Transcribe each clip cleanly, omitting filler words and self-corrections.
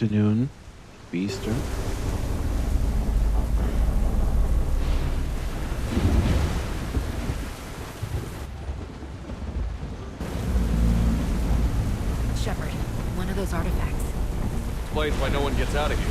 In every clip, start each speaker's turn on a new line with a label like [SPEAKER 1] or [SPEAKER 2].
[SPEAKER 1] afternoon, Beaster.
[SPEAKER 2] Shepard, one of those artifacts.
[SPEAKER 3] Explains why no one gets out of here.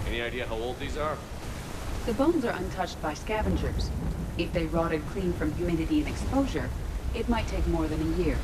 [SPEAKER 3] Any idea how old these are?
[SPEAKER 4] The bones are untouched by scavengers. If they rotted clean from humidity and exposure, it might take more than a year.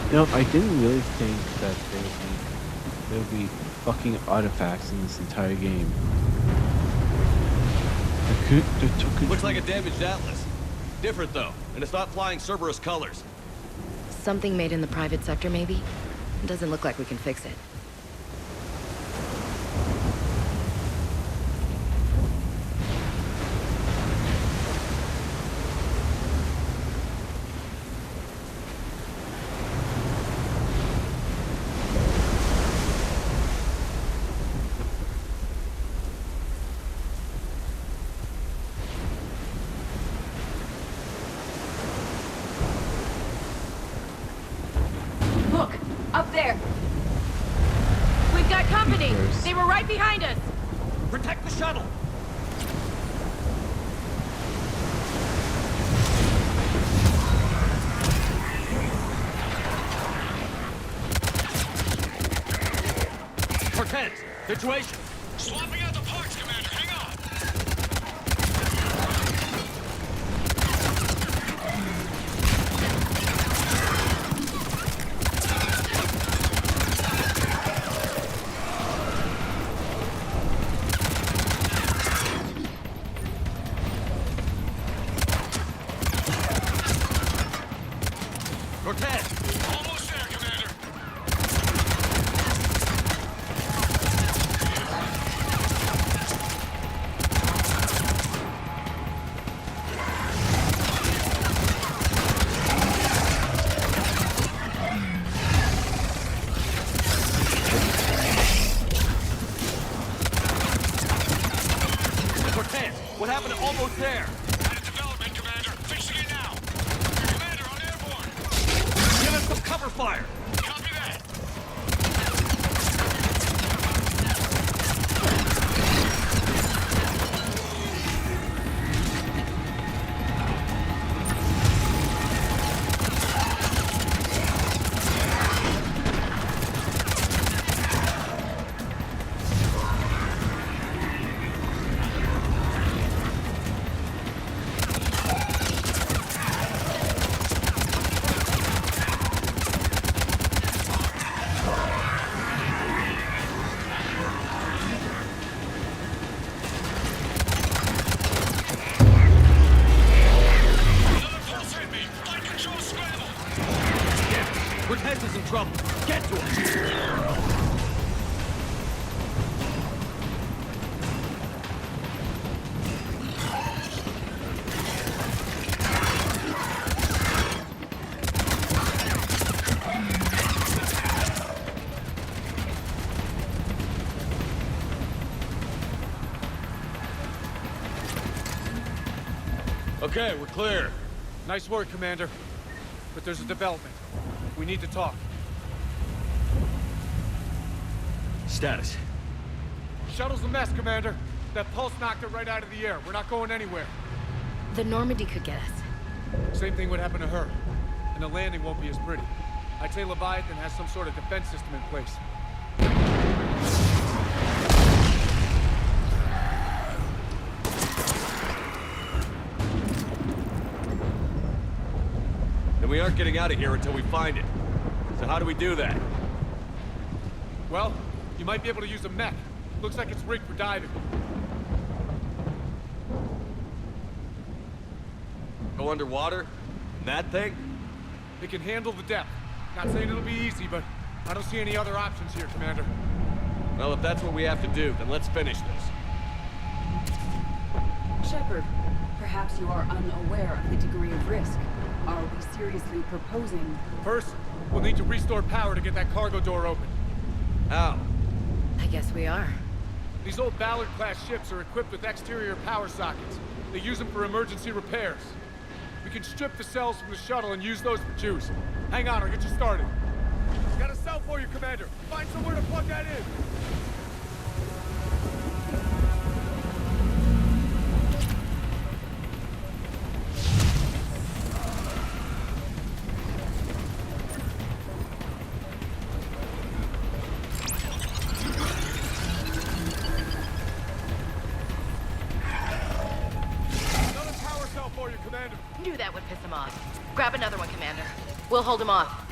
[SPEAKER 1] You know, I didn't really think that there would be fucking artifacts in this entire game.
[SPEAKER 3] Looks like a damaged Atlas. Different though, and it's not flying Cerberus colors.
[SPEAKER 2] Something made in the private sector, maybe? Doesn't look like we can fix it.
[SPEAKER 4] Look! Up there!
[SPEAKER 2] We've got company!
[SPEAKER 1] Keepers.
[SPEAKER 2] They were right behind us!
[SPEAKER 3] Protect the shuttle! Cortez, situation!
[SPEAKER 5] Swapping out the parts, Commander. Hang on.
[SPEAKER 3] Cortez!
[SPEAKER 5] Almost there, Commander.
[SPEAKER 3] Cortez, what happened to almost there?
[SPEAKER 5] Out of development, Commander. Fixing it now. Commander, on airborne.
[SPEAKER 3] Give us some cover fire!
[SPEAKER 5] Copy that. Another pulse hit me. Flight control scramble.
[SPEAKER 3] Cortez is in trouble. Get to him! Okay, we're clear.
[SPEAKER 6] Nice work, Commander. But there's a development. We need to talk.
[SPEAKER 3] Status.
[SPEAKER 6] Shuttle's a mess, Commander. That pulse knocked it right out of the air. We're not going anywhere.
[SPEAKER 2] The Normandy could get us.
[SPEAKER 6] Same thing would happen to her. And the landing won't be as pretty. I'd say Leviathan has some sort of defense system in place.
[SPEAKER 3] aren't getting out of here until we find it. So how do we do that?
[SPEAKER 6] Well, you might be able to use a mech. Looks like it's rigged for diving.
[SPEAKER 3] Go underwater? In that thing?
[SPEAKER 6] It can handle the depth. Not saying it'll be easy, but I don't see any other options here, Commander.
[SPEAKER 3] Well, if that's what we have to do, then let's finish this.
[SPEAKER 4] Shepard, perhaps you are unaware of the degree of risk. Are we seriously proposing...
[SPEAKER 6] First, we'll need to restore power to get that cargo door open.
[SPEAKER 3] How?
[SPEAKER 2] I guess we are.
[SPEAKER 6] These old Ballard-class ships are equipped with exterior power sockets. They use them for emergency repairs. We can strip the cells from the shuttle and use those for juice. Hang on, I'll get you started. Got a cell for you, Commander. Find somewhere to plug that in.
[SPEAKER 2] Knew that would piss him off. Grab another one, Commander. We'll hold him off.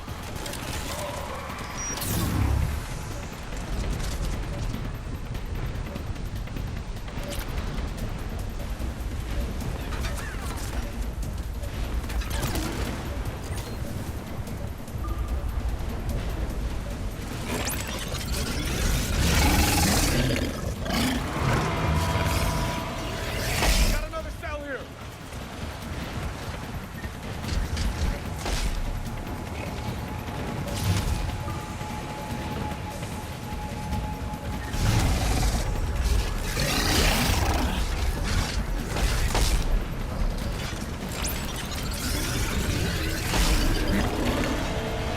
[SPEAKER 6] Got another cell here.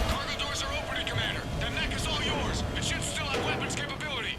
[SPEAKER 5] Cargo doors are opening, Commander. The neck is all yours. It should still have weapons capability.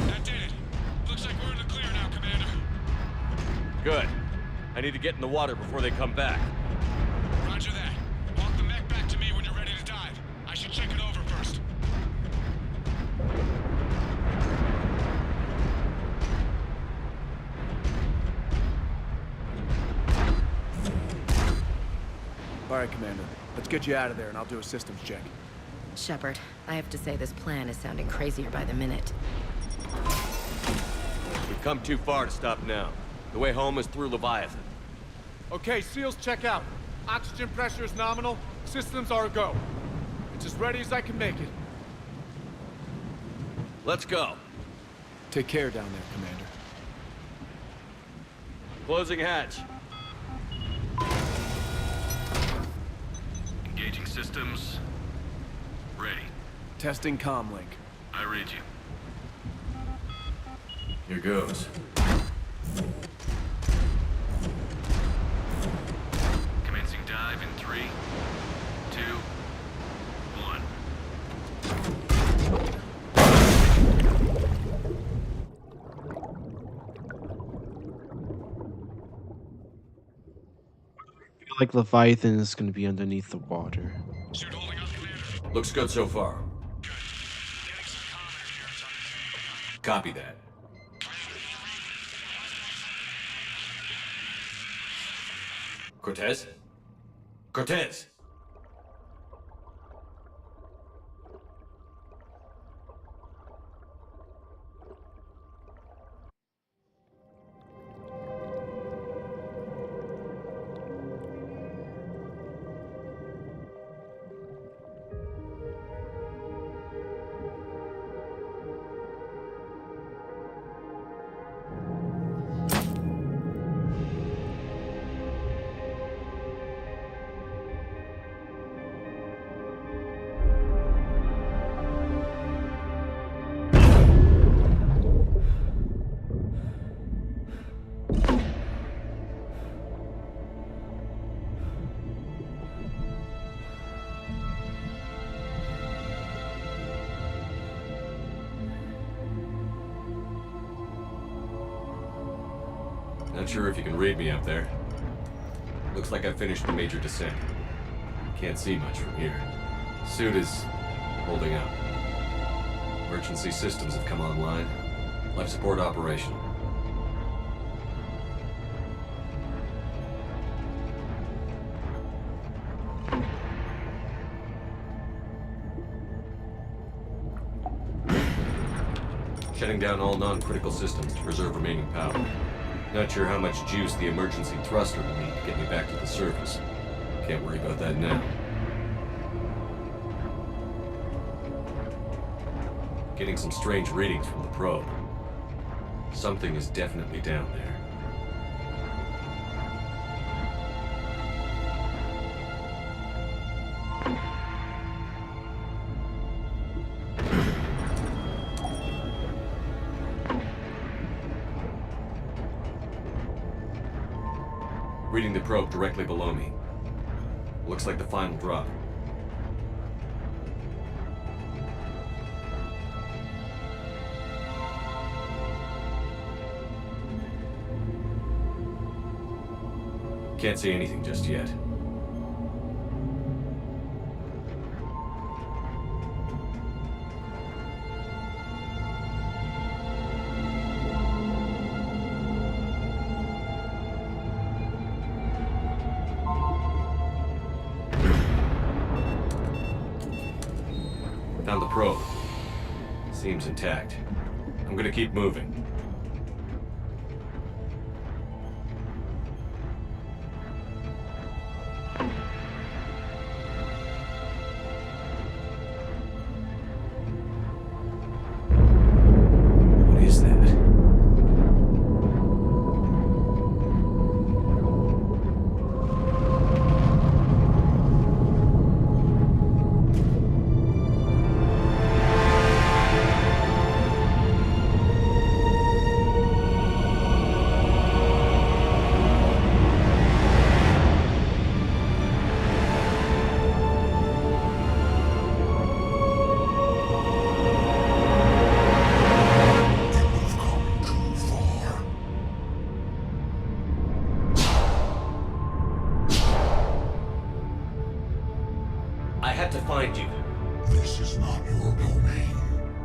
[SPEAKER 5] That did it. Looks like we're in the clear now, Commander.
[SPEAKER 3] Good. I need to get in the water before they come back.
[SPEAKER 5] Roger that. Walk the mech back to me when you're ready to dive. I should check it over first.
[SPEAKER 6] All right, Commander. Let's get you out of there, and I'll do a systems check.
[SPEAKER 2] Shepard, I have to say this plan is sounding crazier by the minute.
[SPEAKER 3] We've come too far to stop now. The way home is through Leviathan.
[SPEAKER 6] Okay, SEALs check out. Oxygen pressure is nominal. Systems are a go. It's as ready as I can make it.
[SPEAKER 3] Let's go.
[SPEAKER 6] Take care down there, Commander.
[SPEAKER 3] Closing hatch.
[SPEAKER 5] Engaging systems. Ready.
[SPEAKER 6] Testing comlink.
[SPEAKER 5] I read you.
[SPEAKER 3] Here goes.
[SPEAKER 5] Commencing dive in 3, 2, 1.
[SPEAKER 1] I feel like Leviathan is going to be underneath the water.
[SPEAKER 5] Suit holding up, Commander.
[SPEAKER 3] Looks good so far.
[SPEAKER 5] Good. Getting some comms here. It's on
[SPEAKER 3] Copy that. Cortez? Cortez! Not sure if you can read me up there. Looks like I finished the major descent. Can't see much from here. Suit is holding up. Emergency systems have come online. Life support operational. Shutting down all non-critical systems to preserve remaining power. Not sure how much juice the emergency thruster will need to get me back to the surface. Can't worry about that now. Getting some strange readings from the probe. Something is definitely down there. Reading the probe directly below me. Looks like the final drop. Can't see anything just yet. Found the probe. Seems intact. I'm gonna keep moving. What is that? I had to find you.
[SPEAKER 7] This is not your domain.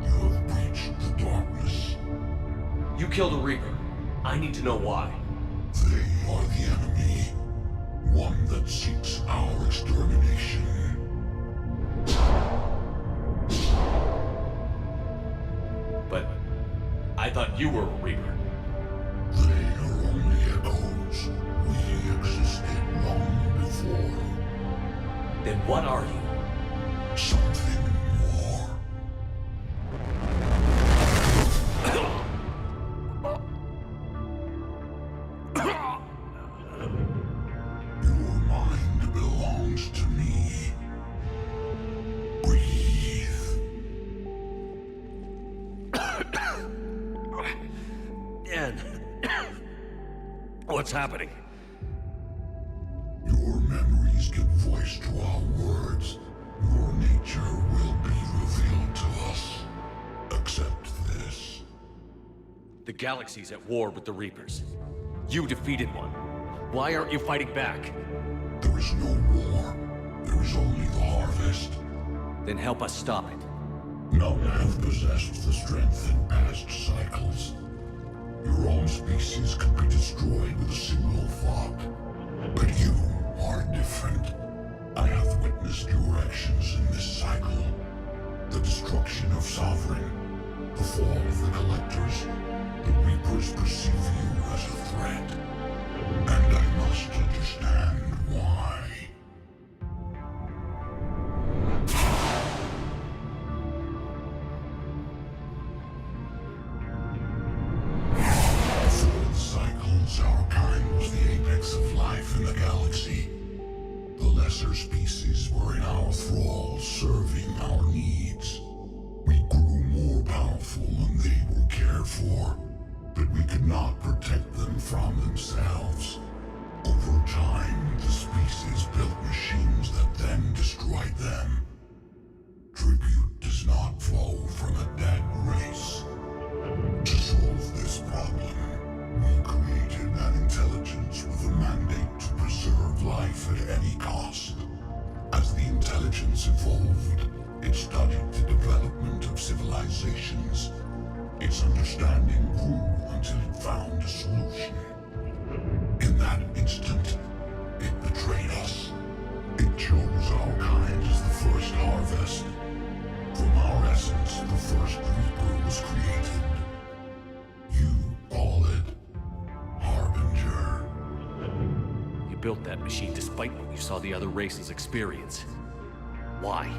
[SPEAKER 7] You have breached the darkness.
[SPEAKER 3] You killed a Reaper. I need to know why.
[SPEAKER 7] They are the enemy. One that seeks our extermination.
[SPEAKER 3] But I thought you were a Reaper.
[SPEAKER 7] They are only echoes. We existed long before.
[SPEAKER 3] Then what are you?
[SPEAKER 7] Something more. Your mind belongs to me. Breathe.
[SPEAKER 3] Dan. What's happening?
[SPEAKER 7] Your memories give voice to our words. Your nature will be revealed to us. Accept this.
[SPEAKER 3] The galaxy's at war with the Reapers. You defeated one. Why aren't you fighting back?
[SPEAKER 7] There is no war. There is only the harvest.
[SPEAKER 3] Then help us stop it.
[SPEAKER 7] None have possessed the strength in past cycles. Your own species could be destroyed with a single thought. But you are different. I have witnessed your actions in this cycle. The destruction of Sovereign, the fall of the Collectors. The Reapers perceive you as a threat. And I must understand why. Before the cycles, our kind was the apex of life in the galaxy. The lesser species were in our thrall, serving our needs. We grew more powerful and they were cared for, but we could not protect them from themselves. Over time, the species built machines that then destroyed them. Tribute does not flow from a dead race. To solve this problem, we created an mandate to preserve life at any cost. As the intelligence evolved, it studied the development of civilizations. Its understanding grew until it found a solution. In that instant, it betrayed us. It chose our kind as the first harvest. From our essence, the first Reaper was created. You call it Harbinger.
[SPEAKER 3] You built that machine despite what you saw the other races experience. Why?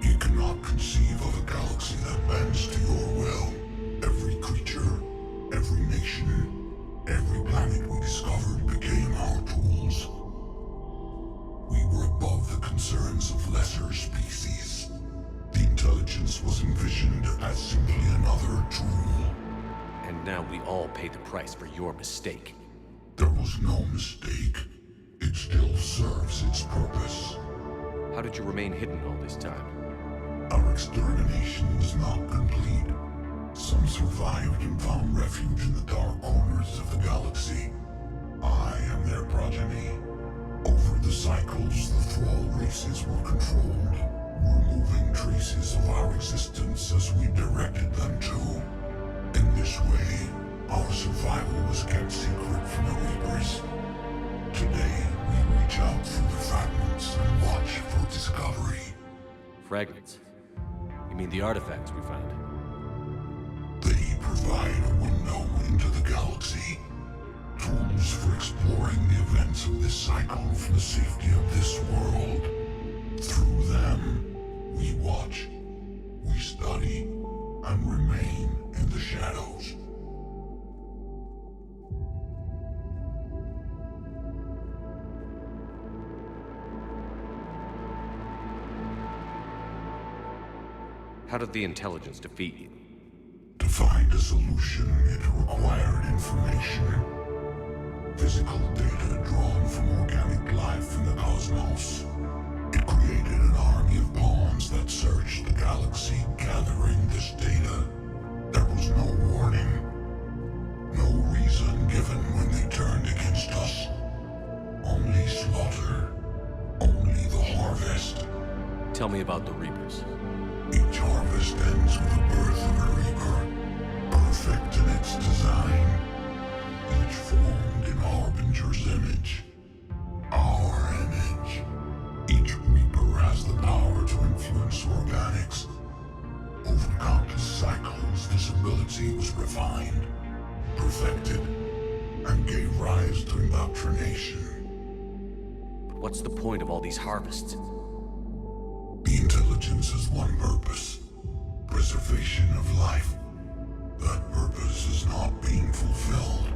[SPEAKER 7] You cannot conceive of a galaxy that bends to your will. Every creature, every nation, every planet we discovered became our tools. We were above the concerns of lesser species. The intelligence was envisioned as simply another tool.
[SPEAKER 3] And now we all pay the price for your mistake.
[SPEAKER 7] There was no mistake. It still serves its purpose.
[SPEAKER 3] How did you remain hidden all this time?
[SPEAKER 7] Our extermination was not complete. Some survived and found refuge in the dark corners of the galaxy. I am their progeny. Over the cycles, the thrall races were controlled, removing traces of our existence as we directed them to. In this way, our survival was kept secret from the Reapers. Today, we reach out through the fragments and watch for discovery.
[SPEAKER 3] Fragments? You mean the artifacts we found?
[SPEAKER 7] They provide a window into the galaxy. Tools for exploring the events of this cycle from the safety of this world. Through them, we watch, we study, and remain in the shadows.
[SPEAKER 3] How did the intelligence defeat you?
[SPEAKER 7] To find a solution, it required information. Physical data drawn from organic life in the cosmos. It created an army of pawns that searched the galaxy, gathering this data. There was no warning. No reason given when they turned against us. Only slaughter. Only the harvest.
[SPEAKER 3] Tell me about the Reapers.
[SPEAKER 7] Each harvest ends with the birth of a Reaper, perfect in its design. Each formed in Harbinger's image. Our image. Each Reaper has the power to influence organics. Over countless cycles, this ability was refined, perfected, and gave rise to indoctrination.
[SPEAKER 3] But what's the point of all these harvests?
[SPEAKER 7] The intelligence has one purpose. Preservation of life. That purpose is not being fulfilled.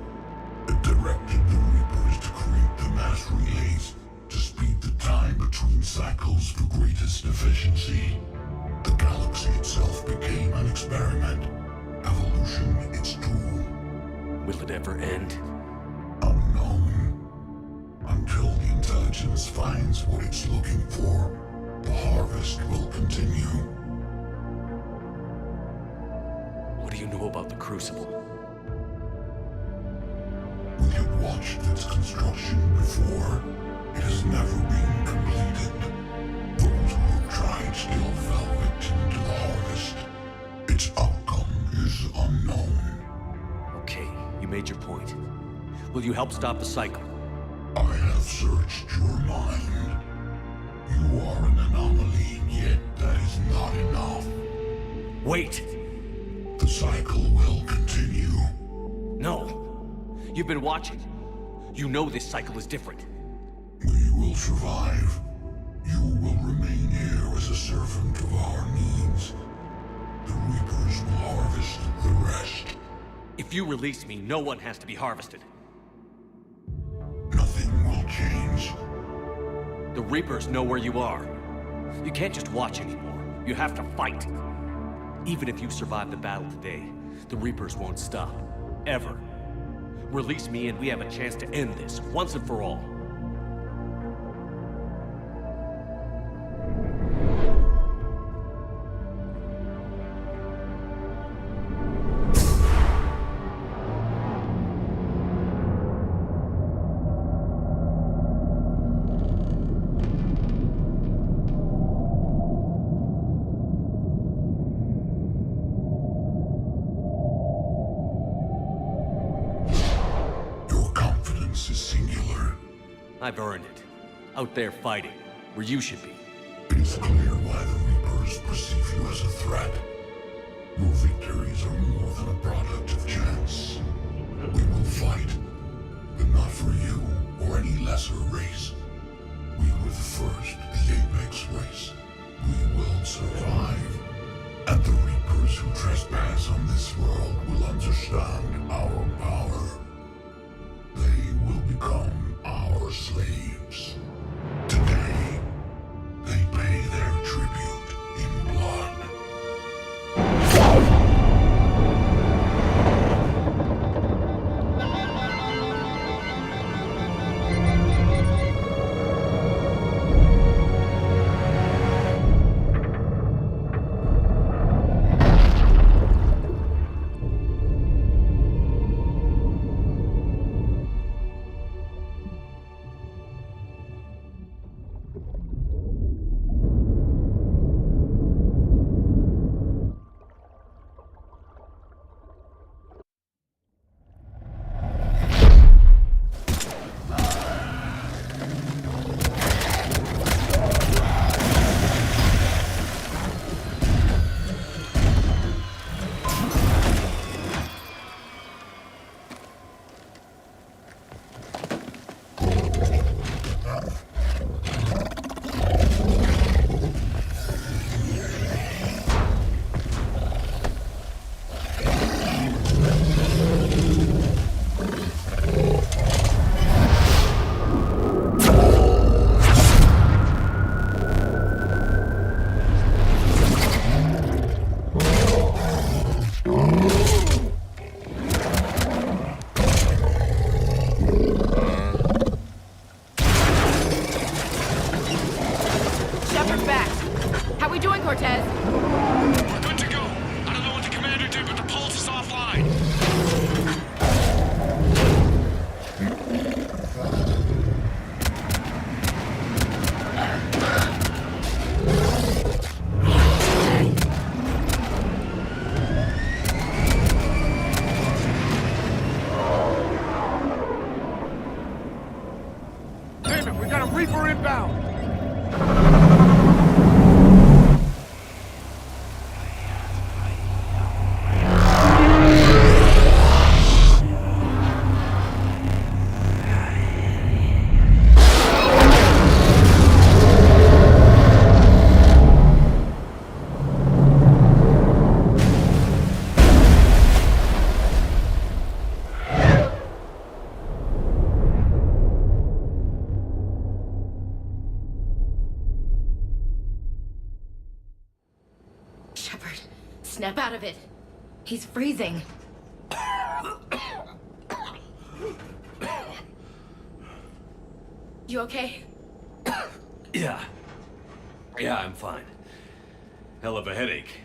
[SPEAKER 7] It directed the Reapers to create the mass relays to speed the time between cycles for greatest efficiency. The galaxy itself became an experiment. Evolution its tool.
[SPEAKER 3] Will it ever end?
[SPEAKER 7] Unknown. Until the intelligence finds what it's looking for, the harvest will continue.
[SPEAKER 3] What do you know about the Crucible?
[SPEAKER 7] We have watched its construction before. It has never been completed. Those who have tried still fell victim to the harvest. Its outcome is unknown.
[SPEAKER 3] Okay, you made your point. Will you help stop the cycle?
[SPEAKER 7] I have searched your mind. You are an anomaly, yet that is not enough.
[SPEAKER 3] Wait!
[SPEAKER 7] The cycle will continue.
[SPEAKER 3] No! You've been watching. You know this cycle is different.
[SPEAKER 7] We will survive. You will remain here as a servant of our needs. The Reapers will harvest the rest.
[SPEAKER 3] If you release me, no one has to be harvested.
[SPEAKER 7] Nothing will change.
[SPEAKER 3] The Reapers know where you are. You can't just watch anymore. You have to fight. Even if you survive the battle today, the Reapers won't stop. Ever. Release me and we have a chance to end this, once and for all. I've earned it. Out there fighting, where you should be.
[SPEAKER 7] It is clear why the Reapers perceive you as a threat. Your victories are more than a product of chance. We will fight, but not for you or any lesser race. We were the first, the Apex race. We will survive. And the Reapers who trespass on this world will understand our power. They will become our slaves. Today, they pay their tribute in blood.
[SPEAKER 2] Shepard's back. How we doing, Cortez?
[SPEAKER 5] We're good to go. I don't know what the commander did, but the pulse is offline.
[SPEAKER 6] Damn it, we got a Reaper inbound!
[SPEAKER 2] Shepard, snap out of it. He's freezing. You okay?
[SPEAKER 3] Yeah. Yeah, I'm fine. Hell of a headache.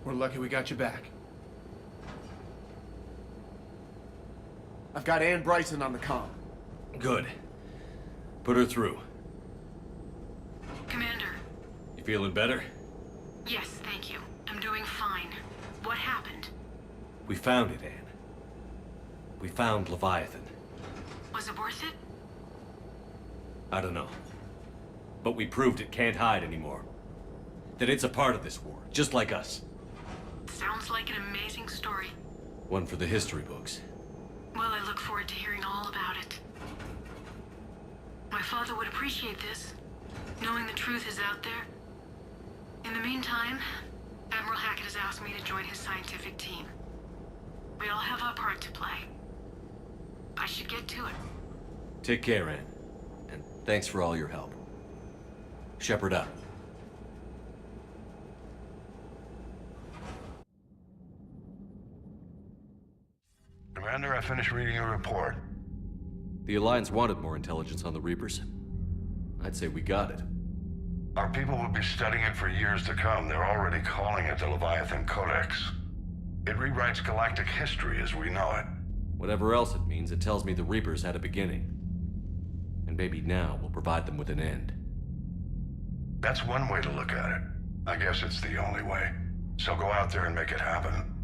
[SPEAKER 6] We're lucky we got you back. I've got Ann Bryson on the comm.
[SPEAKER 3] Good. Put her through.
[SPEAKER 8] Commander.
[SPEAKER 3] You feeling better?
[SPEAKER 8] Yes, thank you. I'm doing fine. What happened?
[SPEAKER 3] We found it, Anne. We found Leviathan.
[SPEAKER 8] Was it worth it?
[SPEAKER 3] I don't know. But we proved it can't hide anymore. That it's a part of this war, just like us.
[SPEAKER 8] Sounds like an amazing story.
[SPEAKER 3] One for the history books.
[SPEAKER 8] Well, I look forward to hearing all about it. My father would appreciate this, knowing the truth is out there. In the meantime, Admiral Hackett has asked me to join his scientific team. We all have our part to play. I should get to it.
[SPEAKER 3] Take care, Anne. And thanks for all your help. Shepard up.
[SPEAKER 9] Commander, I finished reading your report.
[SPEAKER 3] The Alliance wanted more intelligence on the Reapers. I'd say we got it.
[SPEAKER 9] Our people will be studying it for years to come. They're already calling it the Leviathan Codex. It rewrites galactic history as we know it.
[SPEAKER 3] Whatever else it means, it tells me the Reapers had a beginning. And maybe now we'll provide them with an end.
[SPEAKER 9] That's one way to look at it. I guess it's the only way. So go out there and make it happen.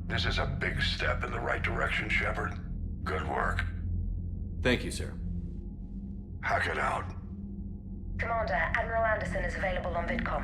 [SPEAKER 9] This is a big step in the right direction, Shepard. Good work.
[SPEAKER 3] Thank you, sir.
[SPEAKER 9] Hack it out.
[SPEAKER 10] Commander, Admiral Anderson is available on VidCom.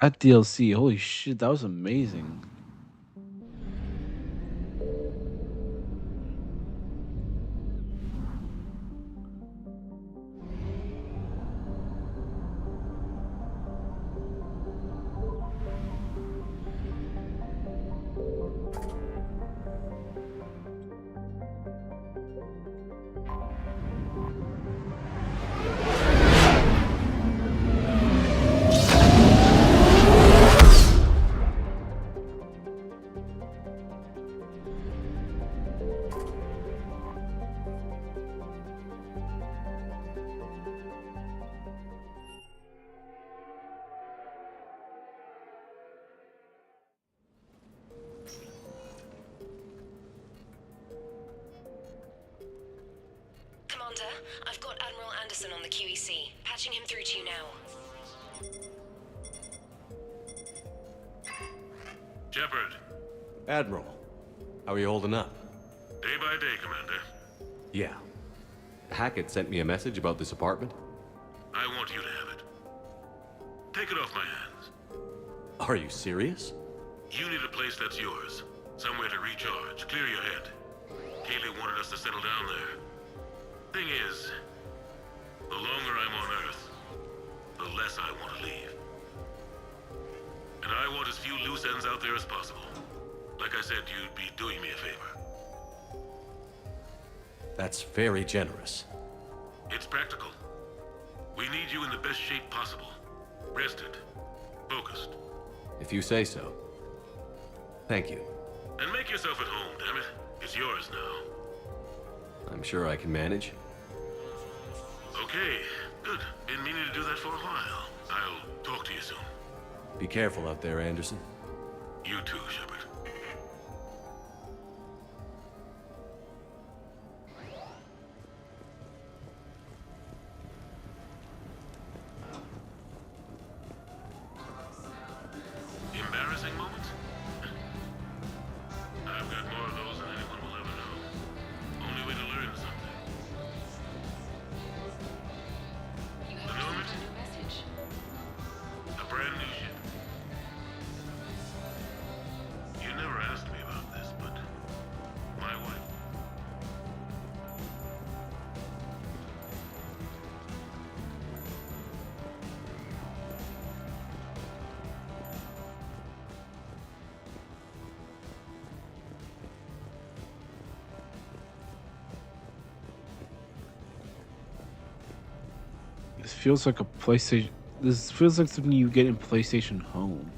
[SPEAKER 1] That DLC, holy shit, that was amazing.
[SPEAKER 10] Commander, I've got Admiral Anderson on the QEC. Patching him through to you now.
[SPEAKER 9] Shepard,
[SPEAKER 3] Admiral, how are you holding up?
[SPEAKER 9] day by day, Commander.
[SPEAKER 3] Yeah. Hackett sent me a message about this apartment.
[SPEAKER 9] I want you to have it. Take it off my hands.
[SPEAKER 3] Are you serious?
[SPEAKER 9] You need a place that's yours. Somewhere to recharge, clear your head. Kaylee wanted us to settle down there. Thing is, the longer I'm on Earth, the less I want to leave. And I want as few loose ends out there as possible. Like I said, you'd be doing me a favor.
[SPEAKER 3] That's very generous.
[SPEAKER 9] It's practical. We need you in the best shape possible. Rested. Focused.
[SPEAKER 3] If you say so. Thank you.
[SPEAKER 9] And make yourself at home, damn it. It's yours now.
[SPEAKER 3] I'm sure I can manage.
[SPEAKER 9] Okay, good. Been meaning to do that for a while. I'll talk to you soon.
[SPEAKER 3] Be careful out there, Anderson.
[SPEAKER 9] You too, Shepard. Embarrassing moments? I've got more of those than anyone will ever know. Only way to learn something.
[SPEAKER 4] You
[SPEAKER 9] The
[SPEAKER 4] have
[SPEAKER 9] Norman?
[SPEAKER 4] received a new message.
[SPEAKER 9] A brand new ship. You never asked me about this, but my wife.
[SPEAKER 1] This feels like a PlayStation. This feels like something you get in PlayStation Home.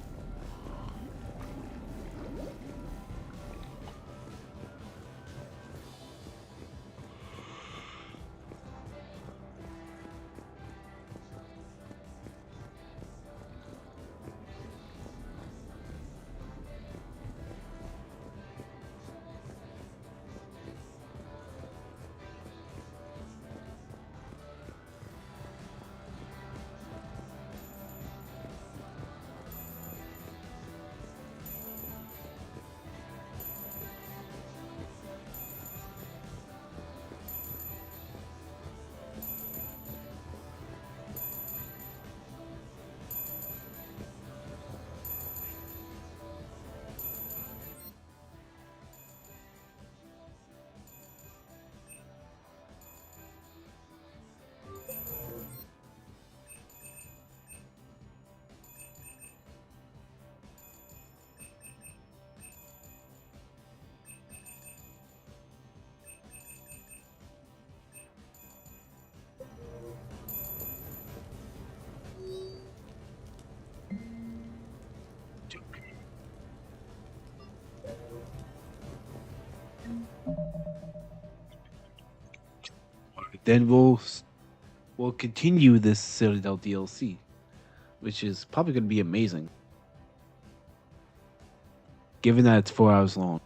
[SPEAKER 1] then we'll continue this Citadel DLC, which is probably going to be amazing, given that it's 4 hours long.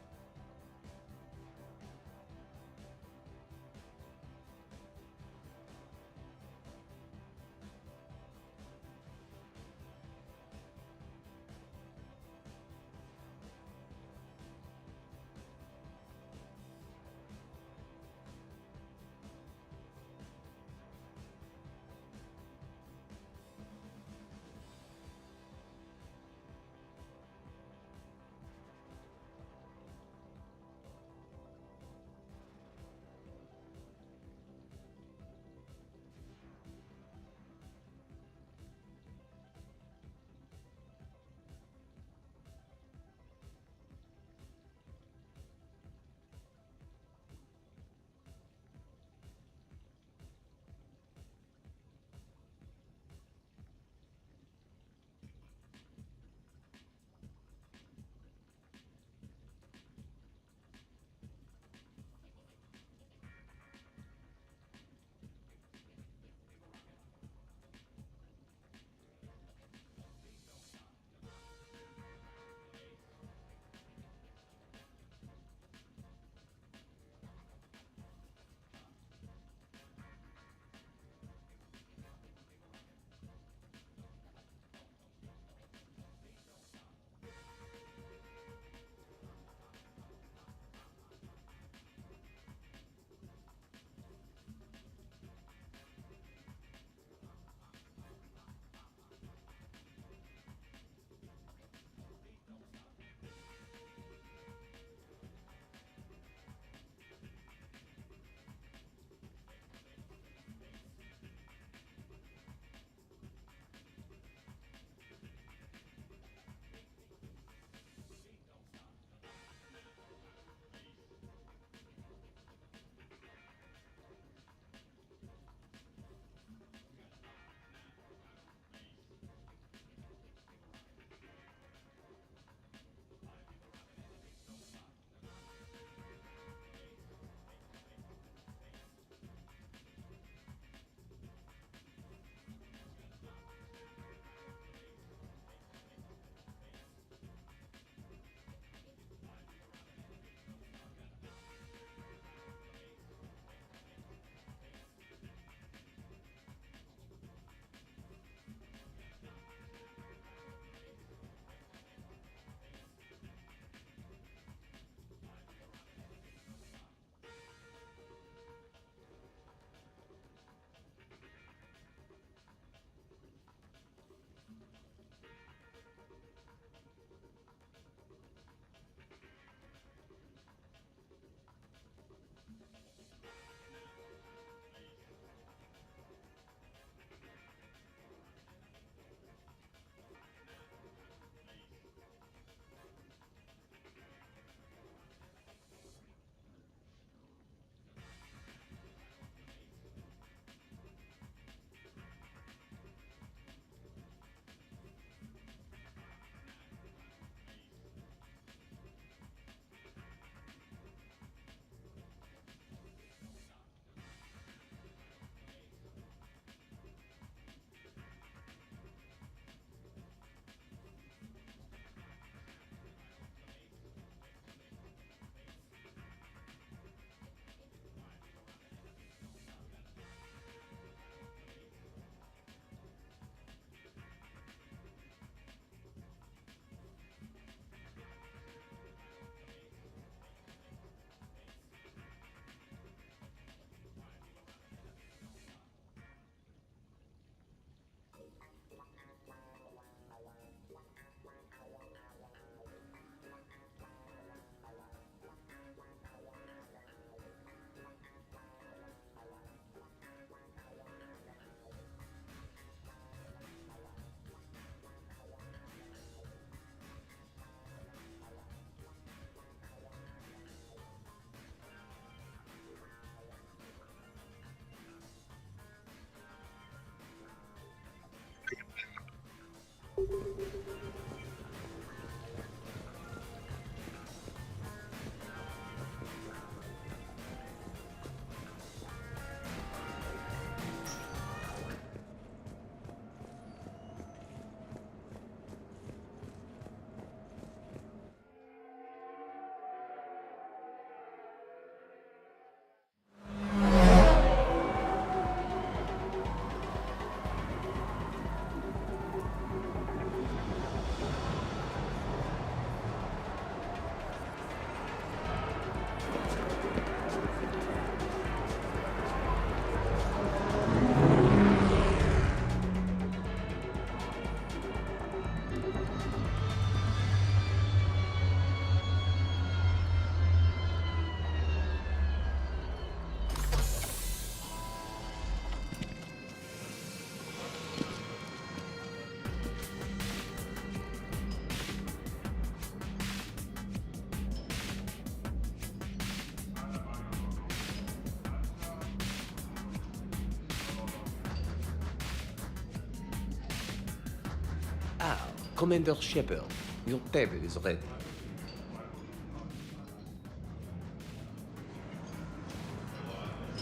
[SPEAKER 11] Commander Shepard, your table is ready.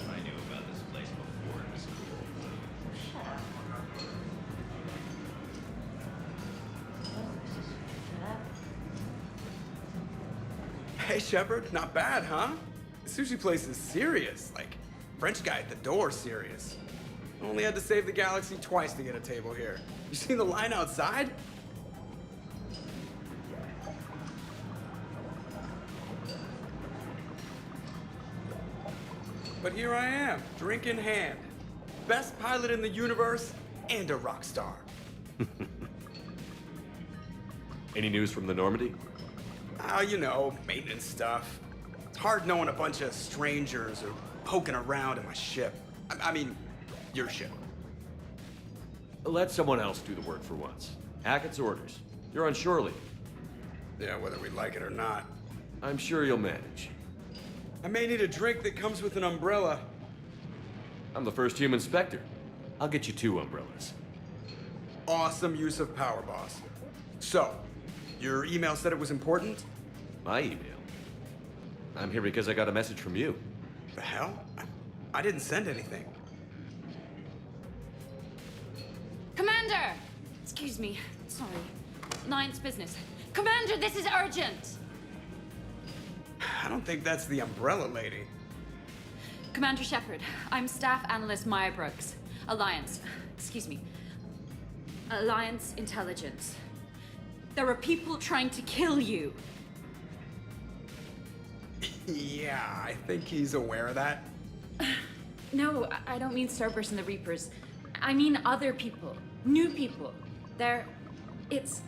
[SPEAKER 12] I knew about this place before it was cool.
[SPEAKER 13] Hey, Shepard, not bad, huh? The sushi place is serious. Like, French guy at the door serious. Only had to save the galaxy twice to get a table here. You seen the line outside? But here I am, drink in hand. Best pilot in the universe and a rock star.
[SPEAKER 3] Any news from the Normandy?
[SPEAKER 13] You know, maintenance stuff. It's hard knowing a bunch of strangers or poking around in my ship. I mean, your ship.
[SPEAKER 3] Let someone else do the work for once. Hackett's orders. You're on shore leave.
[SPEAKER 13] Yeah, whether we like it or not.
[SPEAKER 3] I'm sure you'll manage.
[SPEAKER 13] I may need a drink that comes with an umbrella.
[SPEAKER 3] I'm the first human Spectre. I'll get you 2 umbrellas.
[SPEAKER 13] Awesome use of power, boss. So, your email said it was important?
[SPEAKER 3] My email? I'm here because I got a message from you.
[SPEAKER 13] The hell? I didn't send anything.
[SPEAKER 14] Commander! Excuse me. Sorry. Alliance business. Commander, this is urgent!
[SPEAKER 13] I don't think that's the umbrella lady.
[SPEAKER 14] Commander Shepard, I'm Staff Analyst Maya Brooks. Alliance. Excuse me. Alliance Intelligence. There are people trying to kill you.
[SPEAKER 13] Yeah, I think he's aware of that.
[SPEAKER 14] No, I don't mean Cerberus and the Reapers. I mean other people. New people. It's...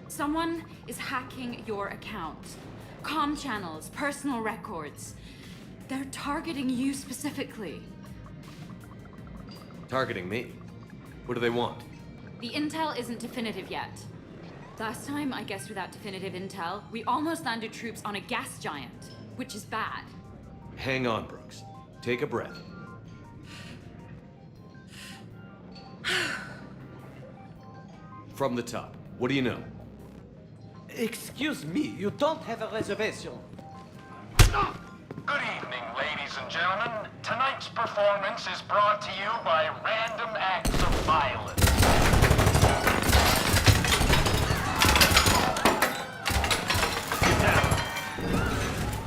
[SPEAKER 14] Someone is hacking your account. Comm channels, personal records. They're targeting you specifically.
[SPEAKER 3] Targeting me? What do they want?
[SPEAKER 14] The intel isn't definitive yet. Last time, I guess without definitive intel, we almost landed troops on a gas giant, which is bad.
[SPEAKER 3] Hang on, Brooks. Take a breath. From the top, what do you know?
[SPEAKER 11] Excuse me, you don't have a reservation.
[SPEAKER 15] Good evening, ladies and gentlemen. Tonight's performance is brought to you by Random Acts of Violence.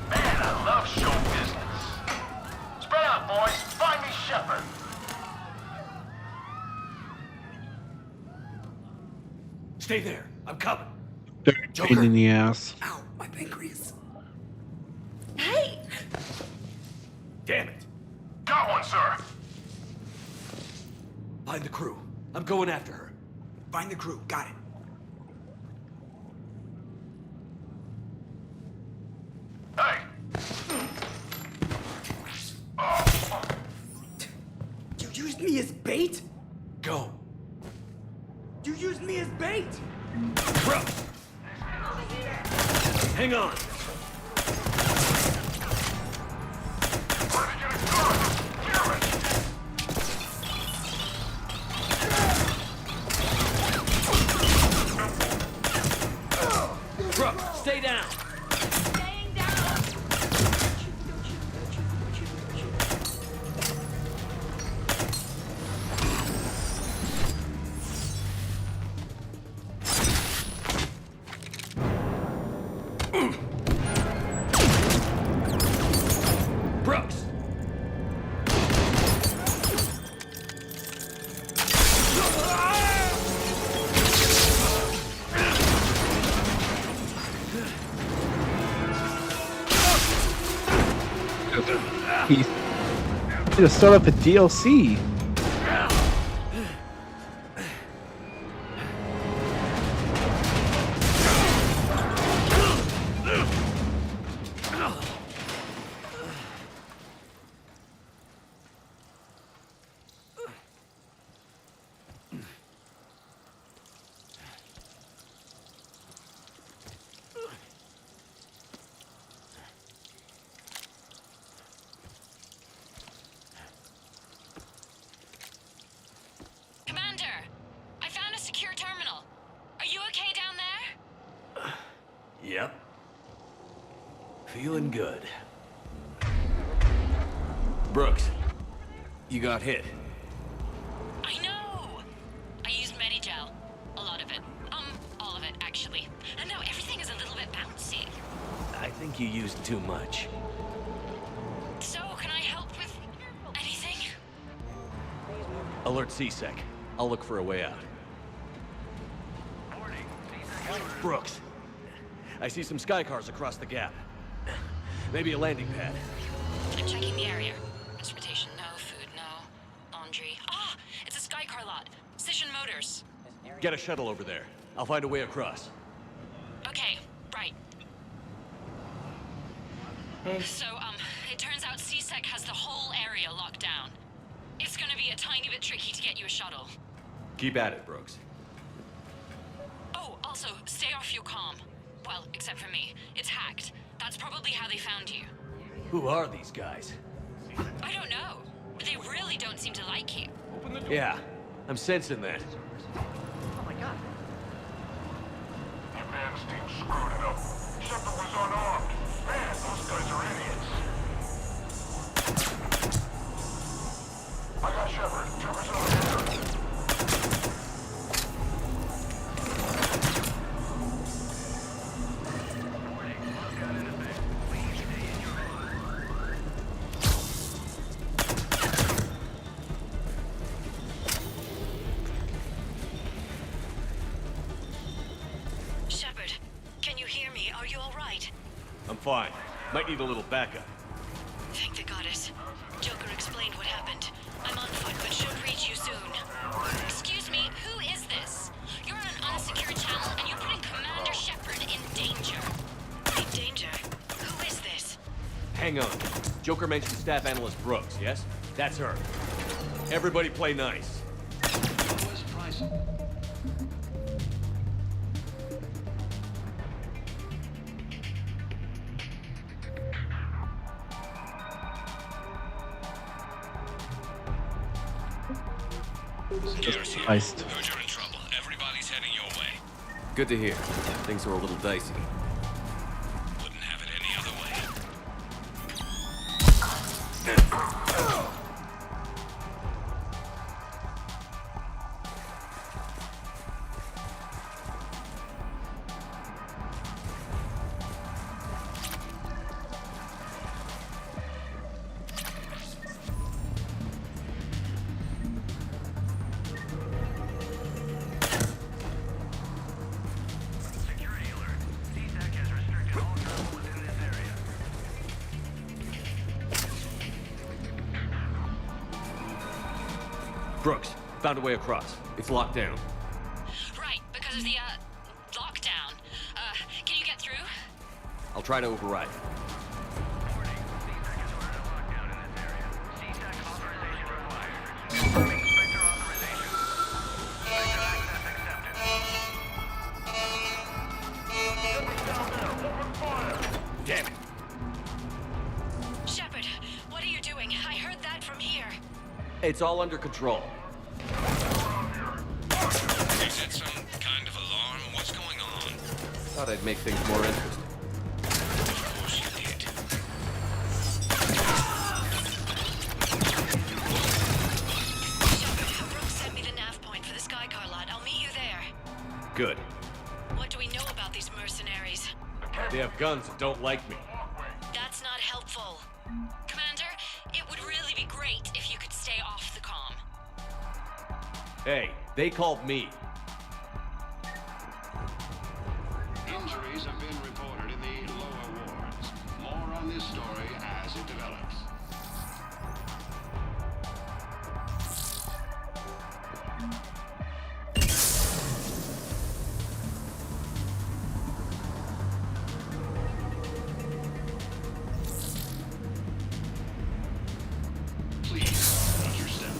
[SPEAKER 15] Man, I love show business. Spread out, boys. Find me Shepard.
[SPEAKER 3] Stay there. I'm coming.
[SPEAKER 1] Pain in the ass.
[SPEAKER 13] Ow, my pancreas.
[SPEAKER 14] Hey!
[SPEAKER 3] Damn it.
[SPEAKER 15] Got one, sir.
[SPEAKER 3] Find the crew. I'm going after her.
[SPEAKER 13] Find the crew. Got it.
[SPEAKER 15] Hey.
[SPEAKER 13] You used me as bait?
[SPEAKER 3] Go.
[SPEAKER 13] You used me as bait?
[SPEAKER 3] Bro. Hang on. Bro, stay down.
[SPEAKER 14] Staying down!
[SPEAKER 3] Brooks.
[SPEAKER 1] He's gonna start up a DLC.
[SPEAKER 3] Feeling good. Brooks, you got hit.
[SPEAKER 14] I know! I used Medigel. A lot of it. All of it, actually. And now everything is a little bit bouncy.
[SPEAKER 3] I think you used too much.
[SPEAKER 14] So, can I help with anything?
[SPEAKER 3] Alert CSEC. I'll look for a way out. Brooks, I see some sky cars across the gap. Maybe a landing pad.
[SPEAKER 14] I'm checking the area. Transportation, no. Food, no. Laundry. Ah! It's a sky car lot. Cision Motors.
[SPEAKER 3] Get a shuttle over there. I'll find a way across.
[SPEAKER 14] Okay, right. So, it turns out CSEC has the whole area locked down. It's gonna be a tiny bit tricky to get you a shuttle.
[SPEAKER 3] Keep at it, Brooks.
[SPEAKER 14] Oh, also, stay off your comm. Well, except for me. It's hacked. That's probably how they found you.
[SPEAKER 3] Who are these guys?
[SPEAKER 14] I don't know. They really don't seem to like you.
[SPEAKER 3] Yeah, I'm sensing that.
[SPEAKER 14] Oh my god.
[SPEAKER 15] Advance team screwed it up. Shepard was unarmed. Man, those guys are idiots. I got Shepard. Trevor's over here.
[SPEAKER 10] Shepard, can you hear me? Are you all right?
[SPEAKER 3] I'm fine. Might need a little backup.
[SPEAKER 10] Thank the goddess. Joker explained what happened. I'm on foot, but should reach you soon.
[SPEAKER 14] Excuse me, who is this? You're on an unsecured channel, and you're putting Commander Shepard in danger.
[SPEAKER 10] In danger? Who is this?
[SPEAKER 3] Hang on. Joker mentioned Staff Analyst Brooks, yes? That's her. Everybody play nice.
[SPEAKER 1] Iced.
[SPEAKER 5] Heard you're in trouble. Everybody's heading your way.
[SPEAKER 3] Good to hear. Things are a little dicey.
[SPEAKER 5] Wouldn't have it any other way.
[SPEAKER 3] Brooks, found a way across. It's locked down.
[SPEAKER 14] Right, because of the, lockdown. Can you get through?
[SPEAKER 3] I'll try to override. Damn it.
[SPEAKER 10] Shepard, what are you doing? I heard that from here.
[SPEAKER 3] It's all under control.
[SPEAKER 5] Is that some kind of alarm? What's going on?
[SPEAKER 3] Thought I'd make things more interesting.
[SPEAKER 5] Of course you did.
[SPEAKER 10] Shepard, Brooks sent me the nav point for the sky car lot. I'll meet you there.
[SPEAKER 3] Good.
[SPEAKER 10] What do we know about these mercenaries?
[SPEAKER 3] They have guns and don't like me.
[SPEAKER 10] That's not helpful.
[SPEAKER 14] Commander, it would really be great if you could stay off the comm.
[SPEAKER 3] Hey, they called me.
[SPEAKER 16] Injuries have been reported in the lower wards. More on this story as it develops. Please, watch your step.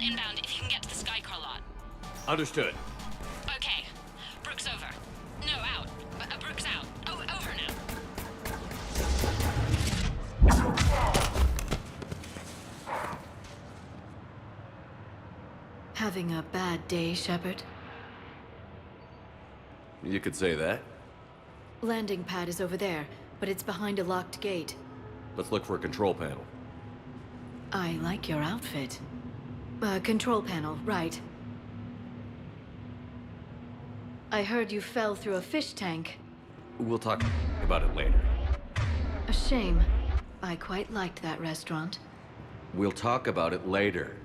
[SPEAKER 8] inbound if you can get to the Skycar lot.
[SPEAKER 3] Understood.
[SPEAKER 8] Okay. Brooks over. No, out. Brooks out. Oh, over now.
[SPEAKER 2] Having a bad day, Shepard?
[SPEAKER 3] You could say that.
[SPEAKER 2] Landing pad is over there, but it's behind a locked gate.
[SPEAKER 3] Let's look for a control panel.
[SPEAKER 2] I like your outfit. Control panel, right. I heard you fell through a fish tank.
[SPEAKER 3] We'll talk about it later.
[SPEAKER 2] A shame. I quite liked that restaurant.
[SPEAKER 3] We'll talk about it later.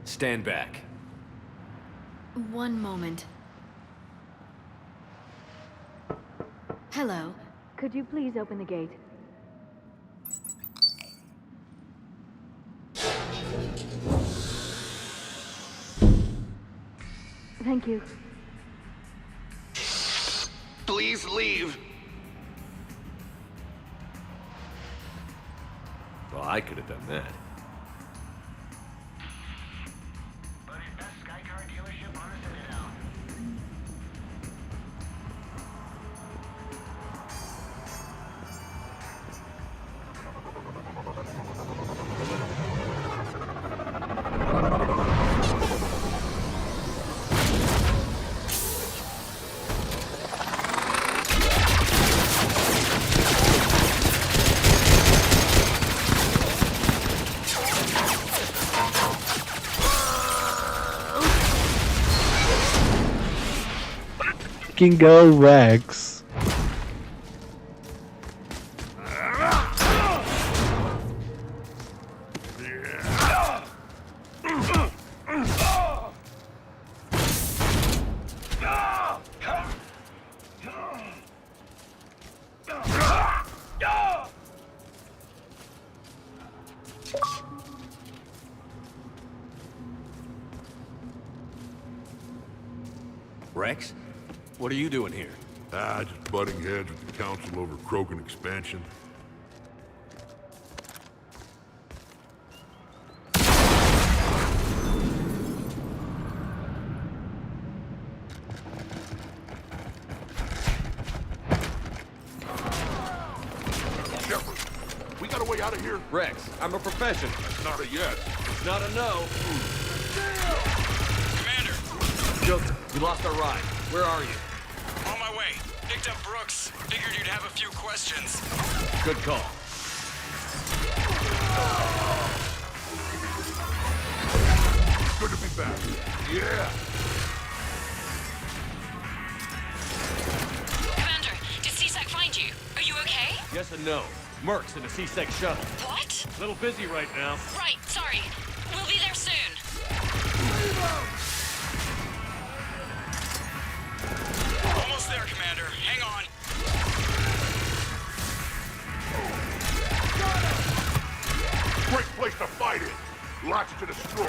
[SPEAKER 3] Stand back.
[SPEAKER 2] One moment. Hello. Could you please open the gate? Thank you.
[SPEAKER 9] Please leave.
[SPEAKER 3] Well, I could have done that.
[SPEAKER 1] Fucking go, Rex.
[SPEAKER 3] Rex? What are you doing here?
[SPEAKER 7] Just butting heads with the council over Krogan expansion. Shepard, we got a way out of here?
[SPEAKER 3] Rex, I'm a professional.
[SPEAKER 7] That's not a yes.
[SPEAKER 3] It's not a no.
[SPEAKER 5] Commander!
[SPEAKER 3] Joker, we lost our ride. Where are you?
[SPEAKER 5] On my way. Picked up Brooks. Figured you'd have a few questions.
[SPEAKER 3] Good call.
[SPEAKER 7] Good to be back. Yeah.
[SPEAKER 8] Commander, did CSEC find you? Are you okay?
[SPEAKER 3] Yes and no. Merc's in a C-Sec shuttle.
[SPEAKER 8] What?
[SPEAKER 3] A little busy right now.
[SPEAKER 8] Right, sorry. We'll be there soon.
[SPEAKER 5] Almost there, Commander. Hang on.
[SPEAKER 7] Great place to fight in. Lots to destroy.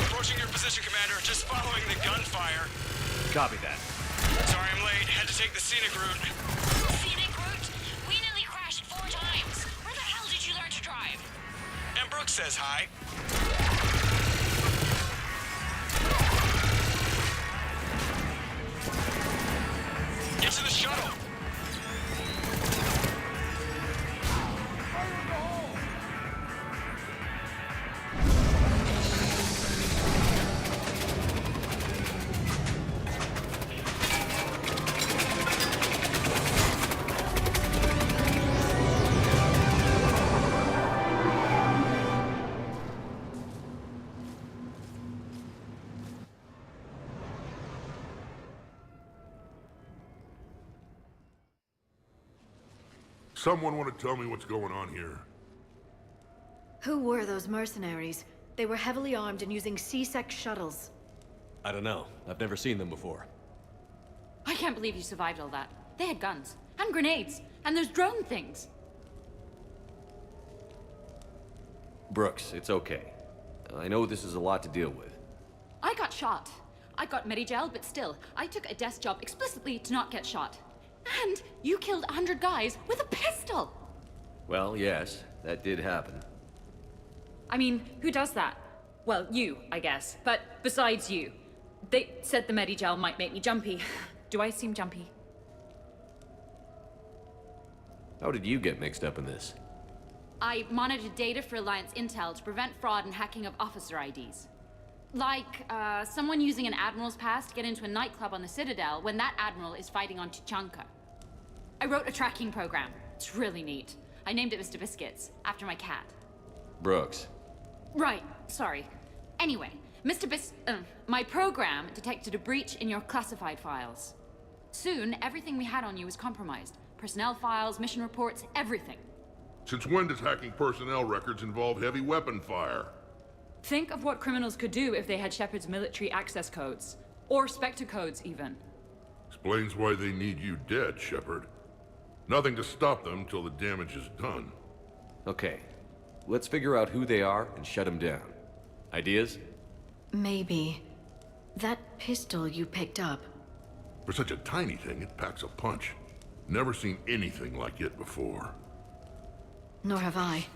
[SPEAKER 5] Approaching your position, Commander. Just following the gunfire.
[SPEAKER 3] Copy that.
[SPEAKER 5] Sorry I'm late. Had to take the scenic route.
[SPEAKER 8] Scenic route? We nearly crashed 4 times. Where the hell did you learn to drive?
[SPEAKER 5] And Brooks says hi. Get to the shuttle.
[SPEAKER 7] Someone want to tell me what's going on here?
[SPEAKER 2] Who were those mercenaries? They were heavily armed and using C-Sec shuttles.
[SPEAKER 3] I don't know. I've never seen them before.
[SPEAKER 14] I can't believe you survived all that. They had guns, and grenades, and those drone things.
[SPEAKER 3] Brooks, it's okay. I know this is a lot to deal with.
[SPEAKER 14] I got shot. I got Medigel, but still, I took a desk job explicitly to not get shot. And you killed 100 guys with a pistol!
[SPEAKER 3] Well, yes, that did happen.
[SPEAKER 14] I mean, who does that? Well, you, I guess. But besides you. They said the Medigel might make me jumpy. Do I seem jumpy?
[SPEAKER 3] How did you get mixed up in this?
[SPEAKER 14] I monitored data for Alliance intel to prevent fraud and hacking of officer IDs. Like, someone using an Admiral's pass to get into a nightclub on the Citadel when that Admiral is fighting on Tuchanka. I wrote a tracking program. It's really neat. I named it Mr. Biscuits, after my cat.
[SPEAKER 3] Brooks.
[SPEAKER 14] Right, sorry. Anyway, my program detected a breach in your classified files. Soon, everything we had on you was compromised. Personnel files, mission reports, everything.
[SPEAKER 17] Since when does hacking personnel records involve heavy weapon fire?
[SPEAKER 14] Think of what criminals could do if they had Shepard's military access codes. Or Spectre codes, even.
[SPEAKER 17] Explains why they need you dead, Shepard. Nothing to stop them till the damage is done.
[SPEAKER 3] Okay. Let's figure out who they are and shut them down. Ideas?
[SPEAKER 2] Maybe. That pistol you picked up.
[SPEAKER 17] For such a tiny thing, it packs a punch. Never seen anything like it before.
[SPEAKER 2] Nor have I.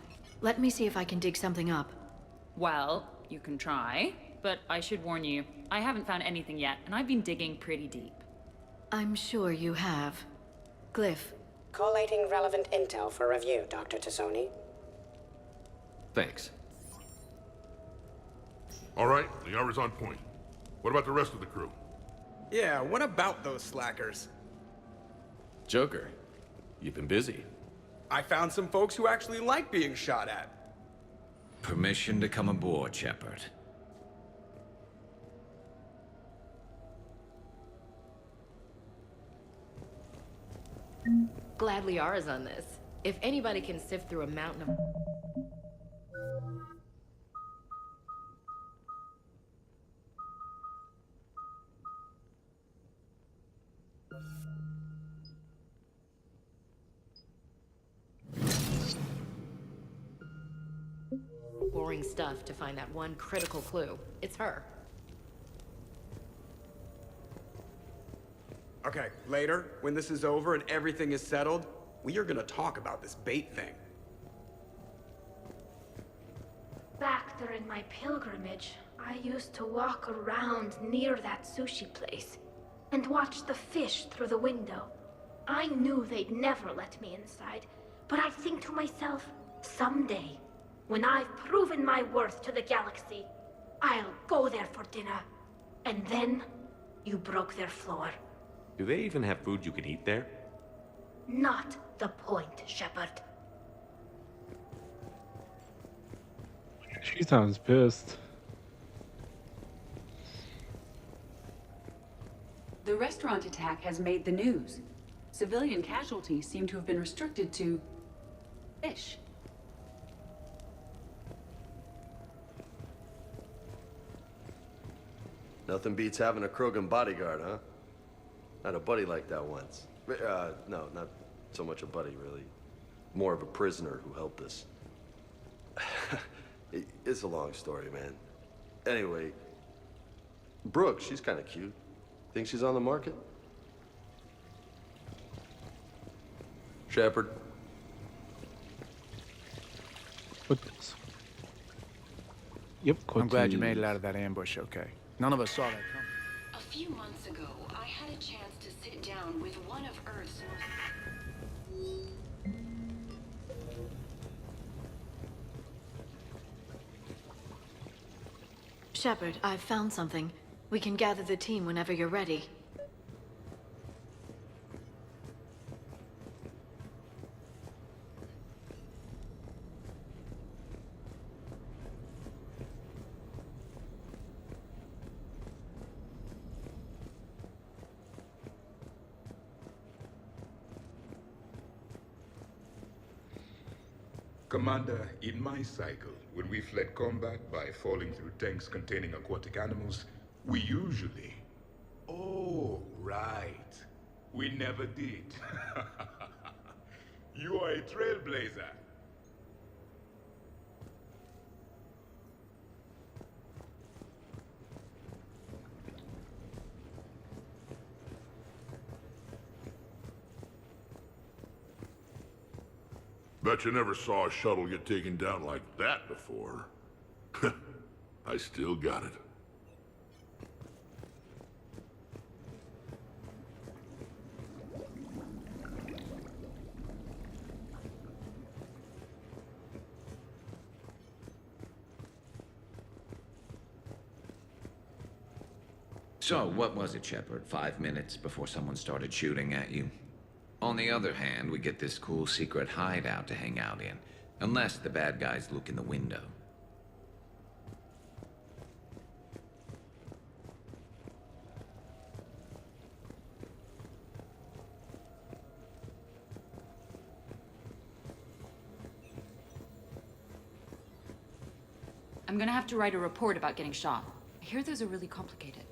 [SPEAKER 2] Let me see if I can dig something up.
[SPEAKER 14] Well, you can try, but I should warn you, I haven't found anything yet, and I've been digging pretty deep.
[SPEAKER 2] I'm sure you have. Glyph.
[SPEAKER 18] Collating relevant intel for review, Dr. Tassoni.
[SPEAKER 3] Thanks.
[SPEAKER 17] All right, the hour's on point. What about the rest of the crew?
[SPEAKER 13] Yeah, what about those slackers?
[SPEAKER 3] Joker, you've been busy.
[SPEAKER 13] I found some folks who actually like being shot at.
[SPEAKER 19] Permission to come aboard, Shepard.
[SPEAKER 20] Glad Liara's on this. If anybody can sift through a mountain of... boring stuff to find that one critical clue. It's her.
[SPEAKER 13] Okay, later, when this is over and everything is settled, we are gonna talk about this bait thing.
[SPEAKER 21] Back during my pilgrimage, I used to walk around near that sushi place and watch the fish through the window. I knew they'd never let me inside, but I'd think to myself, someday, when I've proven my worth to the galaxy, I'll go there for dinner. And then, you broke their floor.
[SPEAKER 3] Do they even have food you can eat there?
[SPEAKER 21] Not the point, Shepard.
[SPEAKER 1] She sounds pissed.
[SPEAKER 4] The restaurant attack has made the news. Civilian casualties seem to have been restricted to... fish.
[SPEAKER 22] Nothing beats having a Krogan bodyguard, huh? I had a buddy like that once. No, not so much a buddy, really. More of a prisoner who helped us. It's a long story, man. Anyway, Brooke, she's kind of cute. Think she's on the market? Shepard?
[SPEAKER 1] What this? Yep,
[SPEAKER 6] I'm glad you made it out of that ambush okay. None of us saw that coming.
[SPEAKER 10] A few months ago, I had a chance to sit down with one of Earth's most...
[SPEAKER 2] Shepard, I've found something. We can gather the team whenever you're ready.
[SPEAKER 23] Commander, in my cycle, when we fled combat by falling through tanks containing aquatic animals, we usually... Oh, right. We never did. You are a trailblazer.
[SPEAKER 17] Bet you never saw a shuttle get taken down like that before. I still got it.
[SPEAKER 19] So, what was it, Shepard? 5 minutes before someone started shooting at you? On the other hand, we get this cool secret hideout to hang out in. Unless the bad guys look in the window.
[SPEAKER 14] I'm gonna have to write a report about getting shot. I hear those are really complicated.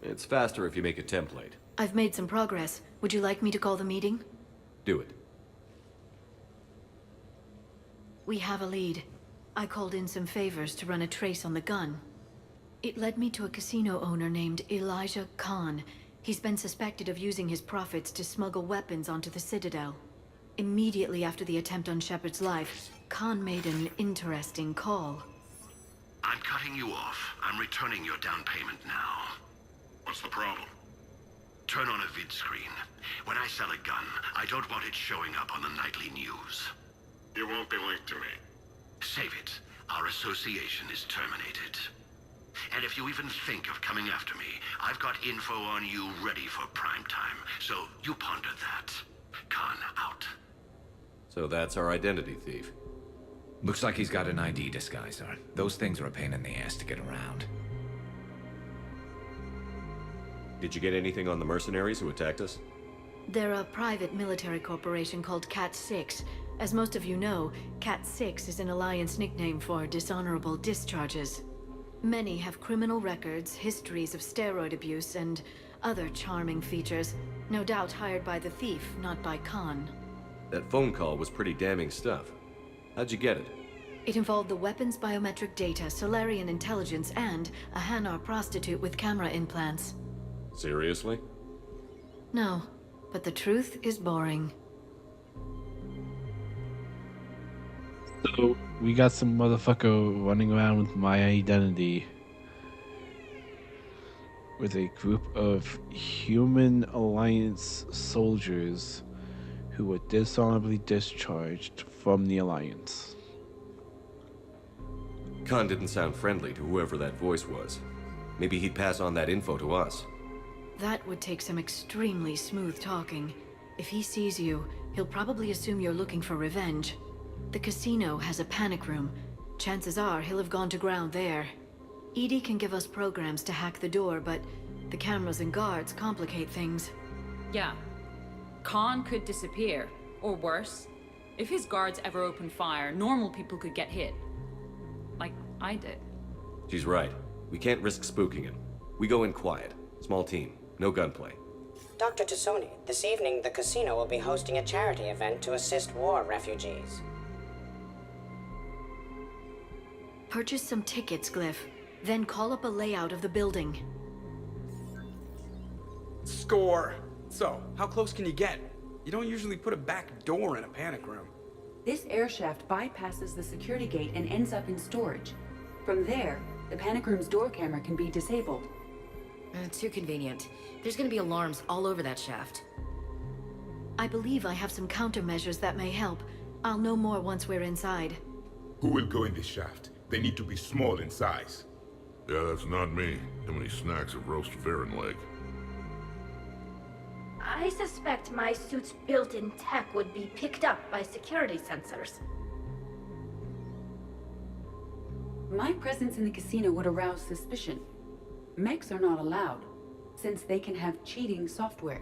[SPEAKER 3] It's faster if you make a template.
[SPEAKER 2] I've made some progress. Would you like me to call the meeting?
[SPEAKER 3] Do it.
[SPEAKER 2] We have a lead. I called in some favors to run a trace on the gun. It led me to a casino owner named Elijah Khan. He's been suspected of using his profits to smuggle weapons onto the Citadel. Immediately after the attempt on Shepard's life, Khan made an interesting call.
[SPEAKER 9] I'm cutting you off. I'm returning your down payment now. What's the problem? Turn on a vid screen. When I sell a gun, I don't want it showing up on the nightly news.
[SPEAKER 11] It won't be linked to me.
[SPEAKER 9] Save it. Our association is terminated. And if you even think of coming after me, I've got info on you ready for prime time. So you ponder that. Khan out.
[SPEAKER 3] So that's our identity thief.
[SPEAKER 19] Looks like he's got an ID disguiser. Those things are a pain in the ass to get around.
[SPEAKER 3] Did you get anything on the mercenaries who attacked us?
[SPEAKER 2] They're a private military corporation called Cat-6. As most of you know, Cat-6 is an Alliance nickname for dishonorable discharges. Many have criminal records, histories of steroid abuse, and other charming features. No doubt hired by the thief, not by Khan.
[SPEAKER 3] That phone call was pretty damning stuff. How'd you get it?
[SPEAKER 2] It involved the weapons biometric data, Solarian intelligence, and a Hanar prostitute with camera implants.
[SPEAKER 3] Seriously?
[SPEAKER 2] No, but the truth is boring.
[SPEAKER 1] So, we got some motherfucker running around with my identity. With a group of human Alliance soldiers who were dishonorably discharged from the Alliance.
[SPEAKER 3] Khan didn't sound friendly to whoever that voice was. Maybe he'd pass on that info to us.
[SPEAKER 2] That would take some extremely smooth talking. If he sees you, he'll probably assume you're looking for revenge. The casino has a panic room. Chances are he'll have gone to ground there. EDI can give us programs to hack the door, but the cameras and guards complicate things.
[SPEAKER 14] Yeah. Khan could disappear. Or worse. If his guards ever open fire, normal people could get hit. Like I did.
[SPEAKER 3] She's right. We can't risk spooking him. We go in quiet. Small team. No gunplay.
[SPEAKER 18] Dr. Tassoni, this evening the casino will be hosting a charity event to assist war refugees.
[SPEAKER 2] Purchase some tickets, Glyph. Then call up a layout of the building.
[SPEAKER 13] Score! So, how close can you get? You don't usually put a back door in a panic room.
[SPEAKER 4] This air shaft bypasses the security gate and ends up in storage. From there, the panic room's door camera can be disabled.
[SPEAKER 20] Too convenient. There's gonna be alarms all over that shaft.
[SPEAKER 2] I believe I have some countermeasures that may help. I'll know more once we're inside.
[SPEAKER 23] Who will go in this shaft? They need to be small in size.
[SPEAKER 17] Yeah, that's not me. How many snacks of roast Farron leg?
[SPEAKER 21] I suspect my suit's built-in tech would be picked up by security sensors.
[SPEAKER 4] My presence in the casino would arouse suspicion. Mechs are not allowed, since they can have cheating software.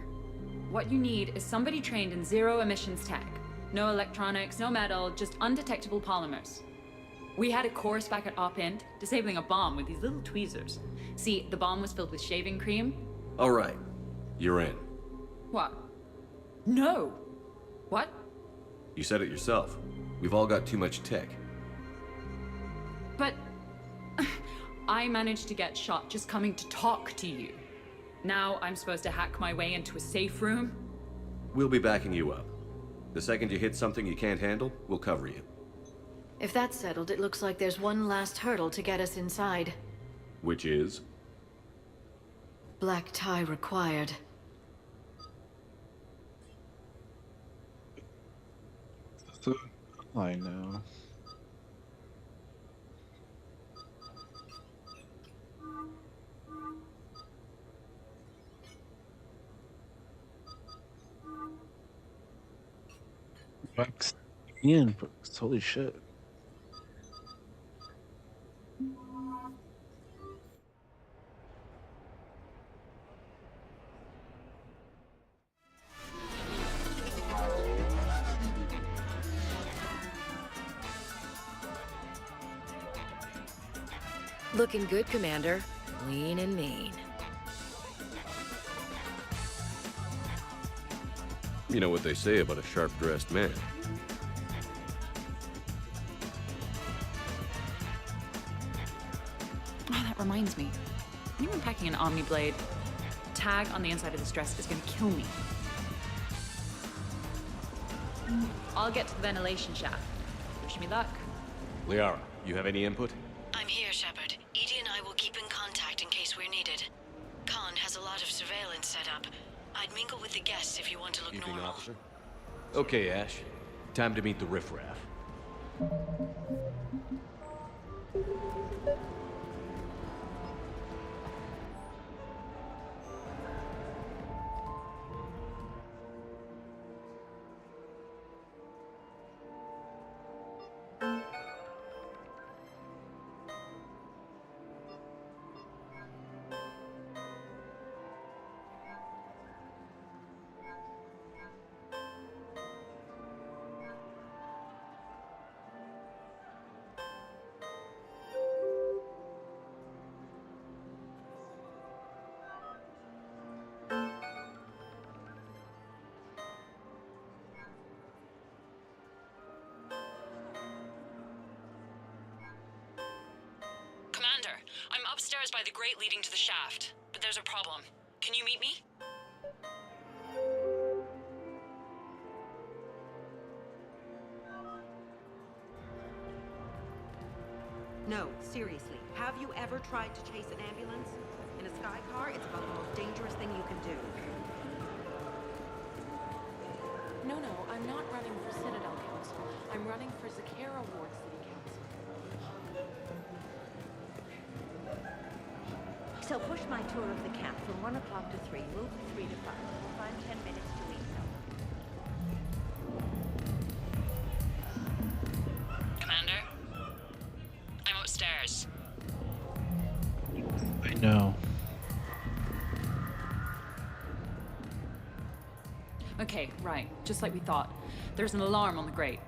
[SPEAKER 14] What you need is somebody trained in zero emissions tech. No electronics, no metal, just undetectable polymers. We had a course back at Op-Int, disabling a bomb with these little tweezers. See, the bomb was filled with shaving cream.
[SPEAKER 3] All right. You're in.
[SPEAKER 14] What? No! What?
[SPEAKER 3] You said it yourself. We've all got too much tech.
[SPEAKER 14] But... I managed to get shot just coming to talk to you. Now I'm supposed to hack my way into a safe room?
[SPEAKER 3] We'll be backing you up. The second you hit something you can't handle, we'll cover you.
[SPEAKER 2] If that's settled, it looks like there's one last hurdle to get us inside.
[SPEAKER 3] Which is?
[SPEAKER 2] Black tie required.
[SPEAKER 1] I know. Ian, holy shit.
[SPEAKER 20] Looking good, Commander. Lean and mean.
[SPEAKER 3] You know what they say about a sharp-dressed man.
[SPEAKER 14] Oh, that reminds me. Anyone packing an Omni Blade? Tag on the inside of this dress is gonna kill me. I'll get to the ventilation shaft. Wish me luck.
[SPEAKER 3] Liara, you have any input?
[SPEAKER 2] I'm here, Shepard. Edie and I will keep in contact in case we're needed. Khan has a lot of surveillance set up. I'd mingle with the guests if you want to look
[SPEAKER 3] Evening,
[SPEAKER 2] normal.
[SPEAKER 3] officer. Okay, Ash. Time to meet the riffraff.
[SPEAKER 8] Commander, I'm upstairs by the grate leading to the shaft, but there's a problem. Can you meet me?
[SPEAKER 12] No, seriously. Have you ever tried to chase an ambulance? In a sky car, it's about the most dangerous thing you can do.
[SPEAKER 15] No, I'm not running for Citadel Council. I'm running for Zakera Ward City Council.
[SPEAKER 12] So push my tour of the camp from 1 o'clock to 3, move to 3 to 5. We'll find 10 minutes to eat.
[SPEAKER 8] Commander? I'm upstairs.
[SPEAKER 1] I know.
[SPEAKER 14] Okay, right. Just like we thought. There's an alarm on the grate.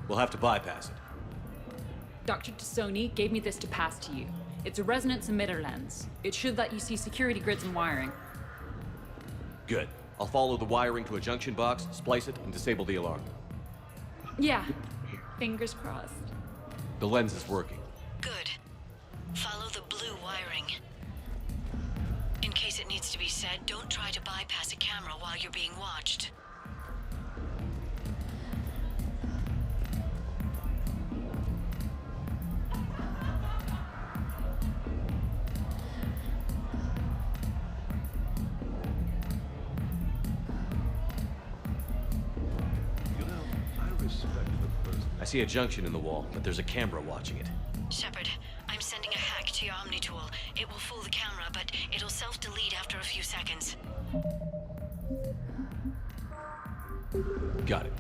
[SPEAKER 3] We'll have to bypass it.
[SPEAKER 14] Dr. Tassoni gave me this to pass to you. It's a resonance emitter lens. It should let you see security grids and wiring.
[SPEAKER 3] Good. I'll follow the wiring to a junction box, splice it, and disable the alarm.
[SPEAKER 14] Yeah. Fingers crossed.
[SPEAKER 3] The lens is working.
[SPEAKER 2] Good. Follow the blue wiring. In case it needs to be said, don't try to bypass a camera while you're being watched.
[SPEAKER 3] I see a junction in the wall, but there's a camera watching it.
[SPEAKER 2] Shepard, I'm sending a hack to your Omni tool. It will fool the camera, but it'll self-delete after a few seconds.
[SPEAKER 3] Got it.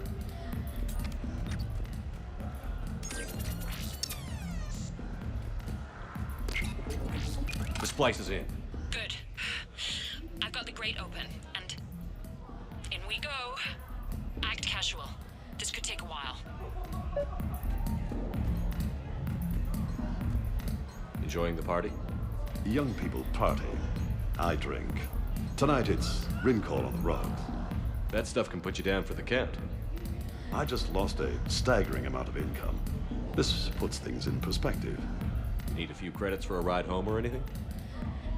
[SPEAKER 3] The splice is in.
[SPEAKER 8] Good. I've got the grate open, and in we go. Act casual. This could take a while.
[SPEAKER 3] Enjoying the party?
[SPEAKER 16] Young people party. I drink. Tonight it's Rimcall on the rocks.
[SPEAKER 3] That stuff can put you down for the count.
[SPEAKER 16] I just lost a staggering amount of income. This puts things in perspective.
[SPEAKER 3] You need a few credits for a ride home or anything?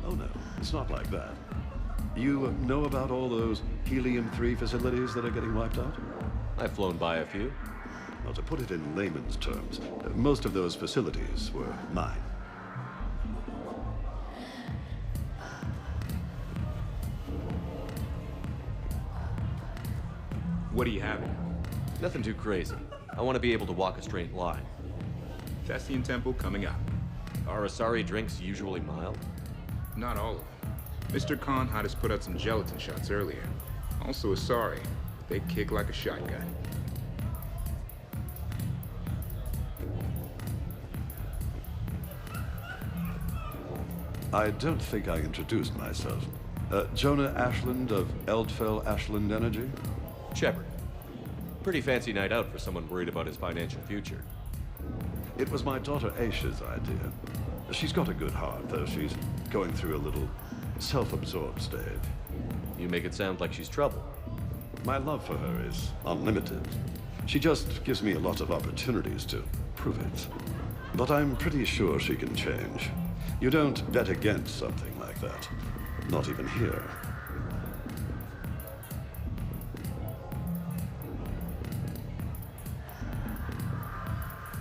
[SPEAKER 16] Oh no, it's not like that. You know about all those Helium-3 facilities that are getting wiped out?
[SPEAKER 3] I've flown by a few.
[SPEAKER 16] Well, to put it in layman's terms, most of those facilities were mine.
[SPEAKER 5] What do you have?
[SPEAKER 3] Nothing too crazy. I want to be able to walk a straight line.
[SPEAKER 5] Thessian Temple coming up.
[SPEAKER 3] Are Asari drinks usually mild?
[SPEAKER 5] Not all of them. Mr. Khan had us put out some gelatin shots earlier. Also Asari. They kick like a shotgun.
[SPEAKER 16] I don't think I introduced myself. Jonah Ashland of Eldfell Ashland Energy?
[SPEAKER 3] Shepard. Pretty fancy night out for someone worried about his financial future.
[SPEAKER 16] It was my daughter Aisha's idea. She's got a good heart, though she's going through a little self-absorbed stage.
[SPEAKER 3] You make it sound like she's trouble.
[SPEAKER 16] My love for her is unlimited. She just gives me a lot of opportunities to prove it. But I'm pretty sure she can change. You don't bet against something like that. Not even here.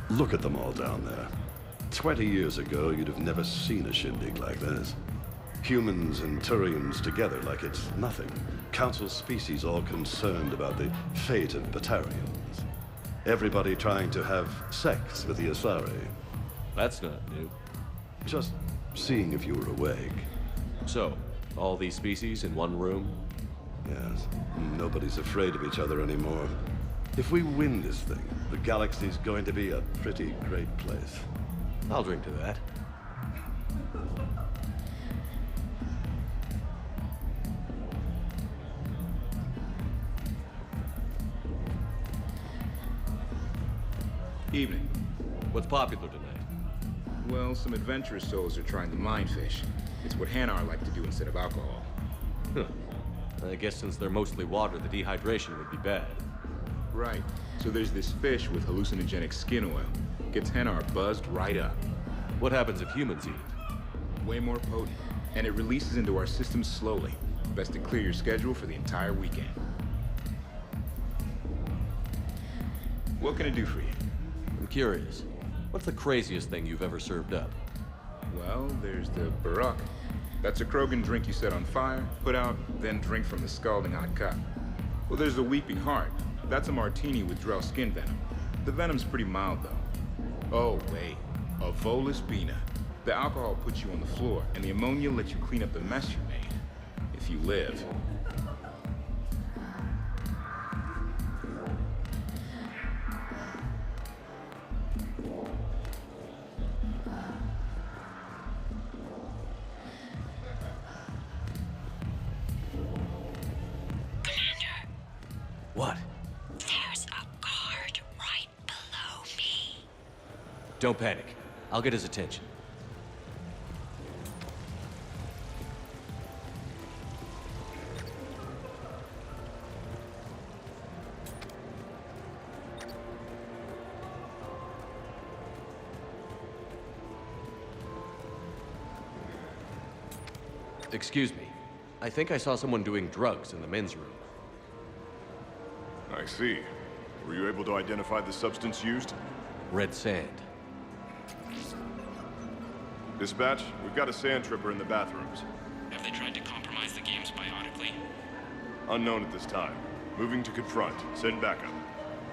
[SPEAKER 16] Look at them all down there. 20 years ago, you'd have never seen a shindig like this. Humans and Turians together like it's nothing. Council species all concerned about the fate of Batarians. Everybody trying to have sex with the Asari.
[SPEAKER 3] That's not new.
[SPEAKER 16] Just seeing if you were awake.
[SPEAKER 3] So, all these species in one room?
[SPEAKER 16] Yes. Nobody's afraid of each other anymore. If we win this thing, the galaxy's going to be a pretty great place.
[SPEAKER 3] I'll drink to that.
[SPEAKER 5] Evening.
[SPEAKER 3] What's popular tonight?
[SPEAKER 5] Well, some adventurous souls are trying the mindfish. It's what Hanar like to do instead of alcohol.
[SPEAKER 3] Huh. I guess since they're mostly water, the dehydration would be bad.
[SPEAKER 5] Right. So there's this fish with hallucinogenic skin oil. Gets Hanar buzzed right up.
[SPEAKER 3] What happens if humans eat it?
[SPEAKER 5] Way more potent. And it releases into our system slowly. Best to clear your schedule for the entire weekend. What can I do for you?
[SPEAKER 3] I'm curious. What's the craziest thing you've ever served up?
[SPEAKER 5] Well, there's the Barak. That's a Krogan drink you set on fire, put out, then drink from the scalding hot cup. Well, there's the Weeping Heart. That's a martini with Drell skin venom. The venom's pretty mild, though. Oh, wait. A Volus Bina. The alcohol puts you on the floor, and the ammonia lets you clean up the mess you made. If you live.
[SPEAKER 3] What?
[SPEAKER 10] There's a guard right below me.
[SPEAKER 3] Don't panic. I'll get his attention. Excuse me. I think I saw someone doing drugs in the men's room.
[SPEAKER 7] I see. Were you able to identify the substance used?
[SPEAKER 3] Red sand.
[SPEAKER 7] Dispatch, we've got a sand tripper in the bathrooms.
[SPEAKER 22] Have they tried to compromise the games biotically?
[SPEAKER 7] Unknown at this time. Moving to confront. Send backup.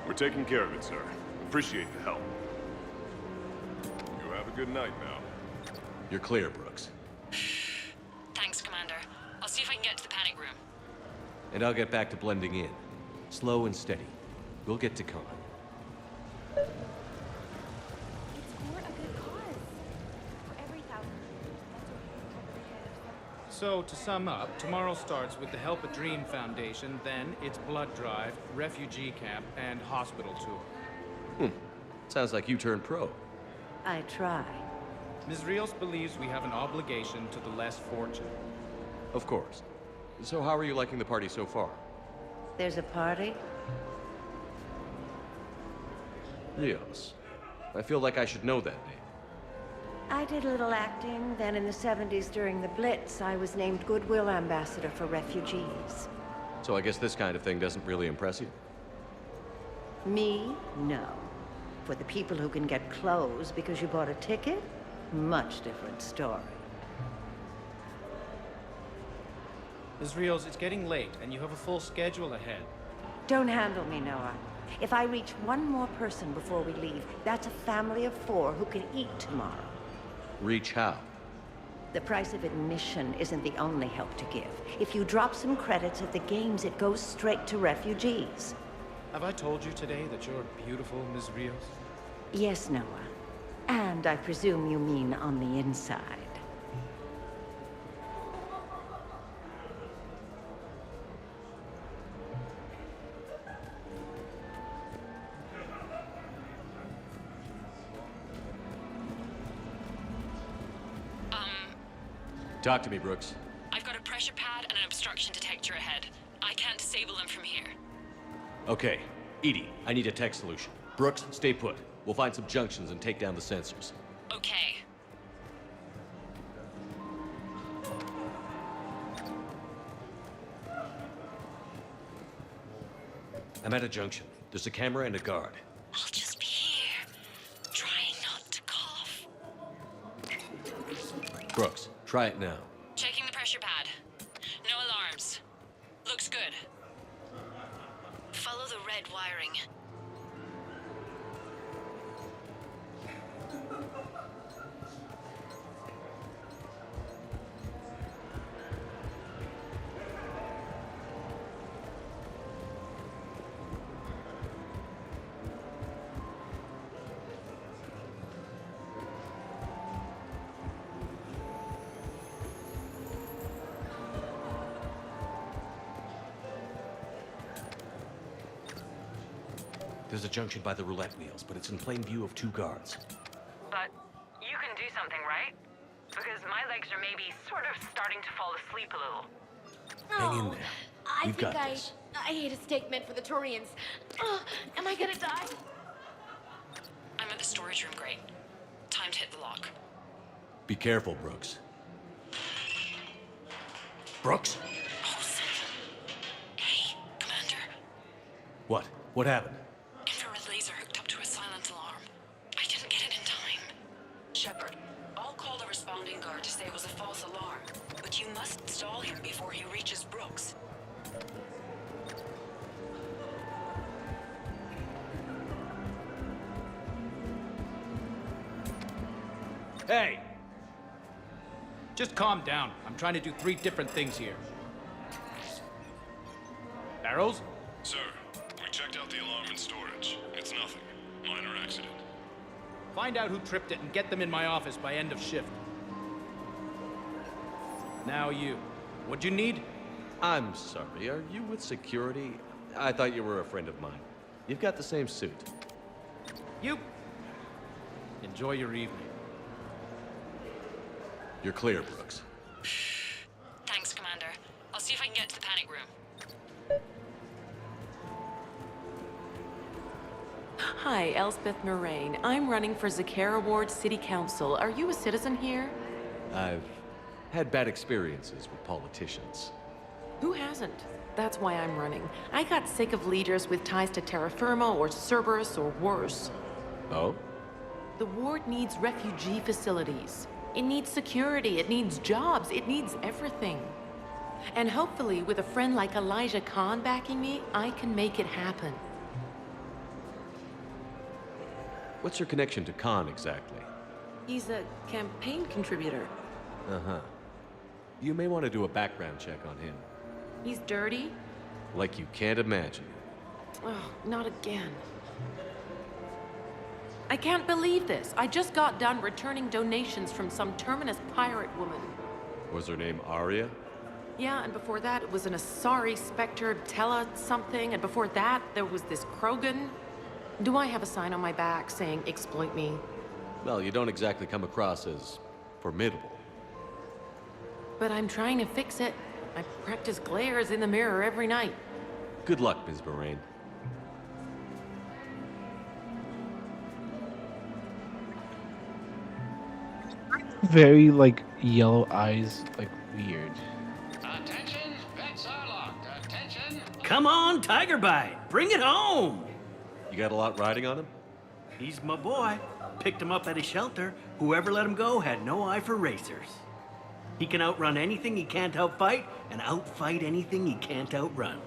[SPEAKER 7] We're taking care of it, sir. Appreciate the help. You have a good night now.
[SPEAKER 3] You're clear, Brooks.
[SPEAKER 8] Thanks, Commander. I'll see if I can get to the panic room.
[SPEAKER 3] And I'll get back to blending in. Slow and steady. We'll get to Khan.
[SPEAKER 15] It's for a good cause. For every 1,000 years,
[SPEAKER 24] So, to sum up, tomorrow starts with the Help a Dream Foundation, then it's blood drive, refugee camp, and hospital tour.
[SPEAKER 3] Sounds like you turned pro.
[SPEAKER 12] I try.
[SPEAKER 24] Ms. Rios believes we have an obligation to the less fortunate.
[SPEAKER 3] Of course. So how are you liking the party so far?
[SPEAKER 12] There's a party?
[SPEAKER 3] Rios. I feel like I should know that name.
[SPEAKER 12] I did a little acting. Then in the 70s during the Blitz, I was named Goodwill Ambassador for Refugees.
[SPEAKER 3] So I guess this kind of thing doesn't really impress you?
[SPEAKER 6] Me? No. For the people who can get clothes because you bought a ticket? Much different story.
[SPEAKER 24] Ms. Rios, it's getting late, and you have a full schedule ahead.
[SPEAKER 6] Don't handle me, Noah. If I reach one more person before we leave, that's a family of 4 who can eat tomorrow.
[SPEAKER 3] Reach how?
[SPEAKER 6] The price of admission isn't the only help to give. If you drop some credits at the games, it goes straight to refugees.
[SPEAKER 24] Have I told you today that you're beautiful, Ms. Rios?
[SPEAKER 6] Yes, Noah. And I presume you mean on the inside.
[SPEAKER 3] Talk to me, Brooks.
[SPEAKER 10] I've got a pressure pad and an obstruction detector ahead. I can't disable them from here.
[SPEAKER 3] Okay. Edie, I need a tech solution. Brooks, stay put. We'll find some junctions and take down the sensors.
[SPEAKER 10] Okay.
[SPEAKER 3] I'm at a junction. There's a camera and a guard.
[SPEAKER 10] I'll just be here, trying not to cough.
[SPEAKER 3] Brooks, try it now.
[SPEAKER 10] Checking the pressure pad. No alarms. Looks good. Follow the red wiring.
[SPEAKER 3] There's a junction by the roulette wheels, but it's in plain view of 2 guards.
[SPEAKER 9] But you can do something, right? Because my legs are maybe sort of starting to fall asleep a little.
[SPEAKER 3] Hang in there.
[SPEAKER 15] I
[SPEAKER 3] We've
[SPEAKER 15] think
[SPEAKER 3] got this.
[SPEAKER 15] I ate a steak meant for the Turians. Am I gonna die?
[SPEAKER 10] I'm at the storage room grate. Time to hit the lock.
[SPEAKER 3] Be careful, Brooks. Brooks?
[SPEAKER 10] Hey, Commander.
[SPEAKER 3] What? What happened?
[SPEAKER 10] Infrared laser hooked up to a silent alarm. I didn't get it in time. Shepard, I'll call the responding guard to say it was a false alarm. But you must stall him before he reaches Brooks.
[SPEAKER 24] Hey! Just calm down. I'm trying to do 3 different things here. Barrows?
[SPEAKER 7] Sir, we checked out the alarm in storage. It's nothing. Minor accident.
[SPEAKER 24] Find out who tripped it and get them in my office by end of shift. Now you. What'd you need?
[SPEAKER 3] I'm sorry, are you with security? I thought you were a friend of mine. You've got the same suit.
[SPEAKER 24] You. Enjoy your evening.
[SPEAKER 3] You're clear, Brooks.
[SPEAKER 10] Thanks, Commander. I'll see if I can get to the panic room.
[SPEAKER 15] Hi, Elspeth Moraine. I'm running for Zakara Ward City Council. Are you a citizen here?
[SPEAKER 3] I've had bad experiences with politicians.
[SPEAKER 15] Who hasn't? That's why I'm running. I got sick of leaders with ties to Terra Firma or Cerberus or worse.
[SPEAKER 3] Oh?
[SPEAKER 15] The ward needs refugee facilities. It needs security, it needs jobs, it needs everything. And hopefully, with a friend like Elijah Khan backing me, I can make it happen.
[SPEAKER 3] What's your connection to Khan exactly?
[SPEAKER 15] He's a campaign contributor.
[SPEAKER 3] Uh-huh. You may want to do a background check on him.
[SPEAKER 15] He's dirty?
[SPEAKER 3] Like you can't imagine.
[SPEAKER 15] Oh, not again. I can't believe this. I just got done returning donations from some terminus pirate woman.
[SPEAKER 3] Was her name Arya?
[SPEAKER 15] Yeah, and before that, it was an Asari Spectre Tella something, and before that, there was this Krogan. Do I have a sign on my back saying, exploit me?
[SPEAKER 3] Well, you don't exactly come across as formidable.
[SPEAKER 15] But I'm trying to fix it. I practice glares in the mirror every night.
[SPEAKER 3] Good luck, Ms. Moraine.
[SPEAKER 1] Very, like, yellow eyes, like, weird.
[SPEAKER 11] Come on, Tiger Bite, bring it home!
[SPEAKER 3] You got a lot riding on him?
[SPEAKER 11] He's my boy. Picked him up at a shelter. Whoever let him go had no eye for racers. He can outrun anything he can't outfight, and outfight anything he can't outrun.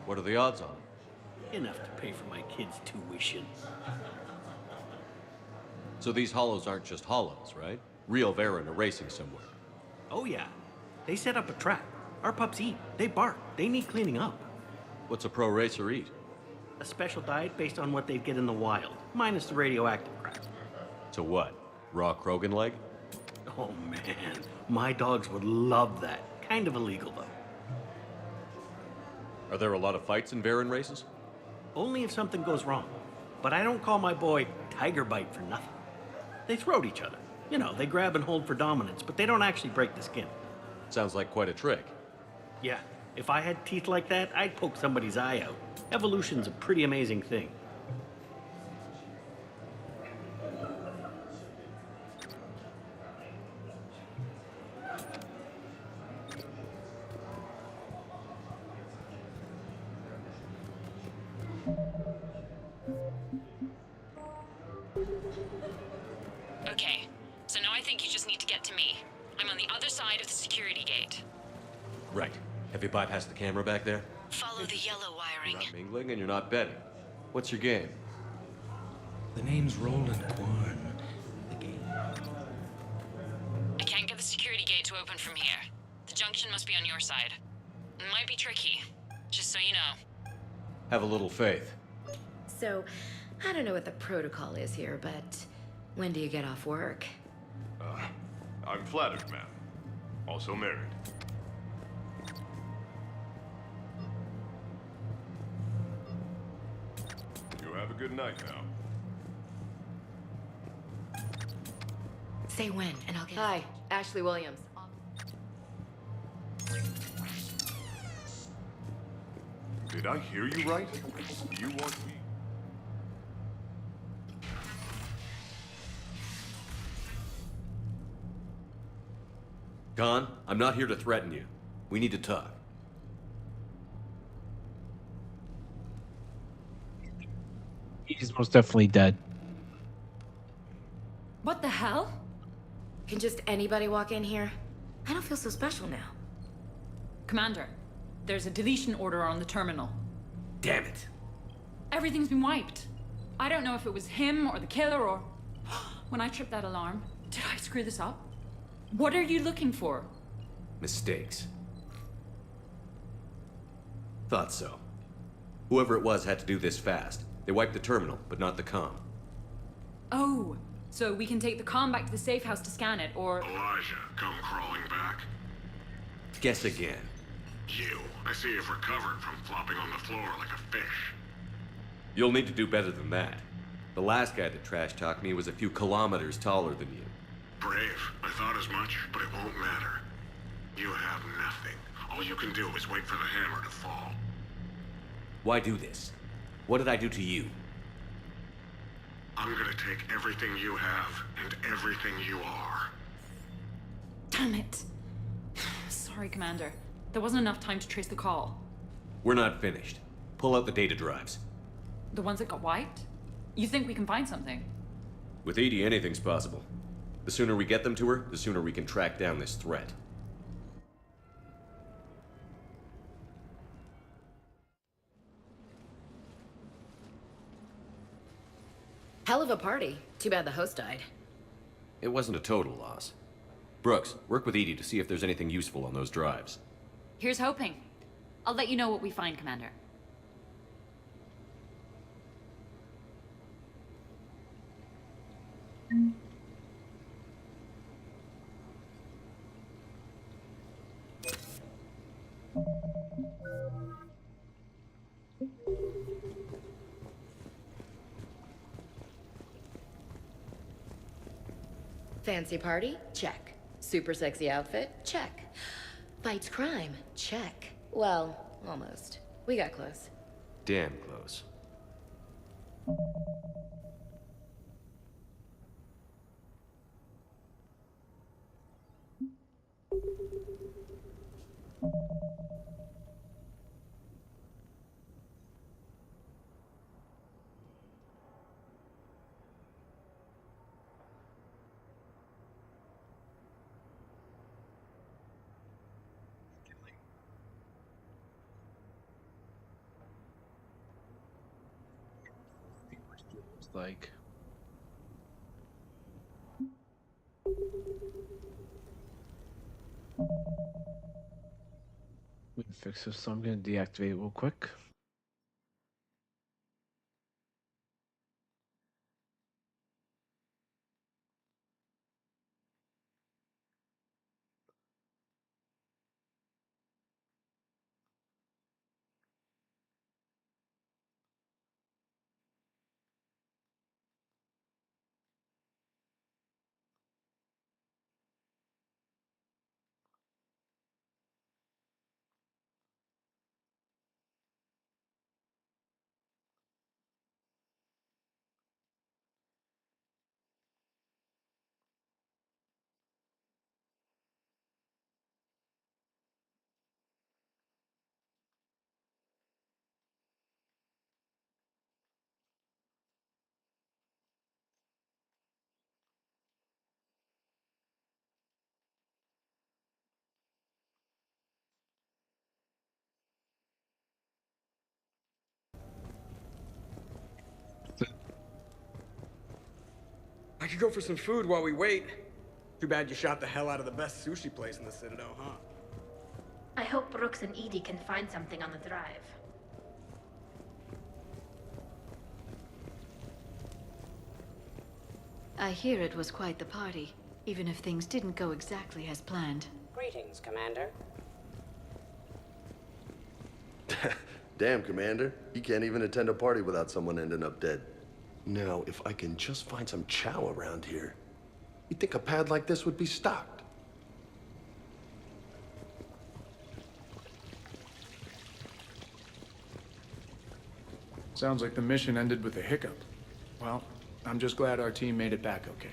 [SPEAKER 3] What are the odds on it?
[SPEAKER 11] Enough to pay for my kids' tuition.
[SPEAKER 3] So these hollows aren't just hollows, right? Real Varen are racing somewhere.
[SPEAKER 11] Oh yeah. They set up a trap. Our pups eat. They bark. They need cleaning up.
[SPEAKER 3] What's a pro racer eat?
[SPEAKER 11] A special diet based on what they'd get in the wild, minus the radioactive crap.
[SPEAKER 3] So what? Raw Krogan leg?
[SPEAKER 11] Oh man, my dogs would love that. Kind of illegal though.
[SPEAKER 3] Are there a lot of fights in Varen races?
[SPEAKER 11] Only if something goes wrong. But I don't call my boy Tiger Bite for nothing. They throat each other. You know, they grab and hold for dominance, but they don't actually break the skin.
[SPEAKER 3] Sounds like quite a trick.
[SPEAKER 11] Yeah, if I had teeth like that, I'd poke somebody's eye out. Evolution's a pretty amazing thing.
[SPEAKER 10] Okay, so now I think you just need to get to me. I'm on the other side of the security gate.
[SPEAKER 3] Right. Have you bypassed the camera back there?
[SPEAKER 10] Follow the yellow wiring.
[SPEAKER 3] You're not mingling and you're not betting. What's your game?
[SPEAKER 13] The name's Roland Kwan. The game.
[SPEAKER 10] I can't get the security gate to open from here. The junction must be on your side. It might be tricky, just so you know.
[SPEAKER 3] Have a little faith.
[SPEAKER 20] So, I don't know what the protocol is here, but when do you get off work?
[SPEAKER 7] I'm flattered, ma'am. Also married. You have a good night now.
[SPEAKER 20] Say when, and I'll get...
[SPEAKER 18] Hi, Ashley Williams.
[SPEAKER 7] Did I hear you right? You want me?
[SPEAKER 3] Khan, I'm not here to threaten you. We need to talk.
[SPEAKER 1] He's most definitely dead.
[SPEAKER 20] What the hell? Can just anybody walk in here? I don't feel so special now.
[SPEAKER 14] Commander, there's a deletion order on the terminal.
[SPEAKER 11] Damn it.
[SPEAKER 14] Everything's been wiped. I don't know if it was him or the killer or... When I tripped that alarm, did I screw this up? What are you looking for?
[SPEAKER 3] Mistakes. Thought so. Whoever it was had to do this fast. They wiped the terminal, but not the comm.
[SPEAKER 14] Oh, so we can take the comm back to the safe house to scan it, or...
[SPEAKER 7] Elijah, come crawling back.
[SPEAKER 3] Guess again.
[SPEAKER 7] You. I see you've recovered from flopping on the floor like a fish.
[SPEAKER 3] You'll need to do better than that. The last guy that trash-talked me was a few kilometers taller than you.
[SPEAKER 7] Brave. I thought as much, but it won't matter. You have nothing. All you can do is wait for the hammer to fall.
[SPEAKER 3] Why do this? What did I do to you?
[SPEAKER 7] I'm gonna take everything you have and everything you are.
[SPEAKER 14] Damn it. Sorry, Commander. There wasn't enough time to trace the call.
[SPEAKER 3] We're not finished. Pull out the data drives.
[SPEAKER 14] The ones that got wiped? You think we can find something?
[SPEAKER 3] With Edie, anything's possible. The sooner we get them to her, the sooner we can track down this threat.
[SPEAKER 20] Hell of a party. Too bad the host died.
[SPEAKER 3] It wasn't a total loss. Brooks, work with Edie to see if there's anything useful on those drives.
[SPEAKER 14] Here's hoping. I'll let you know what we find, Commander.
[SPEAKER 20] Fancy party? Check. Super sexy outfit? Check. Fights crime? Check. Well, almost. We got close.
[SPEAKER 3] Damn close.
[SPEAKER 1] like. We can fix this, so I'm gonna deactivate it real quick.
[SPEAKER 17] I could go for some food while we wait. Too bad you shot the hell out of the best sushi place in the Citadel, huh?
[SPEAKER 21] I hope Brooks and Edie can find something on the drive.
[SPEAKER 2] I hear it was quite the party, even if things didn't go exactly as planned.
[SPEAKER 18] Greetings, Commander.
[SPEAKER 16] Damn, Commander. You can't even attend a party without someone ending up dead. Now, if I can just find some chow around here, you'd think a pad like this would be stocked.
[SPEAKER 24] Sounds like the mission ended with a hiccup. Well, I'm just glad our team made it back okay.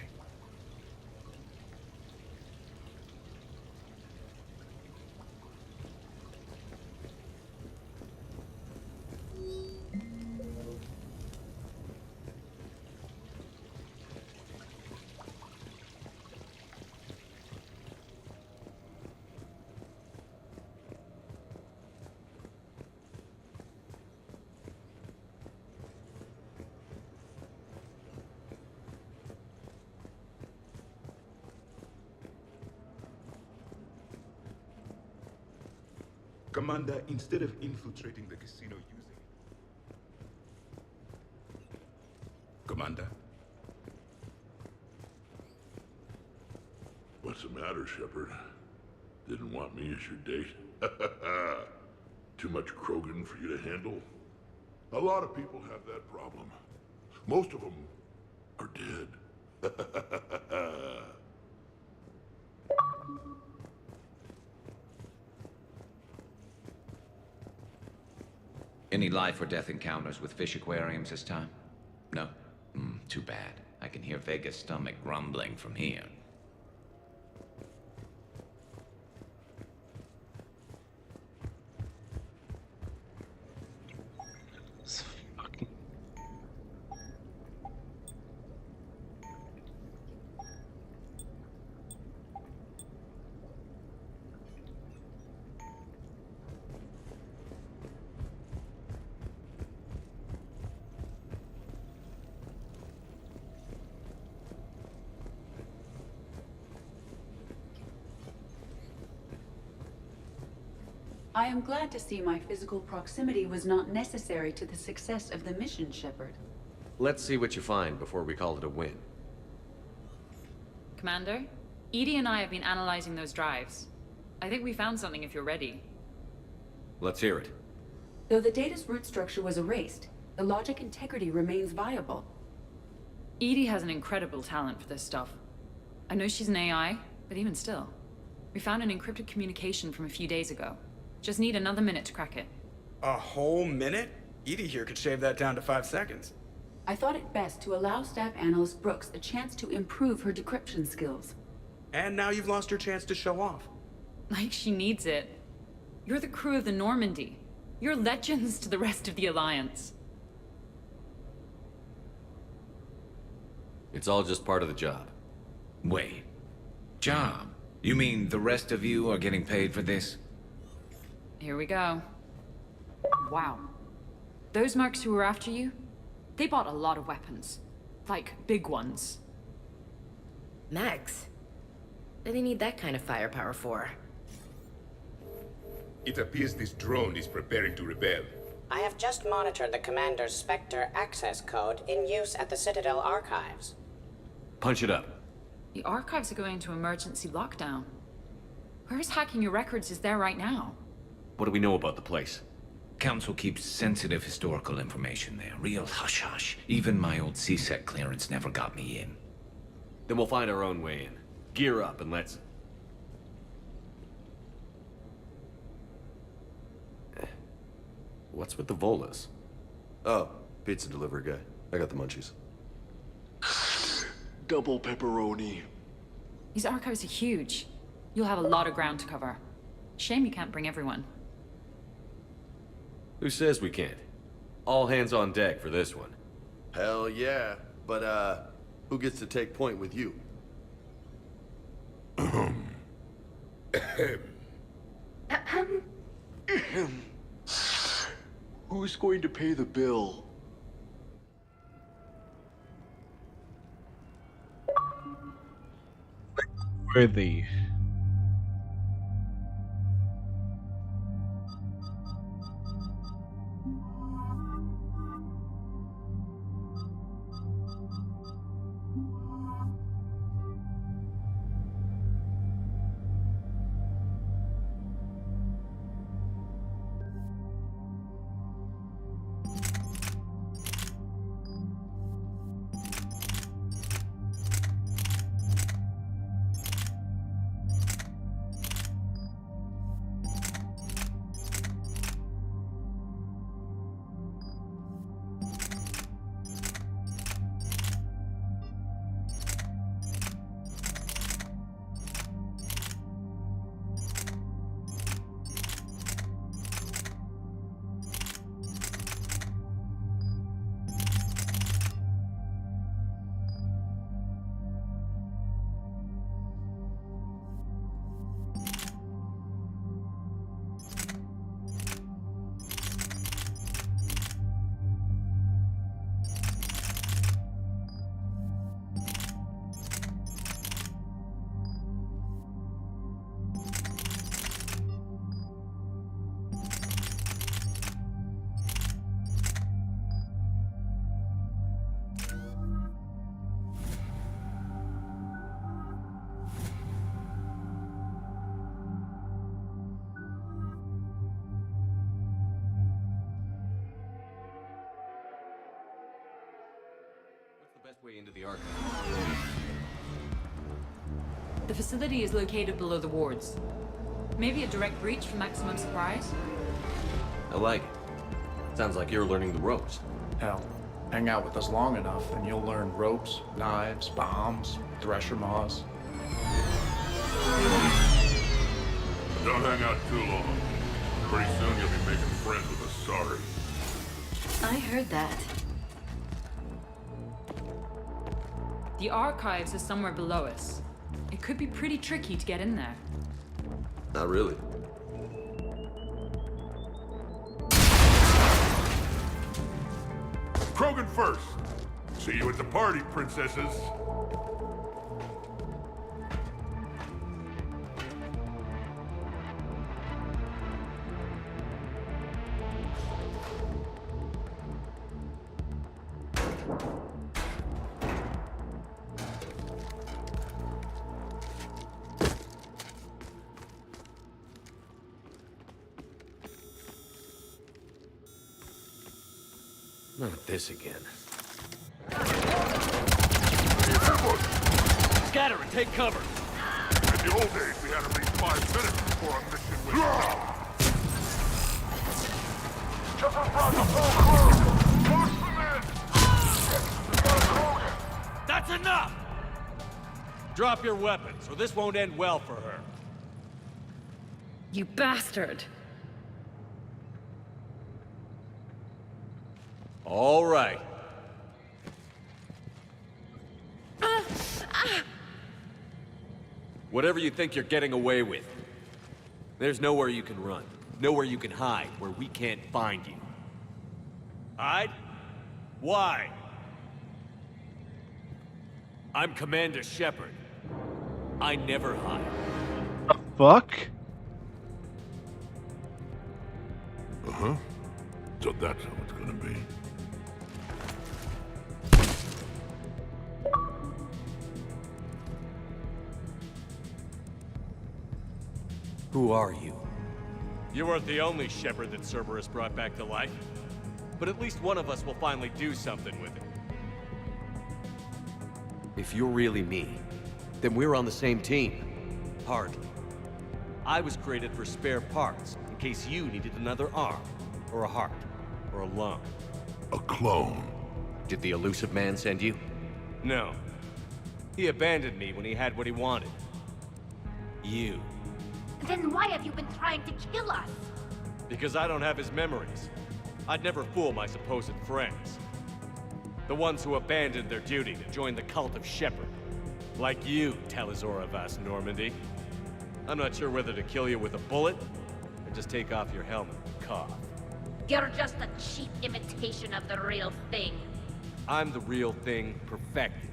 [SPEAKER 5] Commander, instead of infiltrating the casino using... Commander?
[SPEAKER 19] What's the matter, Shepard? Didn't want me as your date? Too much Krogan for you to handle? A lot of people have that problem. Most of them are dead.
[SPEAKER 23] Any life or death encounters with fish aquariums this time? No? Too bad. I can hear Vega's stomach grumbling from here.
[SPEAKER 4] I am glad to see my physical proximity was not necessary to the success of the mission, Shepard.
[SPEAKER 3] Let's see what you find before we call it a win.
[SPEAKER 14] Commander, Edie and I have been analyzing those drives. I think we found something if you're ready.
[SPEAKER 3] Let's hear it.
[SPEAKER 4] Though the data's root structure was erased, the logic integrity remains viable.
[SPEAKER 14] Edie has an incredible talent for this stuff. I know she's an AI, but even still. We found an encrypted communication from a few days ago. Just need another minute to crack it.
[SPEAKER 17] A whole minute? Edie here could shave that down to 5 seconds.
[SPEAKER 4] I thought it best to allow Staff Analyst Brooks a chance to improve her decryption skills.
[SPEAKER 17] And now you've lost your chance to show off.
[SPEAKER 14] Like she needs it. You're the crew of the Normandy. You're legends to the rest of the Alliance.
[SPEAKER 3] It's all just part of the job.
[SPEAKER 23] Wait. Job? You mean the rest of you are getting paid for this?
[SPEAKER 14] Here we go. Wow. Those mercs who were after you, they bought a lot of weapons. Like, big ones.
[SPEAKER 20] Max, what do they need that kind of firepower for?
[SPEAKER 8] It appears this drone is preparing to rebel.
[SPEAKER 12] I have just monitored the Commander's Spectre access code in use at the Citadel archives.
[SPEAKER 3] Punch it up.
[SPEAKER 14] The archives are going into emergency lockdown. Whoever's hacking your records is there right now.
[SPEAKER 3] What do we know about the place?
[SPEAKER 23] Council keeps sensitive historical information there. Real hush-hush. Even my old CSEC clearance never got me in.
[SPEAKER 3] Then we'll find our own way in. Gear up and let's... What's with the Volas?
[SPEAKER 18] Oh, pizza delivery guy. I got the munchies.
[SPEAKER 22] Double pepperoni.
[SPEAKER 14] These archives are huge. You'll have a lot of ground to cover. Shame you can't bring everyone.
[SPEAKER 3] Who says we can't? All hands on deck for this one.
[SPEAKER 18] Hell yeah. But, who gets to take point with you?
[SPEAKER 22] Who's going to pay the bill?
[SPEAKER 1] Worthy.
[SPEAKER 3] Best way into the archive.
[SPEAKER 14] The facility is located below the wards. Maybe a direct breach for maximum surprise?
[SPEAKER 3] I like it. Sounds like you're learning the ropes.
[SPEAKER 25] Hell, hang out with us long enough and you'll learn ropes, knives, bombs, thresher maws.
[SPEAKER 19] Don't hang out too long. Pretty soon you'll be making friends with us, sorry.
[SPEAKER 2] I heard that.
[SPEAKER 14] The archives are somewhere below us. It could be pretty tricky to get in there.
[SPEAKER 18] Not really.
[SPEAKER 19] Krogan first. See you at the party, princesses.
[SPEAKER 3] Not this again.
[SPEAKER 11] Scatter and take cover.
[SPEAKER 19] In the old days, we had at least 5 minutes before our mission was...
[SPEAKER 7] Just in front of full crew! Push them in! We got a Krogan!
[SPEAKER 11] That's enough! Drop your weapons, or this won't end well for her.
[SPEAKER 14] You bastard!
[SPEAKER 3] All right. Whatever you think you're getting away with, there's nowhere you can run. Nowhere you can hide where we can't find you.
[SPEAKER 11] Hide? Why?
[SPEAKER 6] I'm Commander Shepard. I never hide.
[SPEAKER 1] Fuck?
[SPEAKER 19] Uh-huh. So that's how it's gonna be.
[SPEAKER 6] Who are you? You weren't the only Shepard that Cerberus brought back to life. But at least one of us will finally do something with it.
[SPEAKER 9] If you're really me, then we're on the same team.
[SPEAKER 6] Hardly. I was created for spare parts, in case you needed another arm, or a heart, or a lung.
[SPEAKER 19] A clone.
[SPEAKER 9] Did the elusive man send you?
[SPEAKER 6] No. He abandoned me when he had what he wanted. You.
[SPEAKER 21] Then why have you been trying to kill us?
[SPEAKER 6] Because I don't have his memories. I'd never fool my supposed friends. The ones who abandoned their duty to join the cult of Shepard. Like you, Talizora Vas Normandy. I'm not sure whether to kill you with a bullet, or just take off your helmet and cough.
[SPEAKER 21] You're just a cheap imitation of the real thing.
[SPEAKER 6] I'm the real thing, perfected.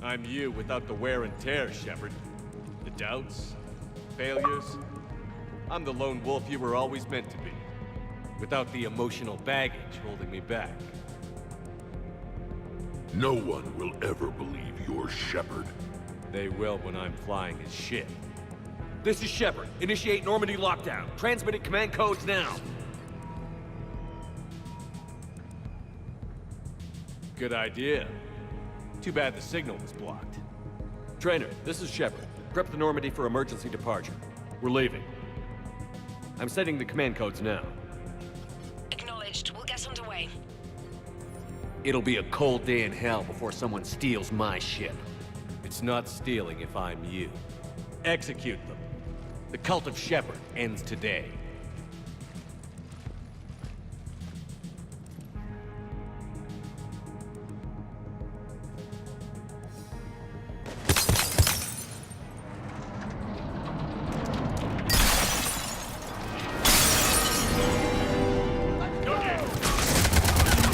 [SPEAKER 6] I'm you without the wear and tear, Shepard. The doubts, failures. I'm the lone wolf you were always meant to be. Without the emotional baggage holding me back.
[SPEAKER 19] No one will ever believe you're Shepard.
[SPEAKER 6] They will when I'm flying his ship.
[SPEAKER 9] This is Shepard. Initiate Normandy lockdown. Transmitting command codes now.
[SPEAKER 6] Good idea. Too bad the signal was blocked.
[SPEAKER 9] Trainer, this is Shepard. Prep the Normandy for emergency departure. We're leaving. I'm setting the command codes now.
[SPEAKER 10] Acknowledged. We'll get underway.
[SPEAKER 9] It'll be a cold day in hell before someone steals my ship.
[SPEAKER 6] It's not stealing if I'm you. Execute them. The cult of Shepard ends today.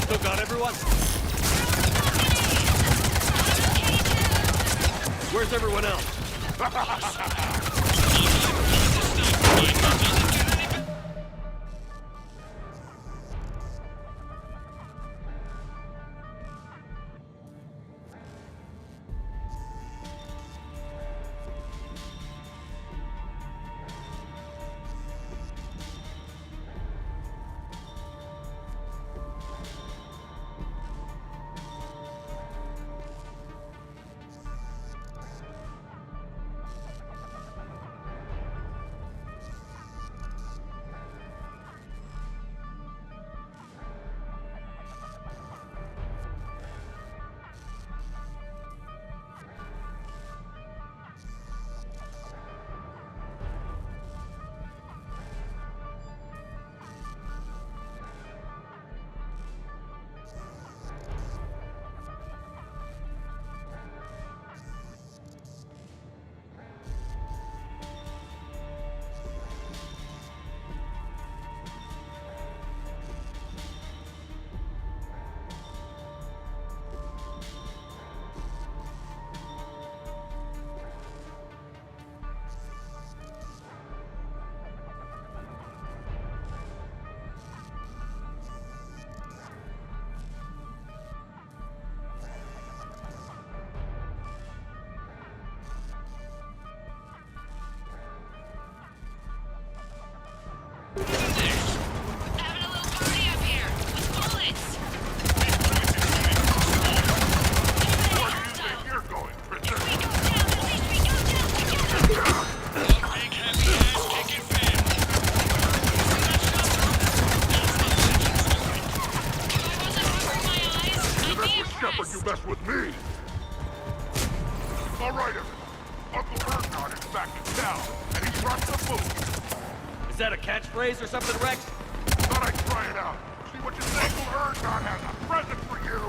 [SPEAKER 6] Still got everyone? Where's everyone else?
[SPEAKER 19] Shepard, you mess with me! Alright, everyone. Uncle Ergon is back in town, and he brought some food.
[SPEAKER 9] Is that a catchphrase or something, Rex?
[SPEAKER 19] Thought I'd try it out. See what you think. Uncle Ergon has a present for you.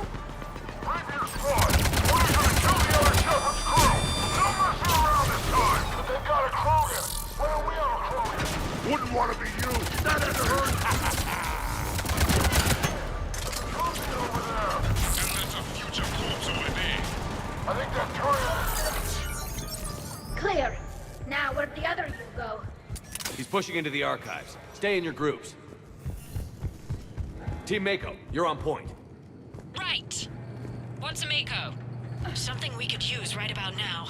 [SPEAKER 19] Rapier squad, orders are to kill the other Shepard's crew. No messing around this time. But they've got a Krogan. Why don't we have a Krogan? Wouldn't want to be you. That had to hurt. Krogan over there. And that's a future corpse OIB. I think that
[SPEAKER 9] pushing into the archives. Stay in your groups. Team Mako, you're on point.
[SPEAKER 10] Right. What's a Mako? Something we could use right about now.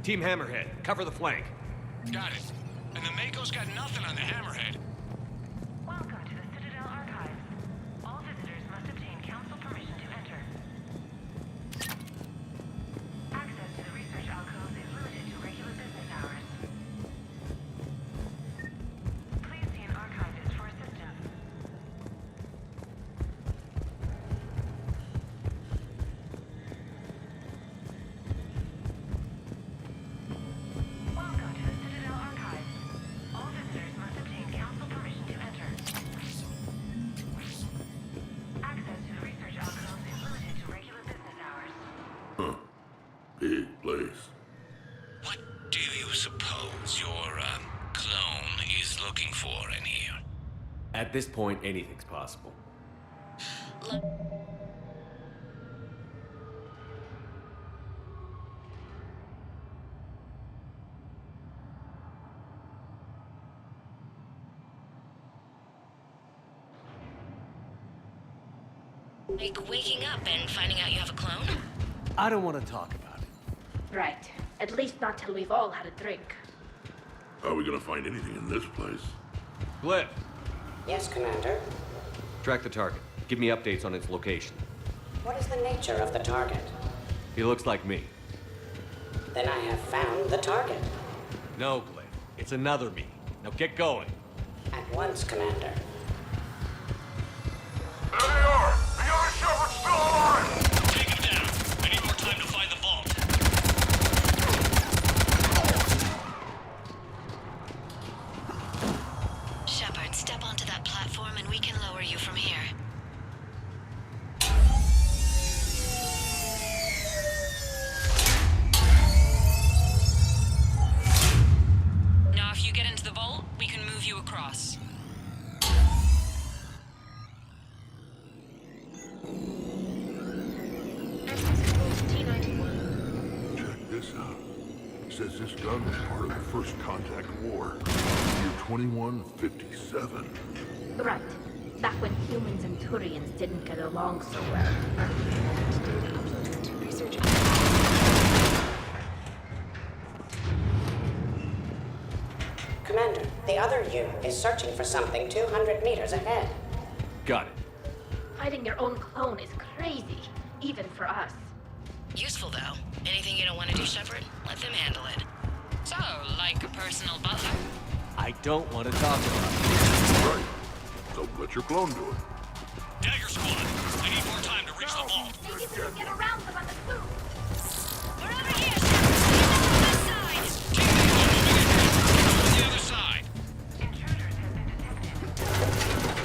[SPEAKER 9] Team Hammerhead, cover the flank.
[SPEAKER 7] Got it. And the Mako's got nothing on the Hammerhead.
[SPEAKER 5] Welcome to the Citadel Archives. All visitors must obtain council permission to enter. Access to the research alcoves is limited to regular business hours. Please see an archivist for assistance. Welcome to the Citadel Archives. All visitors must obtain council permission to enter. Access to the research alcoves is limited to regular business hours.
[SPEAKER 19] Huh. Big place.
[SPEAKER 23] What do you suppose your, clone is looking for in here?
[SPEAKER 9] At this point, anything's possible.
[SPEAKER 10] Like waking up and finding out you have a clone?
[SPEAKER 9] I don't want to talk about it.
[SPEAKER 21] Right. At least not till we've all had a drink.
[SPEAKER 19] How are we gonna find anything in this place?
[SPEAKER 9] Glyph,
[SPEAKER 12] Yes, Commander.
[SPEAKER 9] track the target. Give me updates on its location.
[SPEAKER 12] What is the nature of the target?
[SPEAKER 9] He looks like me.
[SPEAKER 12] Then I have found the target.
[SPEAKER 9] No, Glyph. It's another me. Now get going.
[SPEAKER 12] At once, Commander.
[SPEAKER 7] There they are! The other Shepherd's still alive!
[SPEAKER 6] Take him down. I need more time to find the vault.
[SPEAKER 10] Shepard, step onto that platform and we can lower you from here. Now, if you get into the vault, we can move you across.
[SPEAKER 19] Check this out. It says this gun was part of the First Contact War. Year 2157.
[SPEAKER 21] Right. Back when humans and Turians didn't get along so well.
[SPEAKER 10] Research.
[SPEAKER 12] Commander, the other you is searching for something 200 meters ahead.
[SPEAKER 9] Got it.
[SPEAKER 21] Fighting your own clone is crazy, even for us.
[SPEAKER 10] Useful, though. Anything you don't want to do, Shepard, let them handle it. So, like a personal butler?
[SPEAKER 9] I don't want to talk about it.
[SPEAKER 19] Right. So let your clone do it.
[SPEAKER 6] Dagger Squad, I need more time to reach the vault.
[SPEAKER 21] Maybe we can get around them on the food.
[SPEAKER 10] We're over here, Shepard! On this side!
[SPEAKER 6] On the other side.
[SPEAKER 5] Intruders have been detected.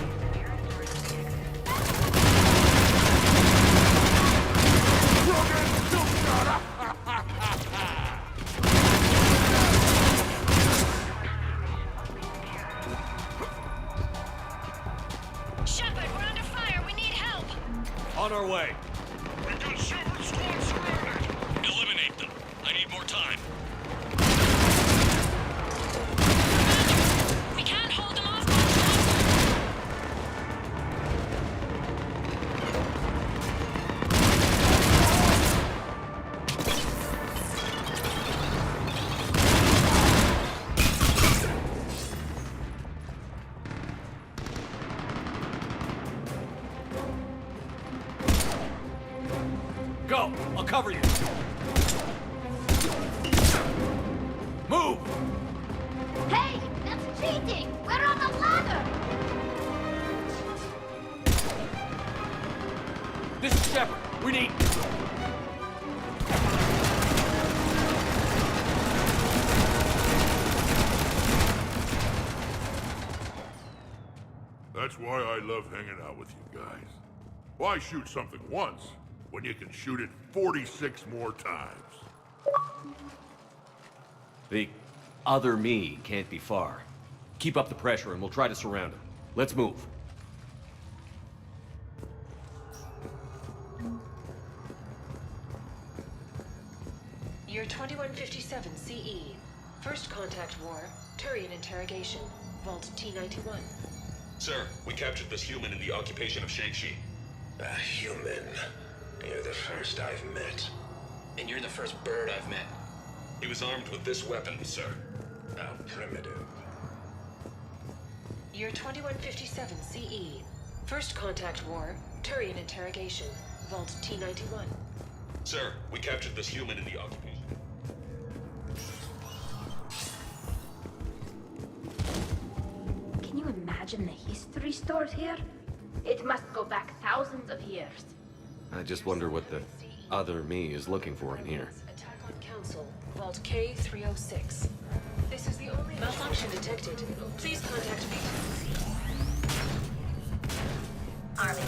[SPEAKER 10] Shepard, we're under fire! We need help!
[SPEAKER 6] On our way.
[SPEAKER 7] We got Shepherd Squad surrounded!
[SPEAKER 6] Eliminate them. I need more time.
[SPEAKER 10] We can't hold them off.
[SPEAKER 9] Go! I'll cover you. Move!
[SPEAKER 21] Hey, that's cheating! We're on the ladder!
[SPEAKER 9] This is Shepard. We need...
[SPEAKER 19] That's why I love hanging out with you guys. Why shoot something once when you can shoot it 46 more times?
[SPEAKER 9] The other me can't be far. Keep up the pressure and we'll try to surround him. Let's move.
[SPEAKER 5] Year 2157 CE. First Contact War. Turian interrogation.
[SPEAKER 10] Vault T91.
[SPEAKER 4] Sir, we captured this human in the occupation of Shang-Chi.
[SPEAKER 13] A human? You're the first I've met.
[SPEAKER 4] And you're the first bird I've met. He was armed with this weapon, sir.
[SPEAKER 13] How primitive.
[SPEAKER 10] Year 2157 CE. First contact war. Turian interrogation. Vault T91.
[SPEAKER 4] Sir, we captured this human in the occupation.
[SPEAKER 21] Can you imagine the history stored here? It must go back thousands of years.
[SPEAKER 9] I just wonder what the other me is looking for in here.
[SPEAKER 10] Attack on Council. Vault K306. This is the only malfunction detected. Please contact me. Army.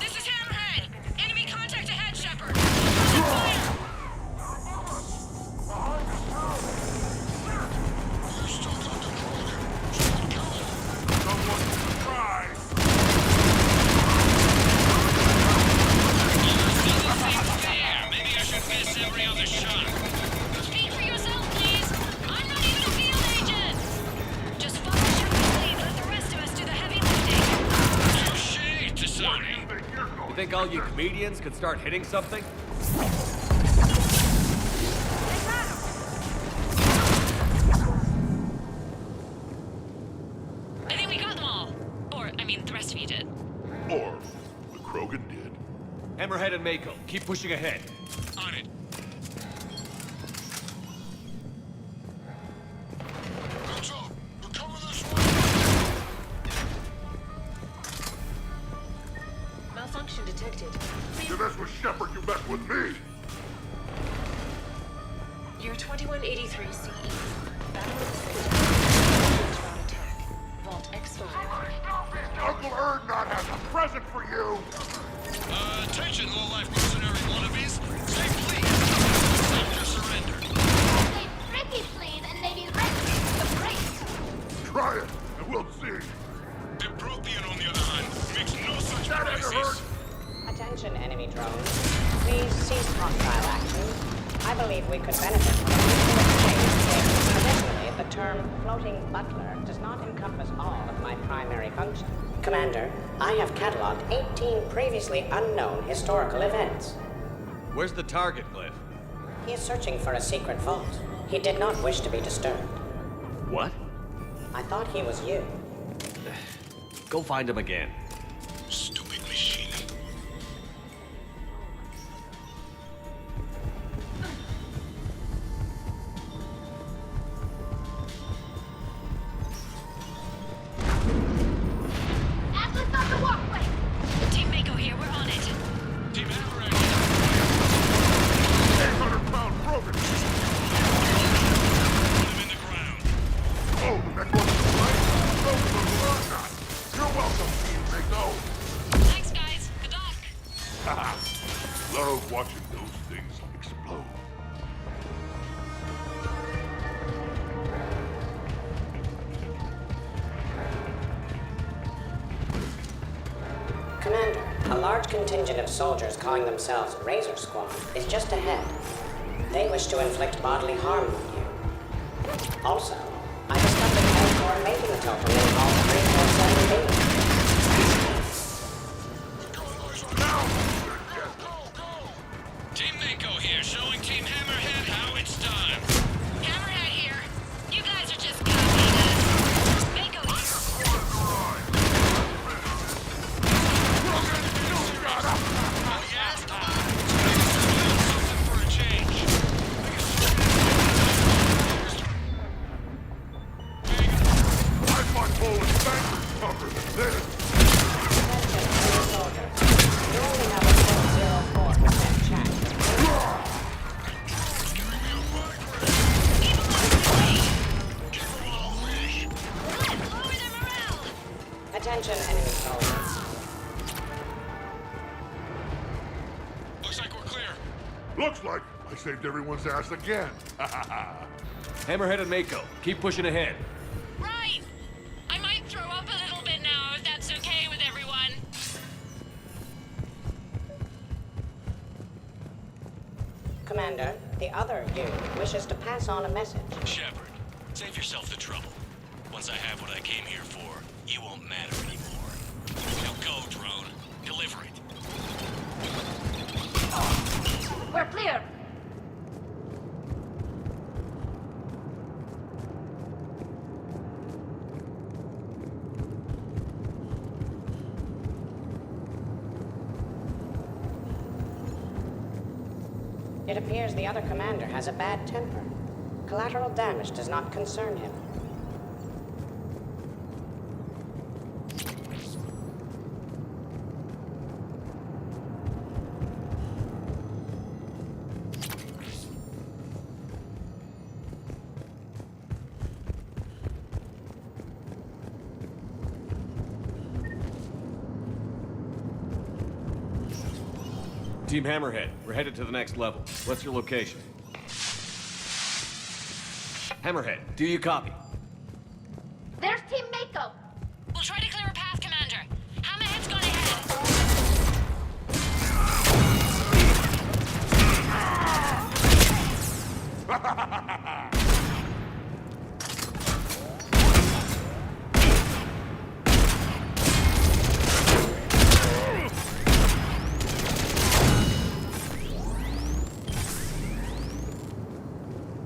[SPEAKER 15] This is Hammerhead! Enemy contact ahead, Shepard! Fire! Maybe I should miss every other shot. Speak for yourself, please! I'm not even a field agent! Just follow Shepard's lead, let the rest of us do the heavy lifting. Touché, Tasani.
[SPEAKER 9] You think all you comedians could start hitting something?
[SPEAKER 15] I think we got them all. Or, I mean, the rest of you did.
[SPEAKER 19] Or the Krogan did.
[SPEAKER 9] Hammerhead and Mako, keep pushing ahead.
[SPEAKER 15] On it.
[SPEAKER 10] Malfunction detected.
[SPEAKER 19] If you mess with Shepard, you mess with me!
[SPEAKER 10] Year 2183 CE. Battle of the Citadel. Round attack. Vault X5.
[SPEAKER 19] Uncle Erdnot has a present for you!
[SPEAKER 15] Attention, low-life mercenary wannabes. Say please. Accept your surrender.
[SPEAKER 21] Say pretty please, and they be ready to break.
[SPEAKER 19] Try it, and we'll see.
[SPEAKER 15] Prothean, on the other hand, makes no such promises.
[SPEAKER 12] Attention, enemy drones. Please cease hostile action. I believe we could benefit from a mutual exchange. Additionally, the term floating butler does not encompass all of my primary functions. Commander, I have cataloged 18 previously unknown historical events.
[SPEAKER 9] Where's the target, Cliff?
[SPEAKER 12] He is searching for a secret vault. He did not wish to be disturbed.
[SPEAKER 9] What?
[SPEAKER 12] I thought he was you.
[SPEAKER 9] Go find him again.
[SPEAKER 15] Stupid machine.
[SPEAKER 21] Atlas on the walkway.
[SPEAKER 15] Team Mako here, we're on it. Team Hammerhead.
[SPEAKER 19] 800-pound Krogan!
[SPEAKER 15] Put him in the ground.
[SPEAKER 19] Oh, that wasn't right. You're welcome, Team Mako.
[SPEAKER 15] Thanks, guys. Good luck.
[SPEAKER 19] Haha. Love watching those things explode.
[SPEAKER 12] Commander, a large contingent of soldiers calling themselves Razor Squad is just ahead. They wish to inflict bodily harm on you. Also, I discovered Elcor making a token in Vault 347B.
[SPEAKER 15] Team Mako here, showing Team Hammerhead how it's done. Hammerhead here. You guys are just copying us. Mako here. Oh yeah? Something for a change.
[SPEAKER 19] I find Poland's bankers tougher than this.
[SPEAKER 12] You only have a 0.04% chance. Attention, enemy soldiers.
[SPEAKER 15] Looks like we're clear.
[SPEAKER 19] Looks like I saved everyone's ass again.
[SPEAKER 9] Hammerhead and Mako, keep pushing ahead.
[SPEAKER 15] Right. I might throw up a little bit now, if that's okay with everyone.
[SPEAKER 12] Commander, the other you wishes to pass on a message.
[SPEAKER 15] Shepard,
[SPEAKER 4] Save yourself the trouble. Once I have what I came here for, you won't matter anymore. Now go, drone. Deliver it.
[SPEAKER 21] We're clear!
[SPEAKER 12] It appears the other commander has a bad temper. Collateral damage does not concern him.
[SPEAKER 9] Team Hammerhead, we're headed to the next level. What's your location? Hammerhead, do you copy?
[SPEAKER 21] There's Team Mako!
[SPEAKER 10] We'll try to clear a path, Commander. Hammerhead's gone ahead.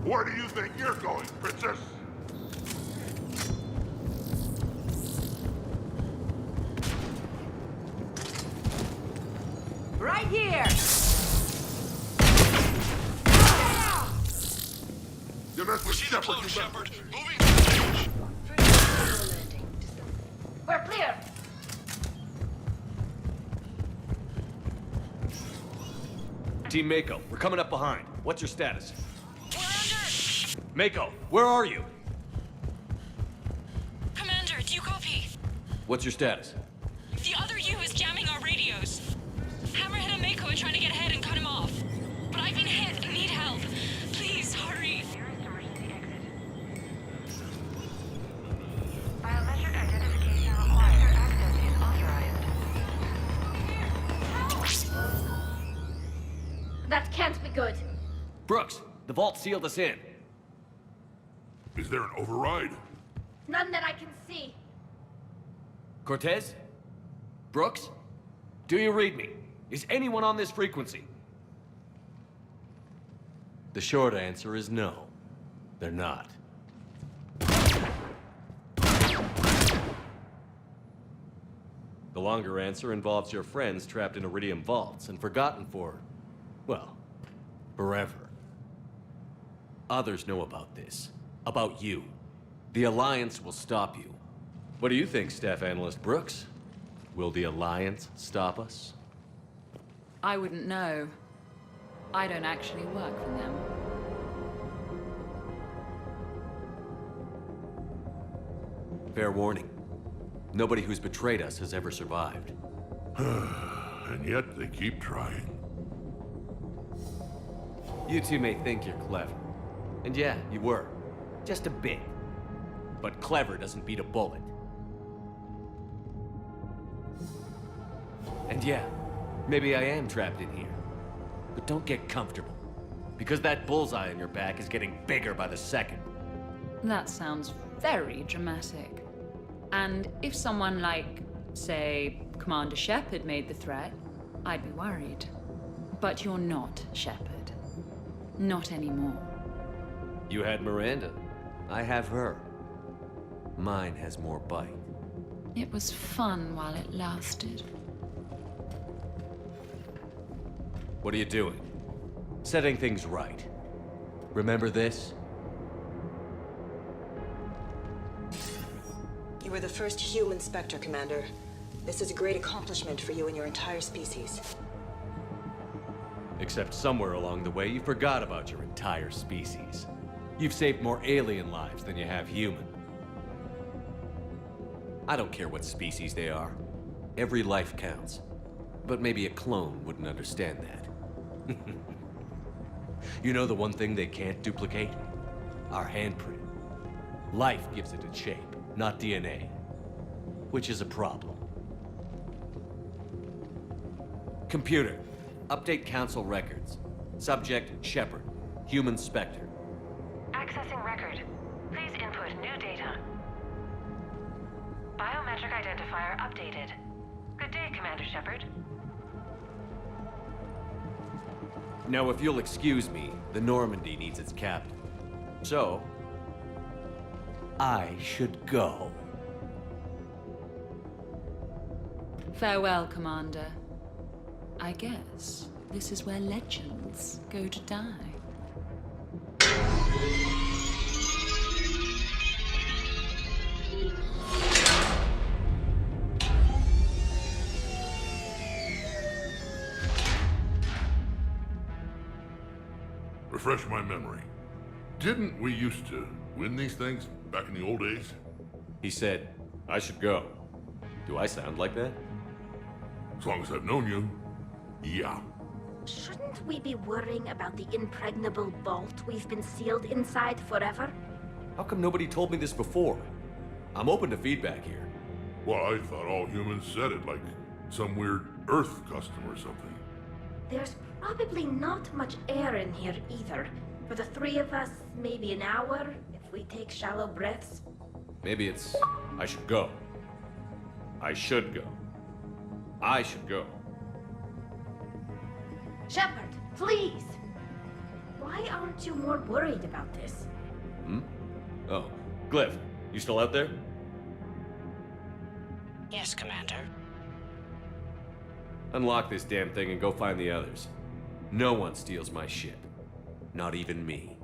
[SPEAKER 19] Where do you think you're going, Princess?
[SPEAKER 8] Right here!
[SPEAKER 19] You mess with Shepard, you
[SPEAKER 4] Shepard. Moving.
[SPEAKER 21] We're clear!
[SPEAKER 9] Team Mako, we're coming up behind. What's your status?
[SPEAKER 10] We're under!
[SPEAKER 9] Mako, where are you?
[SPEAKER 10] Commander, do you copy?
[SPEAKER 9] What's your status?
[SPEAKER 10] The other U is jamming our radios. Hammerhead and Mako are trying to get ahead and cut him off. But I've been hit and need help. Please, hurry.
[SPEAKER 5] Biometric identification required. Access is authorized.
[SPEAKER 21] That can't be good.
[SPEAKER 9] Brooks, the vault sealed us in.
[SPEAKER 19] Is there an override?
[SPEAKER 21] None that I can see.
[SPEAKER 9] Cortez? Brooks? Do you read me? Is anyone on this frequency?
[SPEAKER 6] The short answer is no. They're not. The longer answer involves your friends trapped in Iridium vaults and forgotten for, well, forever. Others know about this. About you. The Alliance will stop you. What do you think, Staff Analyst Brooks? Will the Alliance stop us?
[SPEAKER 14] I wouldn't know. I don't actually work for them.
[SPEAKER 6] Fair warning. Nobody who's betrayed us has ever survived.
[SPEAKER 19] And yet they keep trying.
[SPEAKER 6] You two may think you're clever. And yeah, you were. Just a bit. But clever doesn't beat a bullet. And yeah, maybe I am trapped in here. But don't get comfortable. Because that bullseye on your back is getting bigger by the second.
[SPEAKER 14] That sounds very dramatic. And if someone like, say, Commander Shepard made the threat, I'd be worried. But you're not Shepard. Not anymore.
[SPEAKER 6] You had Miranda. I have her. Mine has more bite.
[SPEAKER 14] It was fun while it lasted.
[SPEAKER 6] What are you doing? Setting things right. Remember this?
[SPEAKER 16] You were the first human Spectre, Commander. This is a great accomplishment for you and your entire species.
[SPEAKER 6] Except somewhere along the way, you forgot about your entire species. You've saved more alien lives than you have human. I don't care what species they are. Every life counts. But maybe a clone wouldn't understand that. You know the one thing they can't duplicate? Our handprint. Life gives it its shape, not DNA. Which is a problem. Computer, update Council records. Subject, Shepard. Human Spectre.
[SPEAKER 5] Accessing record. Please with new data. Biometric identifier updated. Good day, Commander Shepard.
[SPEAKER 6] Now, if you'll excuse me, the Normandy needs its captain. So, I should go.
[SPEAKER 14] Farewell, Commander. I guess this is where legends go to die.
[SPEAKER 19] Refresh my memory. Didn't we used to win these things back in the old days?
[SPEAKER 6] He said, I should go. Do I sound like that?
[SPEAKER 19] As long as I've known you, yeah.
[SPEAKER 21] Shouldn't we be worrying about the impregnable vault we've been sealed inside forever?
[SPEAKER 6] How come nobody told me this before? I'm open to feedback here.
[SPEAKER 19] Well, I thought all humans said it, like some weird Earth custom or something.
[SPEAKER 21] There's probably not much air in here either. For the three of us, maybe an hour, if we take shallow breaths.
[SPEAKER 6] Maybe it's, I should go. I should go. I should go.
[SPEAKER 21] Shepard, please! Why aren't you more worried about this?
[SPEAKER 6] Oh, Glyph, you still out there?
[SPEAKER 12] Yes, Commander.
[SPEAKER 6] Unlock this damn thing and go find the others. No one steals my ship. Not even me.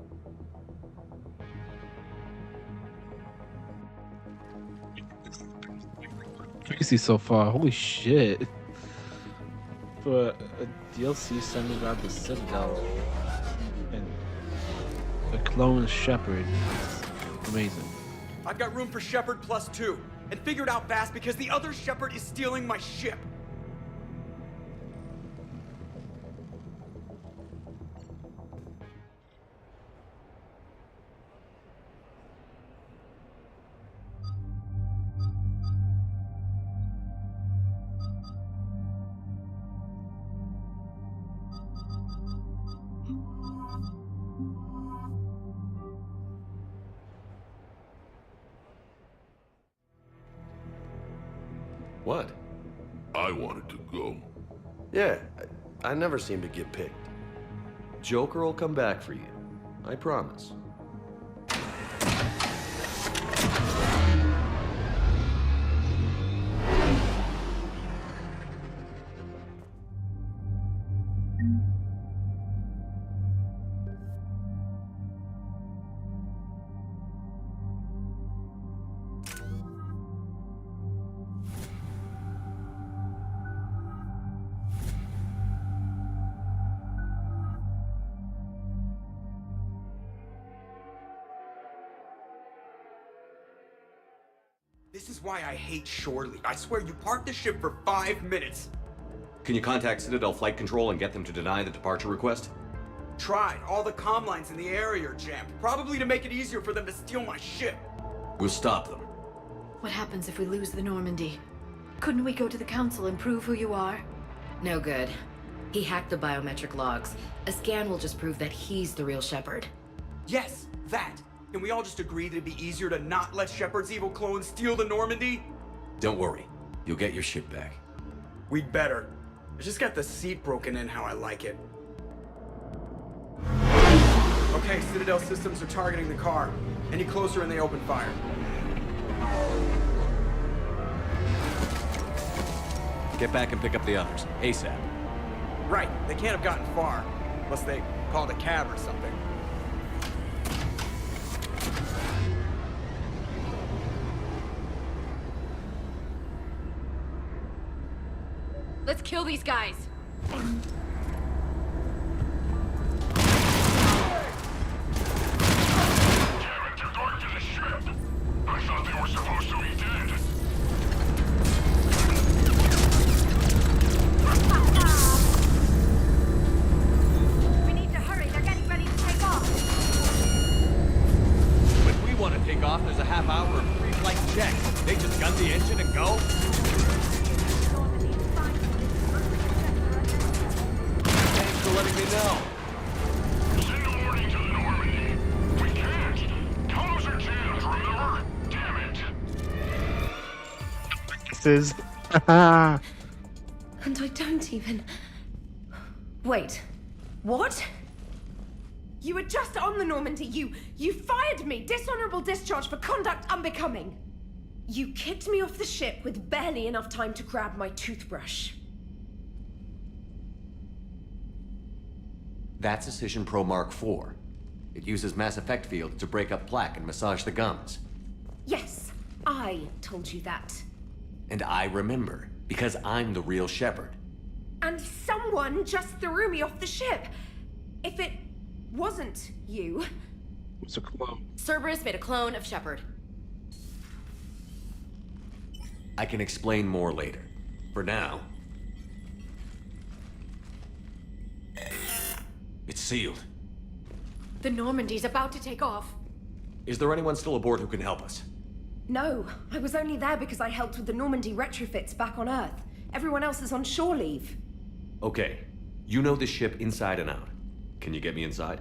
[SPEAKER 1] Crazy so far. Holy shit. For a DLC centered around the Citadel and a clone Shepard. It's amazing.
[SPEAKER 8] I've got room for Shepard +2, and figure it out fast because the other Shepard is stealing my ship.
[SPEAKER 6] What?
[SPEAKER 19] I wanted to go.
[SPEAKER 18] Yeah, I never seem to get picked.
[SPEAKER 6] Joker will come back for you. I promise.
[SPEAKER 8] This is why I hate shore leave. I swear you parked the ship for 5 minutes.
[SPEAKER 3] Can you contact Citadel Flight Control and get them to deny the departure request?
[SPEAKER 8] Tried. All the comm lines in the area are jammed. Probably to make it easier for them to steal my ship.
[SPEAKER 3] We'll stop them.
[SPEAKER 2] What happens if we lose the Normandy? Couldn't we go to the Council and prove who you are?
[SPEAKER 17] No good. He hacked the biometric logs. A scan will just prove that he's the real Shepard.
[SPEAKER 8] Yes, that. Can we all just agree that it'd be easier to not let Shepard's evil clone steal the Normandy?
[SPEAKER 3] Don't worry. You'll get your ship back.
[SPEAKER 8] We'd better. I just got the seat broken in how I like it. Okay, Citadel systems are targeting the car. Any closer and they open fire.
[SPEAKER 3] Get back and pick up the others. ASAP.
[SPEAKER 8] Right, they can't have gotten far. Unless they called a cab or something.
[SPEAKER 14] Let's kill these guys.
[SPEAKER 19] I thought they were supposed to be dead.
[SPEAKER 21] We need to hurry. They're getting ready to take off.
[SPEAKER 6] When we want to take off, there's a half hour of pre-flight checks. They just gun the engine and go? Thanks for letting me know.
[SPEAKER 19] Send a warning to the Normandy. We can't. Tunnels are jammed, remember?
[SPEAKER 1] faces.
[SPEAKER 11] And I don't even... Wait. What? You were just on the Normandy. You fired me. Dishonorable discharge for conduct unbecoming. You kicked me off the ship with barely enough time to grab my toothbrush.
[SPEAKER 3] That's Decision Pro Mark IV. It uses Mass Effect fields to break up plaque and massage the gums.
[SPEAKER 11] Yes, I told you that.
[SPEAKER 3] And I remember, because I'm the real Shepard.
[SPEAKER 11] And someone just threw me off the ship. If it wasn't you...
[SPEAKER 1] It's a clone.
[SPEAKER 17] Cerberus made a clone of Shepard.
[SPEAKER 3] I can explain more later. For now... It's sealed.
[SPEAKER 2] The Normandy's about to take off.
[SPEAKER 3] Is there anyone still aboard who can help us?
[SPEAKER 11] No, I was only there because I helped with the Normandy retrofits back on Earth. Everyone else is on shore leave.
[SPEAKER 3] Okay. You know this ship inside and out. Can you get me inside?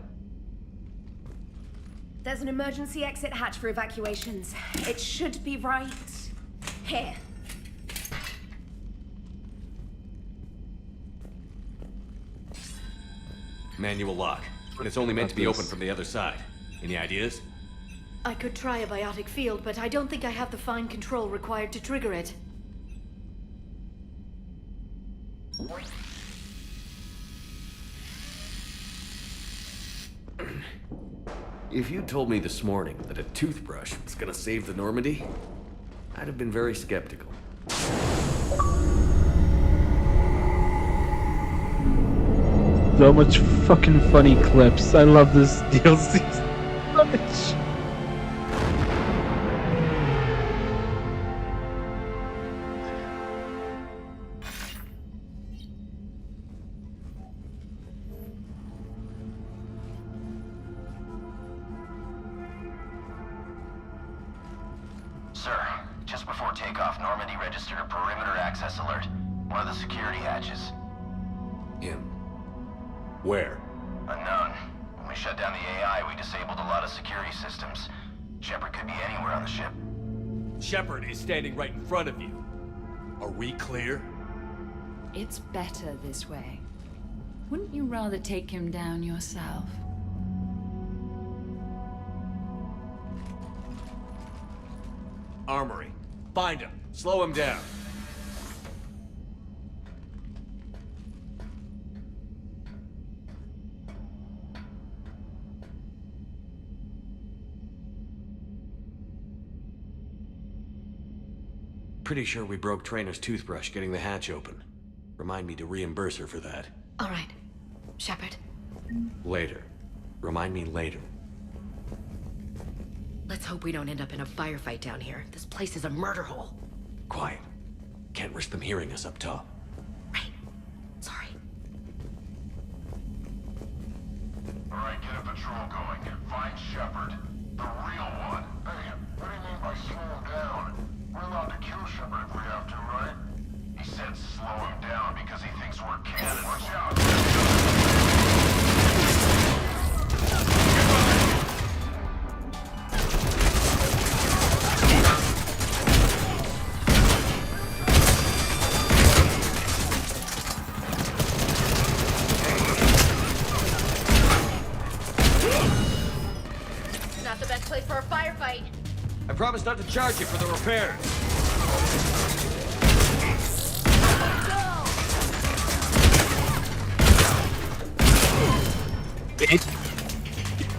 [SPEAKER 11] There's an emergency exit hatch for evacuations. It should be right here.
[SPEAKER 3] Manual lock. And it's only meant to be open from the other side. Any ideas?
[SPEAKER 2] I could try a biotic field, but I don't think I have the fine control required to trigger it.
[SPEAKER 3] If you told me this morning that a toothbrush was gonna save the Normandy, I'd have been very skeptical.
[SPEAKER 1] So much fucking funny clips. I love this DLC so much.
[SPEAKER 20] Sir, just before takeoff, Normandy registered a perimeter access alert. One of the security hatches.
[SPEAKER 3] Him. Where?
[SPEAKER 20] Unknown. When we shut down the AI, we disabled a lot of security systems. Shepard could be anywhere on the ship.
[SPEAKER 6] Shepard is standing right in front of you. Are we clear?
[SPEAKER 14] It's better this way. Wouldn't you rather take him down yourself?
[SPEAKER 6] Armory. Find him. Slow him down.
[SPEAKER 3] Pretty sure we broke Trainer's toothbrush getting the hatch open. Remind me to reimburse her for that.
[SPEAKER 2] All right. Shepard.
[SPEAKER 3] Later. Remind me later.
[SPEAKER 17] Let's hope we don't end up in a firefight down here. This place is a murder hole.
[SPEAKER 3] Quiet. Can't risk them hearing us up top.
[SPEAKER 17] Sorry.
[SPEAKER 7] Alright, get a patrol going. Find Shepard. The real one. Hey, what do you mean by slow him down? We're allowed to kill Shepard if we have to, right? He said slow him down because he thinks we're cannons. Watch out!
[SPEAKER 17] Not the best place for a firefight.
[SPEAKER 9] I promise not to charge you for the repairs.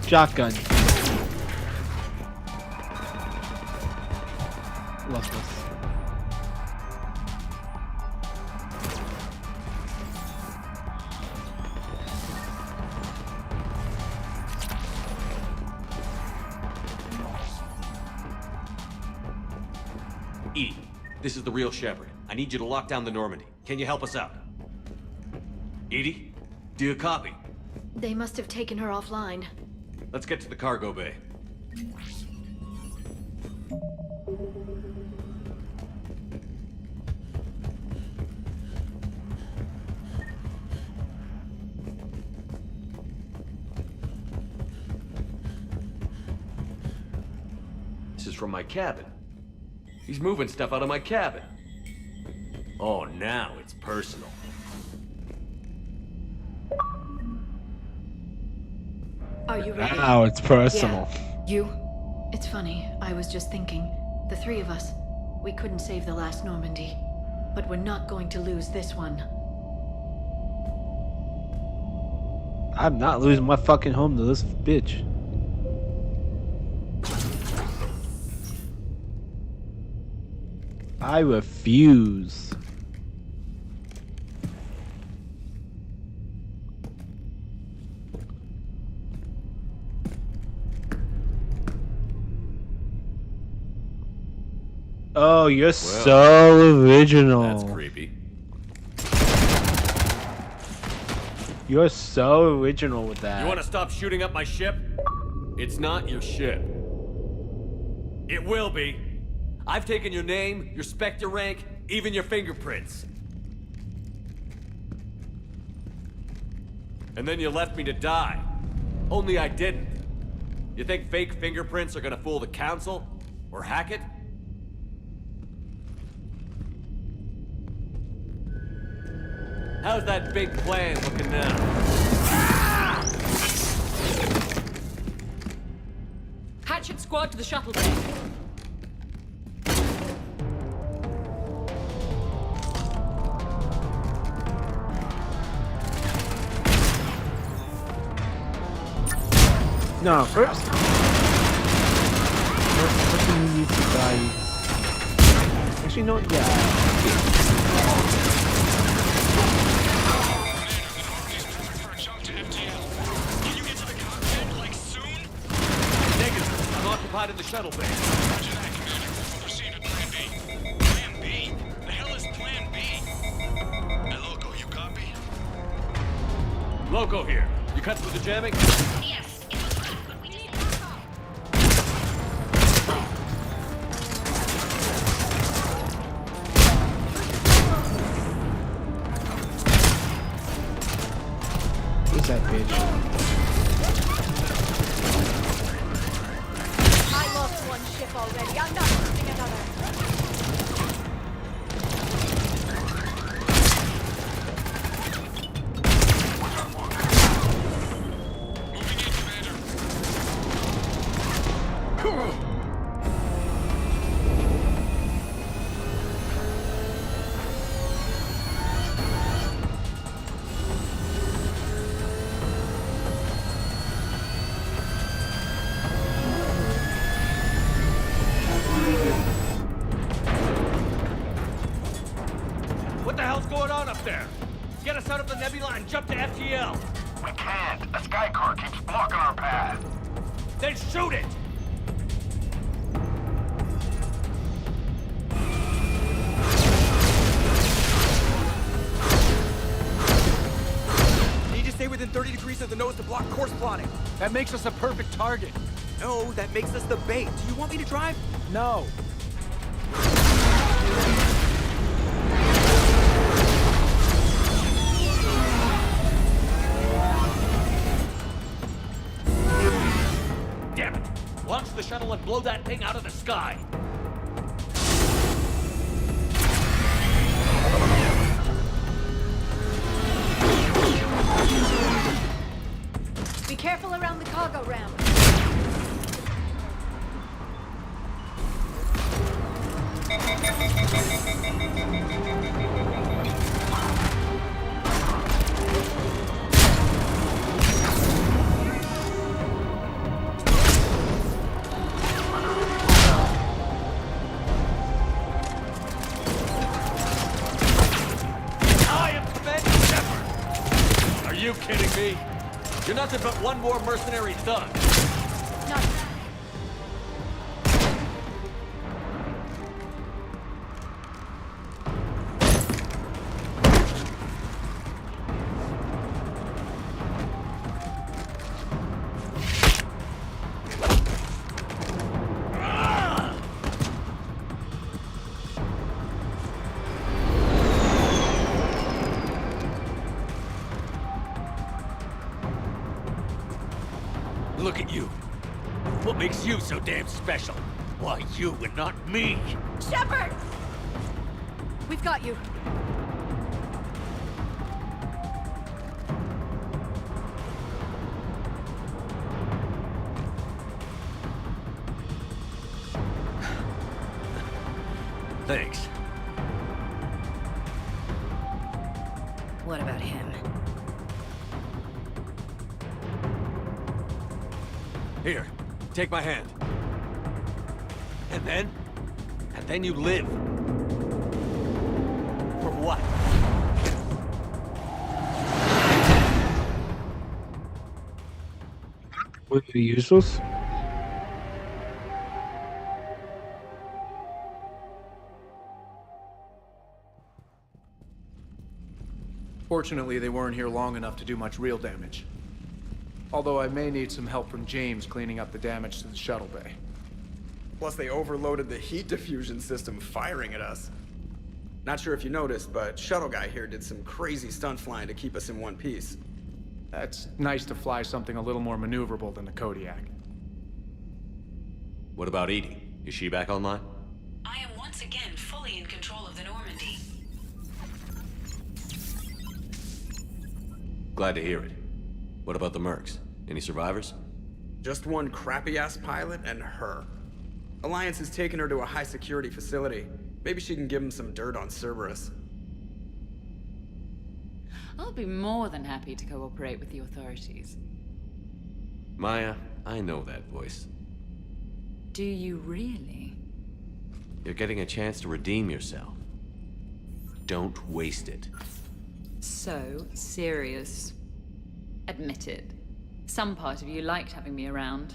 [SPEAKER 1] Shotgun. Love this.
[SPEAKER 3] Edie, this is the real Shepard. I need you to lock down the Normandy. Can you help us out? Edie, do you copy?
[SPEAKER 2] They must have taken her offline.
[SPEAKER 3] Let's get to the cargo bay. This is from my cabin. He's moving stuff out of my cabin.
[SPEAKER 6] Oh, now it's personal.
[SPEAKER 2] Are you ready?
[SPEAKER 1] Now it's personal.
[SPEAKER 2] Yeah. You? It's funny, I was just thinking. The three of us, we couldn't save the last Normandy. But we're not going to lose this one.
[SPEAKER 1] I'm not losing my fucking home to this bitch. I refuse. Oh, you're so original.
[SPEAKER 6] That's creepy.
[SPEAKER 1] You're so original with that.
[SPEAKER 6] You want to stop shooting up my ship? It's not your ship. It will be. I've taken your name, your Spectre rank, even your fingerprints. And then you left me to die. Only I didn't. You think fake fingerprints are gonna fool the Council? Or hack it? How's that big plan looking now?
[SPEAKER 14] Hatchet squad to the shuttle bay.
[SPEAKER 1] No, first you need to die. Actually, no, yeah.
[SPEAKER 6] Occupied in the shuttle bay.
[SPEAKER 4] Roger that, Commander. We'll proceed with Plan B. Plan B? The hell is Plan B? Hey, Loco, you copy?
[SPEAKER 6] Loco here. You cut through the jamming?
[SPEAKER 10] Yes, it was rough, but we did work off.
[SPEAKER 1] Who's that bitch?
[SPEAKER 13] I lost one ship already. I'm not losing another.
[SPEAKER 6] Jump to FTL!
[SPEAKER 7] We can't. A Sky car keeps blocking our path.
[SPEAKER 6] Then shoot it!
[SPEAKER 8] Need to stay within 30 degrees of the nose to block course plotting.
[SPEAKER 9] That makes us a perfect target.
[SPEAKER 8] No, that makes us the bait. Do you want me to drive?
[SPEAKER 9] No.
[SPEAKER 6] Damn it! Launch the shuttle and blow that thing out of the sky!
[SPEAKER 13] Be careful around the cargo ramp.
[SPEAKER 6] Are you kidding me? You're nothing but one more mercenary thug.
[SPEAKER 13] No.
[SPEAKER 6] Look at you. What makes you so damn special? Why you and not me?
[SPEAKER 13] Shepard! We've got you.
[SPEAKER 9] Thanks.
[SPEAKER 17] What about him?
[SPEAKER 9] Here, take my hand. And then you live. For what?
[SPEAKER 1] Were you useless?
[SPEAKER 15] Fortunately, they weren't here long enough to do much real damage. Although I may need some help from James cleaning up the damage to the shuttle bay.
[SPEAKER 8] Plus, they overloaded the heat diffusion system, firing at us. Not sure if you noticed, but Shuttle Guy here did some crazy stunt flying to keep us in one piece.
[SPEAKER 15] It's nice to fly something a little more maneuverable than the Kodiak.
[SPEAKER 3] What about Edie? Is she back online?
[SPEAKER 17] I am once again fully in control of the Normandy.
[SPEAKER 3] Glad to hear it. What about the Mercs? Any survivors?
[SPEAKER 8] Just one crappy-ass pilot and her. Alliance has taken her to a high-security facility. Maybe she can give him some dirt on Cerberus.
[SPEAKER 14] I'll be more than happy to cooperate with the authorities.
[SPEAKER 3] Maya, I know that voice.
[SPEAKER 14] Do you really?
[SPEAKER 3] You're getting a chance to redeem yourself. Don't waste it.
[SPEAKER 14] So serious. Admit it. Some part of you liked having me around.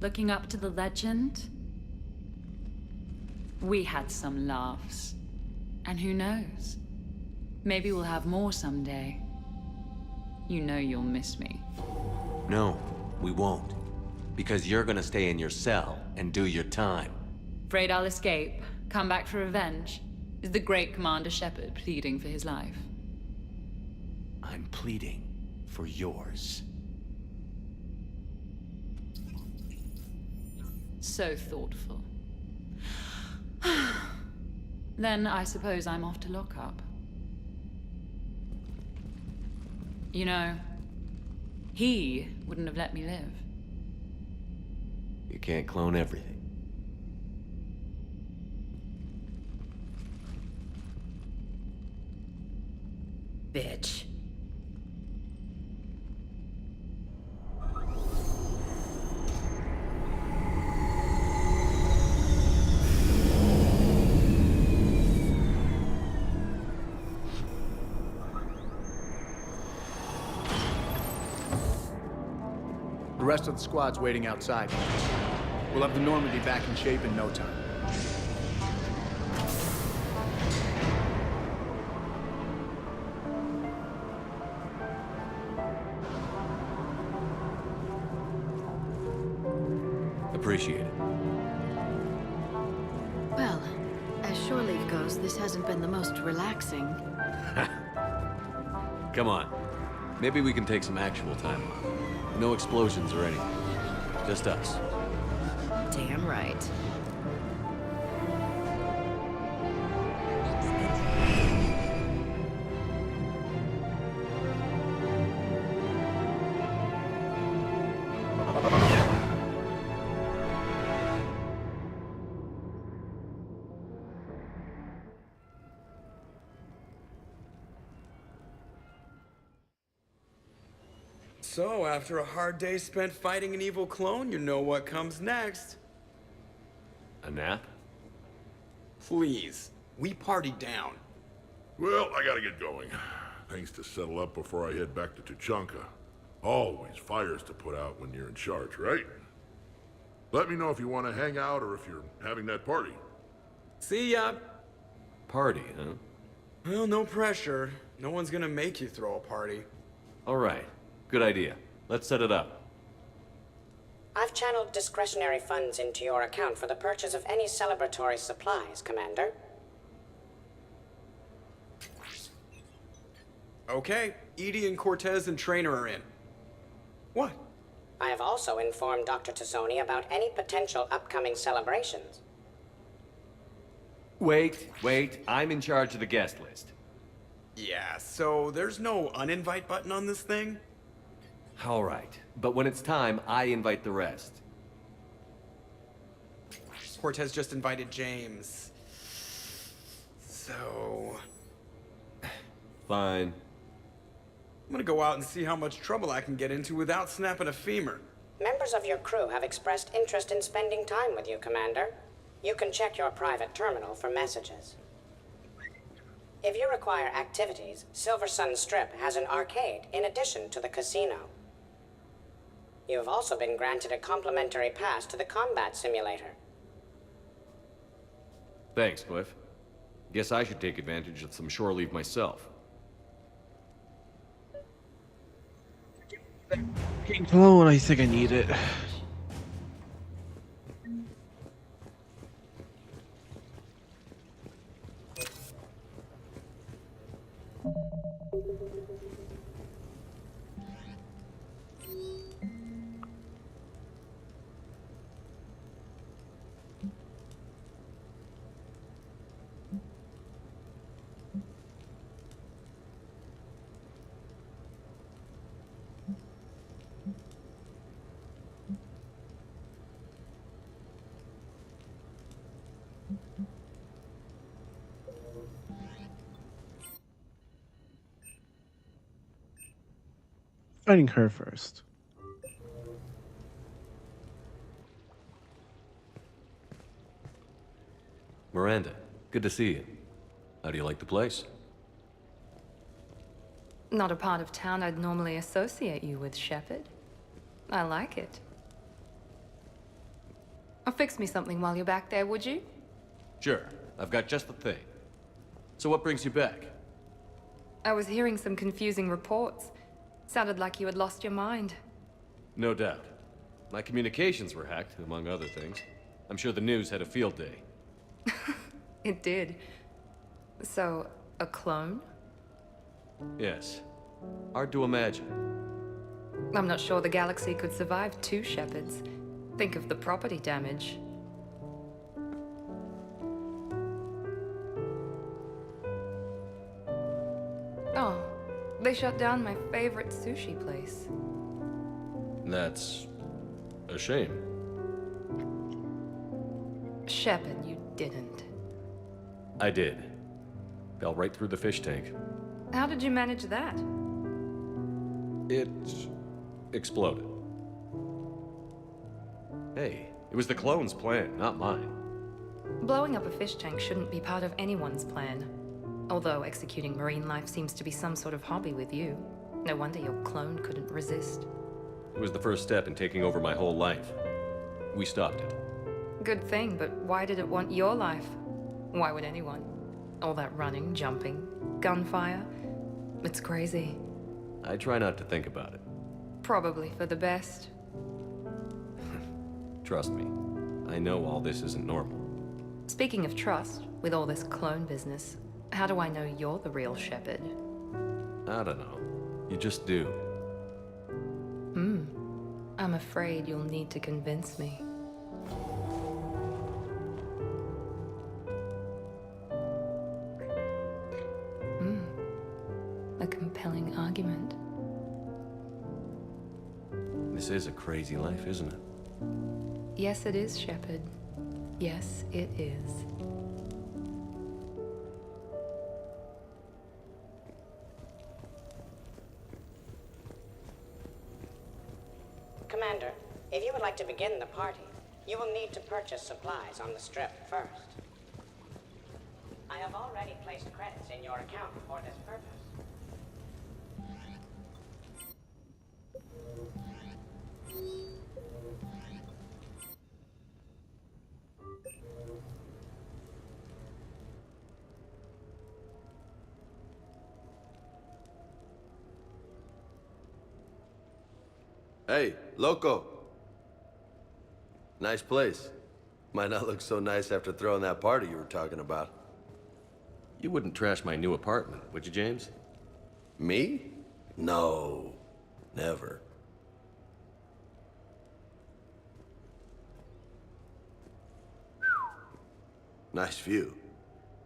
[SPEAKER 14] Looking up to the legend? We had some laughs. And who knows? Maybe we'll have more someday. You know you'll miss me.
[SPEAKER 3] No, we won't. Because you're gonna stay in your cell and do your time.
[SPEAKER 14] Afraid I'll escape, come back for revenge? Is the great Commander Shepard pleading for his life?
[SPEAKER 3] I'm pleading for yours.
[SPEAKER 14] So thoughtful. Then I suppose I'm off to lock up. You know, he wouldn't have let me live.
[SPEAKER 3] You can't clone everything.
[SPEAKER 17] Bitch.
[SPEAKER 15] The rest of the squad's waiting outside. We'll have the Normandy back in shape in no time.
[SPEAKER 3] Appreciate it.
[SPEAKER 2] Well, as shore leave goes, this hasn't been the most relaxing.
[SPEAKER 3] Come on. Maybe we can take some actual time off. No explosions or anything. Just us.
[SPEAKER 17] Damn right.
[SPEAKER 8] So, after a hard day spent fighting an evil clone, you know what comes next.
[SPEAKER 3] A nap?
[SPEAKER 8] Please. We party down.
[SPEAKER 19] Well, I gotta get going. Things to settle up before I head back to Tuchanka. Always fires to put out when you're in charge, right? Let me know if you want to hang out or if you're having that party.
[SPEAKER 8] See ya.
[SPEAKER 3] Party, huh?
[SPEAKER 8] Well, no pressure. No one's gonna make you throw a party.
[SPEAKER 3] All right. Good idea. Let's set it up.
[SPEAKER 12] I've channeled discretionary funds into your account for the purchase of any celebratory supplies, Commander.
[SPEAKER 8] Okay, Edie and Cortez and Trainer are in. What?
[SPEAKER 12] I have also informed Dr. Tassoni about any potential upcoming celebrations.
[SPEAKER 9] Wait. I'm in charge of the guest list.
[SPEAKER 8] Yeah, so there's no uninvite button on this thing?
[SPEAKER 9] All right. But when it's time, I invite the rest.
[SPEAKER 8] Cortez just invited James. So...
[SPEAKER 9] Fine.
[SPEAKER 8] I'm gonna go out and see how much trouble I can get into without snapping a femur.
[SPEAKER 12] Members of your crew have expressed interest in spending time with you, Commander. You can check your private terminal for messages. If you require activities, Silver Sun Strip has an arcade in addition to the casino. You have also been granted a complimentary pass to the combat simulator.
[SPEAKER 9] Thanks, Cliff. Guess I should take advantage of some shore leave myself.
[SPEAKER 1] King Cologne, I think I need it. Finding her first.
[SPEAKER 9] Miranda, good to see you. How do you like the place?
[SPEAKER 16] Not a part of town I'd normally associate you with, Shepard. I like it. Fix me something while you're back there, would you?
[SPEAKER 9] Sure. I've got just the thing. So what brings you back?
[SPEAKER 16] I was hearing some confusing reports. Sounded like you had lost your mind.
[SPEAKER 9] No doubt. My communications were hacked, among other things. I'm sure the news had a field day.
[SPEAKER 16] It did. So, a clone?
[SPEAKER 9] Yes. Hard to imagine.
[SPEAKER 16] I'm not sure the galaxy could survive two Shepards. Think of the property damage. Oh, they shut down my favorite sushi place.
[SPEAKER 9] That's a shame.
[SPEAKER 16] Shepard, you didn't.
[SPEAKER 9] I did. Fell right through the fish tank.
[SPEAKER 16] How did you manage that?
[SPEAKER 9] It exploded. Hey, it was the clone's plan, not mine.
[SPEAKER 16] Blowing up a fish tank shouldn't be part of anyone's plan. Although executing marine life seems to be some sort of hobby with you. No wonder your clone couldn't resist.
[SPEAKER 9] It was the first step in taking over my whole life. We stopped it.
[SPEAKER 16] Good thing, but why did it want your life? Why would anyone? All that running, jumping, gunfire. It's crazy.
[SPEAKER 9] I try not to think about it.
[SPEAKER 16] Probably for the best.
[SPEAKER 9] Trust me, I know all this isn't normal.
[SPEAKER 16] Speaking of trust, with all this clone business, how do I know you're the real Shepard?
[SPEAKER 9] I don't know. You just do.
[SPEAKER 16] I'm afraid you'll need to convince me. A compelling argument.
[SPEAKER 9] This is a crazy life, isn't it?
[SPEAKER 16] Yes, it is, Shepard. Yes, it is.
[SPEAKER 12] Commander, if you would like to begin the party, you will need to purchase supplies on the strip first. I have already placed credits in your account for this purpose.
[SPEAKER 18] Hey, Loco. Nice place. Might not look so nice after throwing that party you were talking about.
[SPEAKER 9] You wouldn't trash my new apartment, would you, James?
[SPEAKER 18] Me? No. Never. Nice view.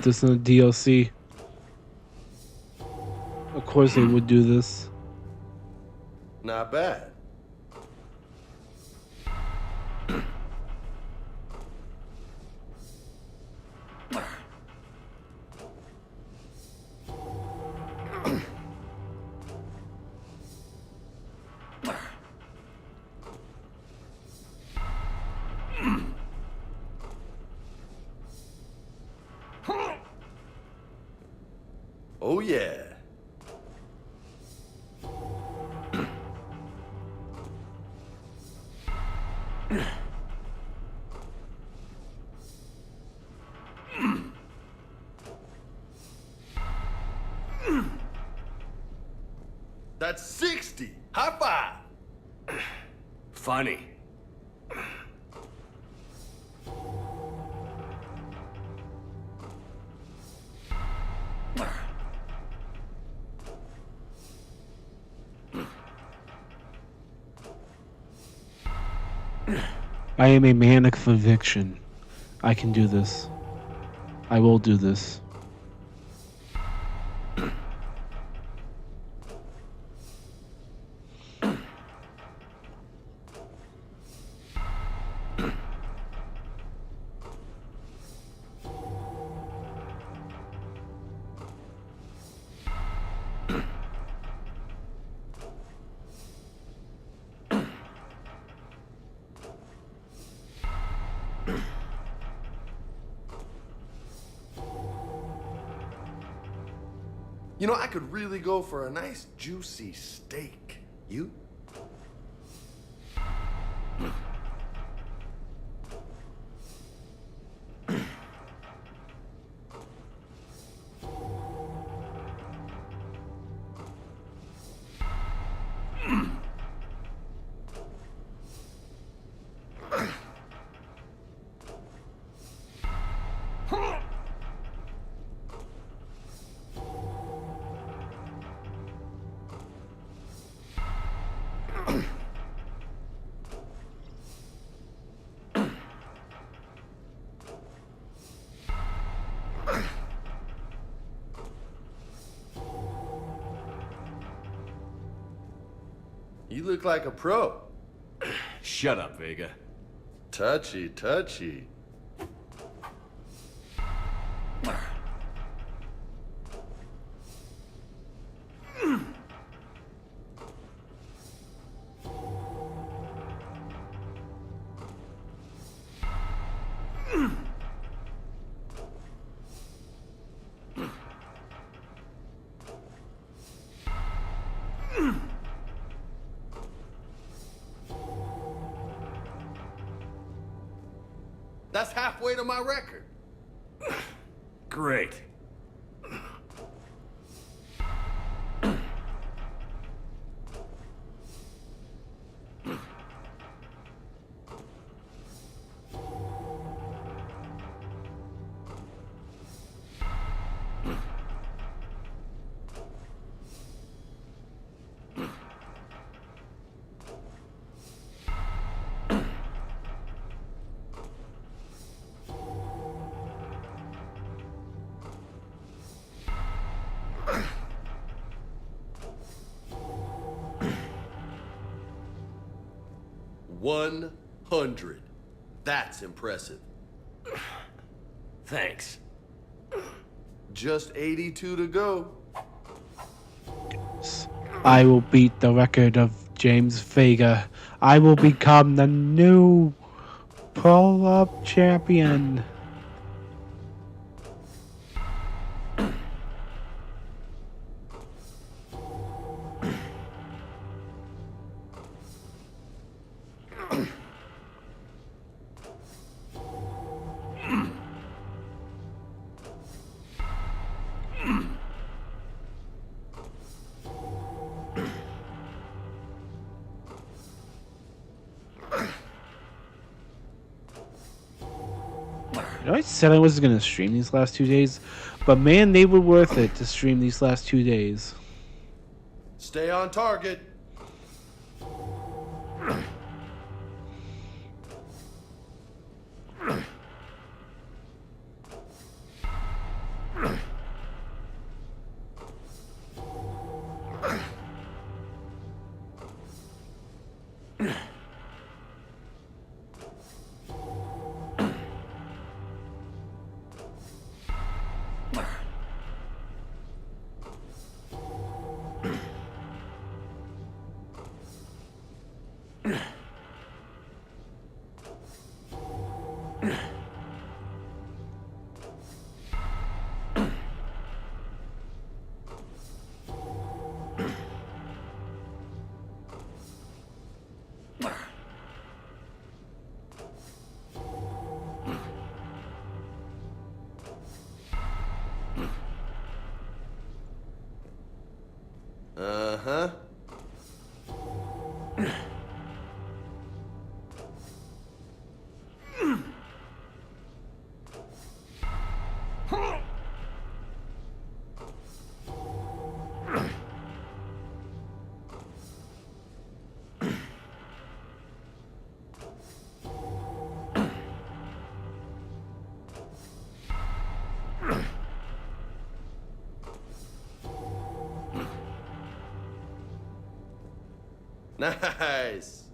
[SPEAKER 1] put this in the DLC. Of course they would do this.
[SPEAKER 18] Not bad. Oh yeah. That's 60. High five.
[SPEAKER 9] Funny.
[SPEAKER 1] I am a man of conviction. I can do this. I will do this.
[SPEAKER 18] You know, I could really go for a nice juicy steak. You? You look like a pro.
[SPEAKER 9] Shut up, Vega.
[SPEAKER 18] Touchy, touchy. That's halfway to my record.
[SPEAKER 9] Great.
[SPEAKER 18] $100. That's impressive.
[SPEAKER 9] Thanks.
[SPEAKER 18] Just 82 to go.
[SPEAKER 1] I will beat the record of James Vega. I will become the new pull-up champion. I said I wasn't going to stream these last 2 days, but man, they were worth it to stream these last 2 days.
[SPEAKER 18] Stay on target. Uh-huh. Nice.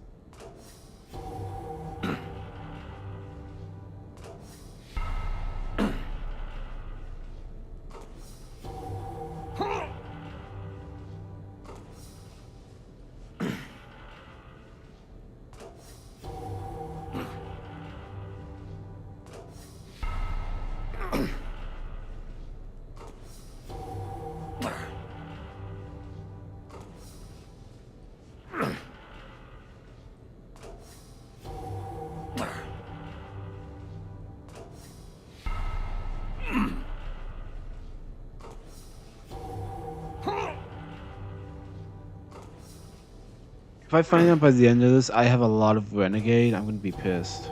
[SPEAKER 1] If I find out by the end of this I have a lot of Renegade, I'm gonna be pissed.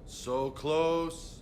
[SPEAKER 18] So close.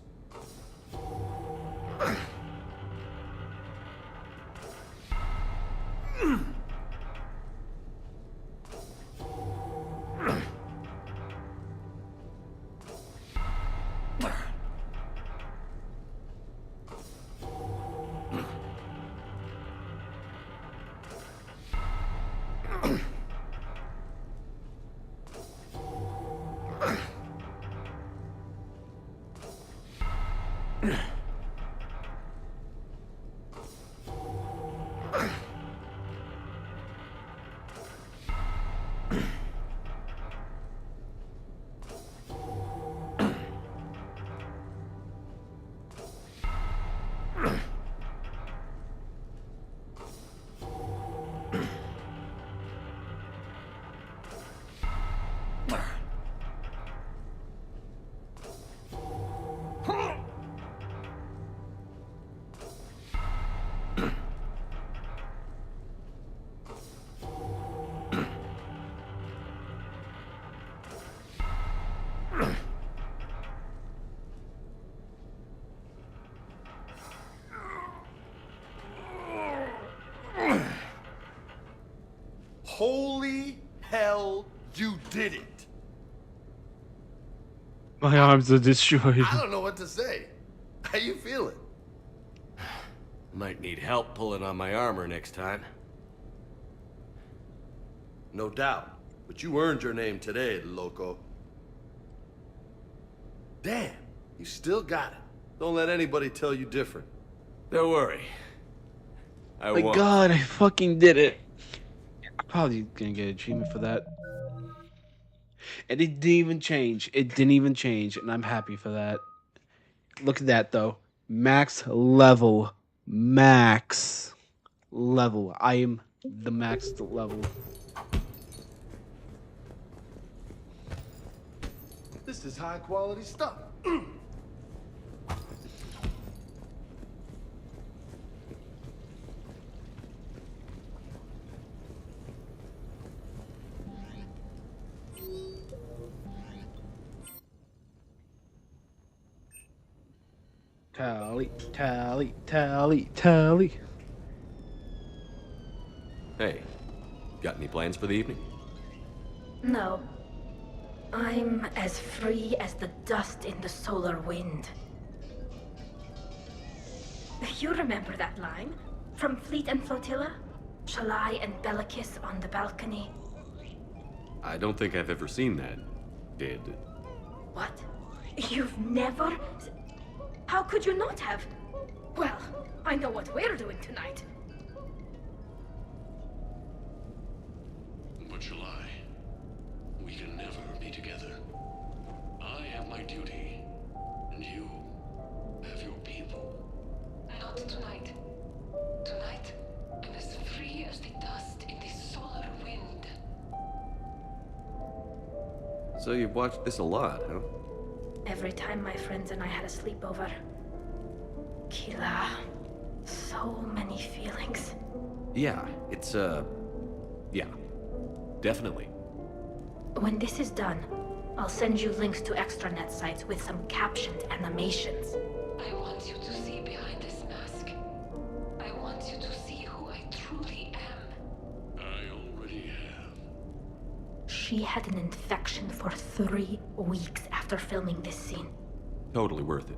[SPEAKER 18] Holy hell, you did it!
[SPEAKER 1] My arms are destroyed.
[SPEAKER 18] I don't know what to say. How you feeling?
[SPEAKER 3] Might need help pulling on my armor next time.
[SPEAKER 18] No doubt. But you earned your name today, loco. Damn, you still got it. Don't let anybody tell you different.
[SPEAKER 9] Don't worry. I
[SPEAKER 1] My
[SPEAKER 9] won't.
[SPEAKER 1] God, I fucking did it. I'm probably gonna get an achievement for that. And it didn't even change. It didn't even change, and I'm happy for that. Look at that, though. Max level. Max level. I am the max level.
[SPEAKER 18] This is high quality stuff.
[SPEAKER 1] Tally, tally, tally, tally.
[SPEAKER 3] Hey, got any plans for the evening?
[SPEAKER 21] No. I'm as free as the dust in the solar wind. You remember that line? From Fleet and Flotilla? Shalai and Bellicus on the balcony.
[SPEAKER 3] I don't think I've ever seen that. Did.
[SPEAKER 21] What? You've never? How could you not have? Well, I know what we're doing tonight.
[SPEAKER 4] But July, we can never be together. I have my duty, and you have your people.
[SPEAKER 11] Not tonight. Tonight, I'm as free as the dust in the solar wind.
[SPEAKER 3] So you've watched this a lot, huh?
[SPEAKER 21] Every time my friends and I had a sleepover. Kila. So many feelings.
[SPEAKER 3] Yeah, it's, yeah. Definitely.
[SPEAKER 21] When this is done, I'll send you links to extranet sites with some captioned animations.
[SPEAKER 11] I want you to see behind this mask. I want you to see who I truly am.
[SPEAKER 4] I already have.
[SPEAKER 21] She had an infection for 3 weeks after filming this scene.
[SPEAKER 3] Totally worth it.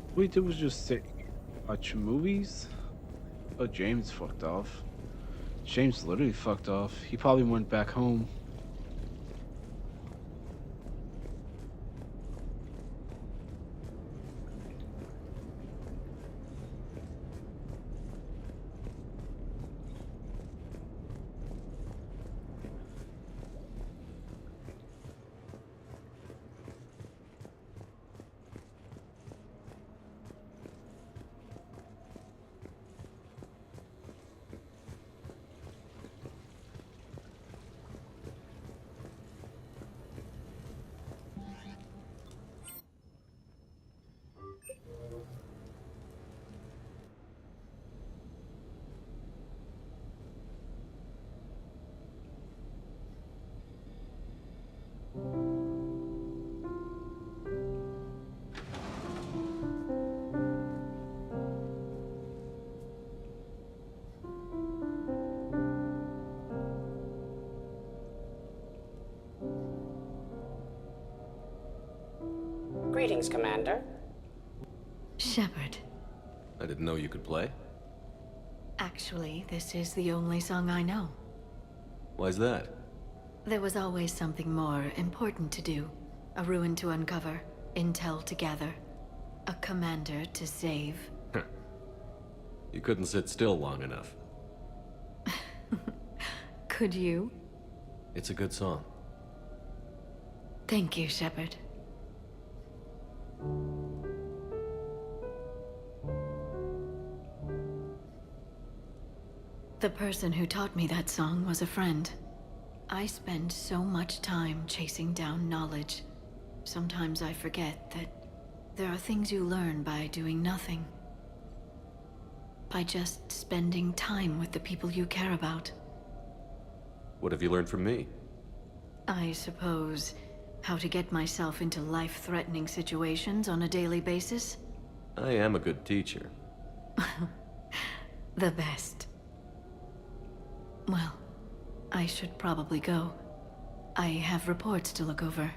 [SPEAKER 1] What we did was just sit, watch movies. Oh, James fucked off. James literally fucked off. He probably went back home.
[SPEAKER 12] Greetings, Commander.
[SPEAKER 2] Shepard.
[SPEAKER 3] I didn't know you could play.
[SPEAKER 2] Actually, this is the only song I know.
[SPEAKER 3] Why's that?
[SPEAKER 2] There was always something more important to do. A ruin to uncover, intel to gather, a commander to save.
[SPEAKER 3] You couldn't sit still long enough.
[SPEAKER 2] Could you?
[SPEAKER 3] It's a good song.
[SPEAKER 2] Thank you, Shepard. The person who taught me that song was a friend. I spend so much time chasing down knowledge. Sometimes I forget that there are things you learn by doing nothing. By just spending time with the people you care about.
[SPEAKER 3] What have you learned from me?
[SPEAKER 2] I suppose how to get myself into life-threatening situations on a daily basis?
[SPEAKER 3] I am a good teacher.
[SPEAKER 2] The best. Well, I should probably go. I have reports to look over.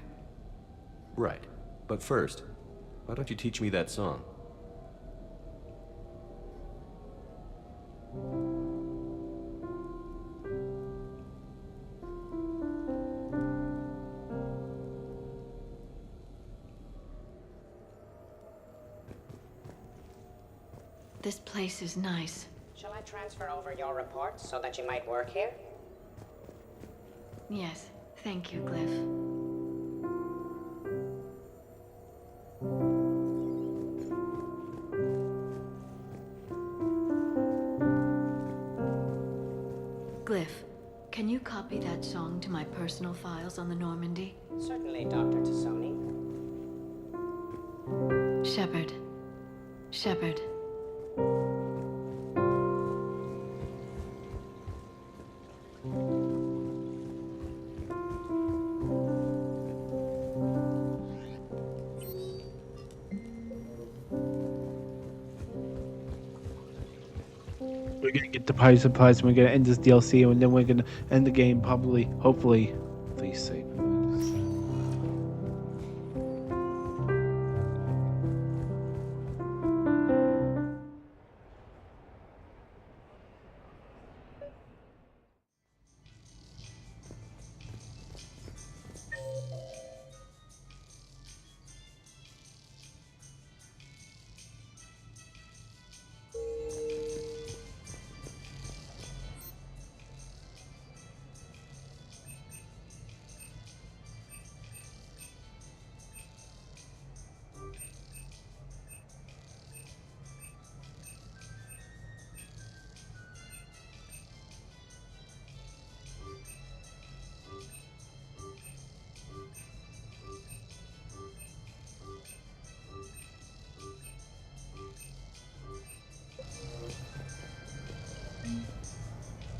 [SPEAKER 3] Right. But first, why don't you teach me that song?
[SPEAKER 2] this place is nice.
[SPEAKER 12] Shall I transfer over your reports so that you might work here?
[SPEAKER 2] Yes, thank you, Glyph. Glyph, can you copy that song to my personal files on the Normandy?
[SPEAKER 12] Certainly, Dr. Tassoni.
[SPEAKER 2] Shepard. Shepard.
[SPEAKER 1] We're gonna get the party supplies, and we're gonna end this DLC, and then we're gonna end the game probably, hopefully. Please save it.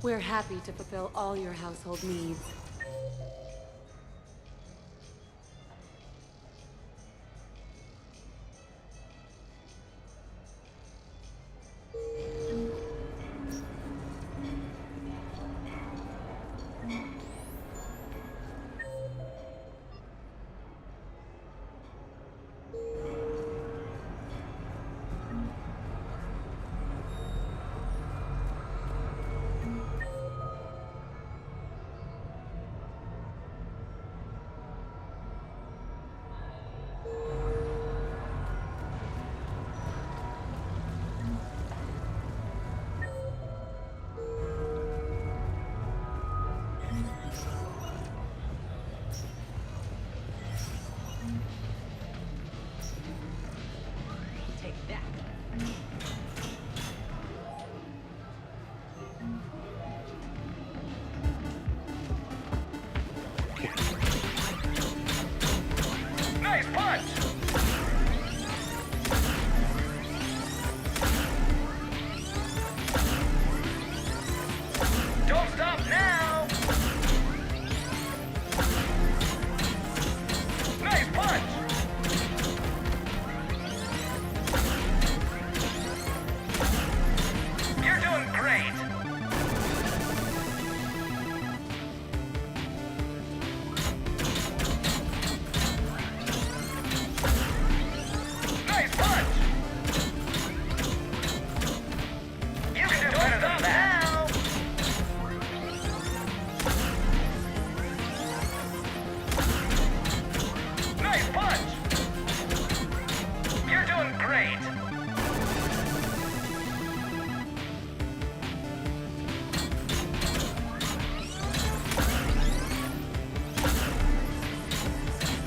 [SPEAKER 5] We're happy to fulfill all your household needs.
[SPEAKER 7] Nice punch! Don't stop now! Nice punch! You're doing great! Nice punch! You can do better than that! Nice punch! You're doing great!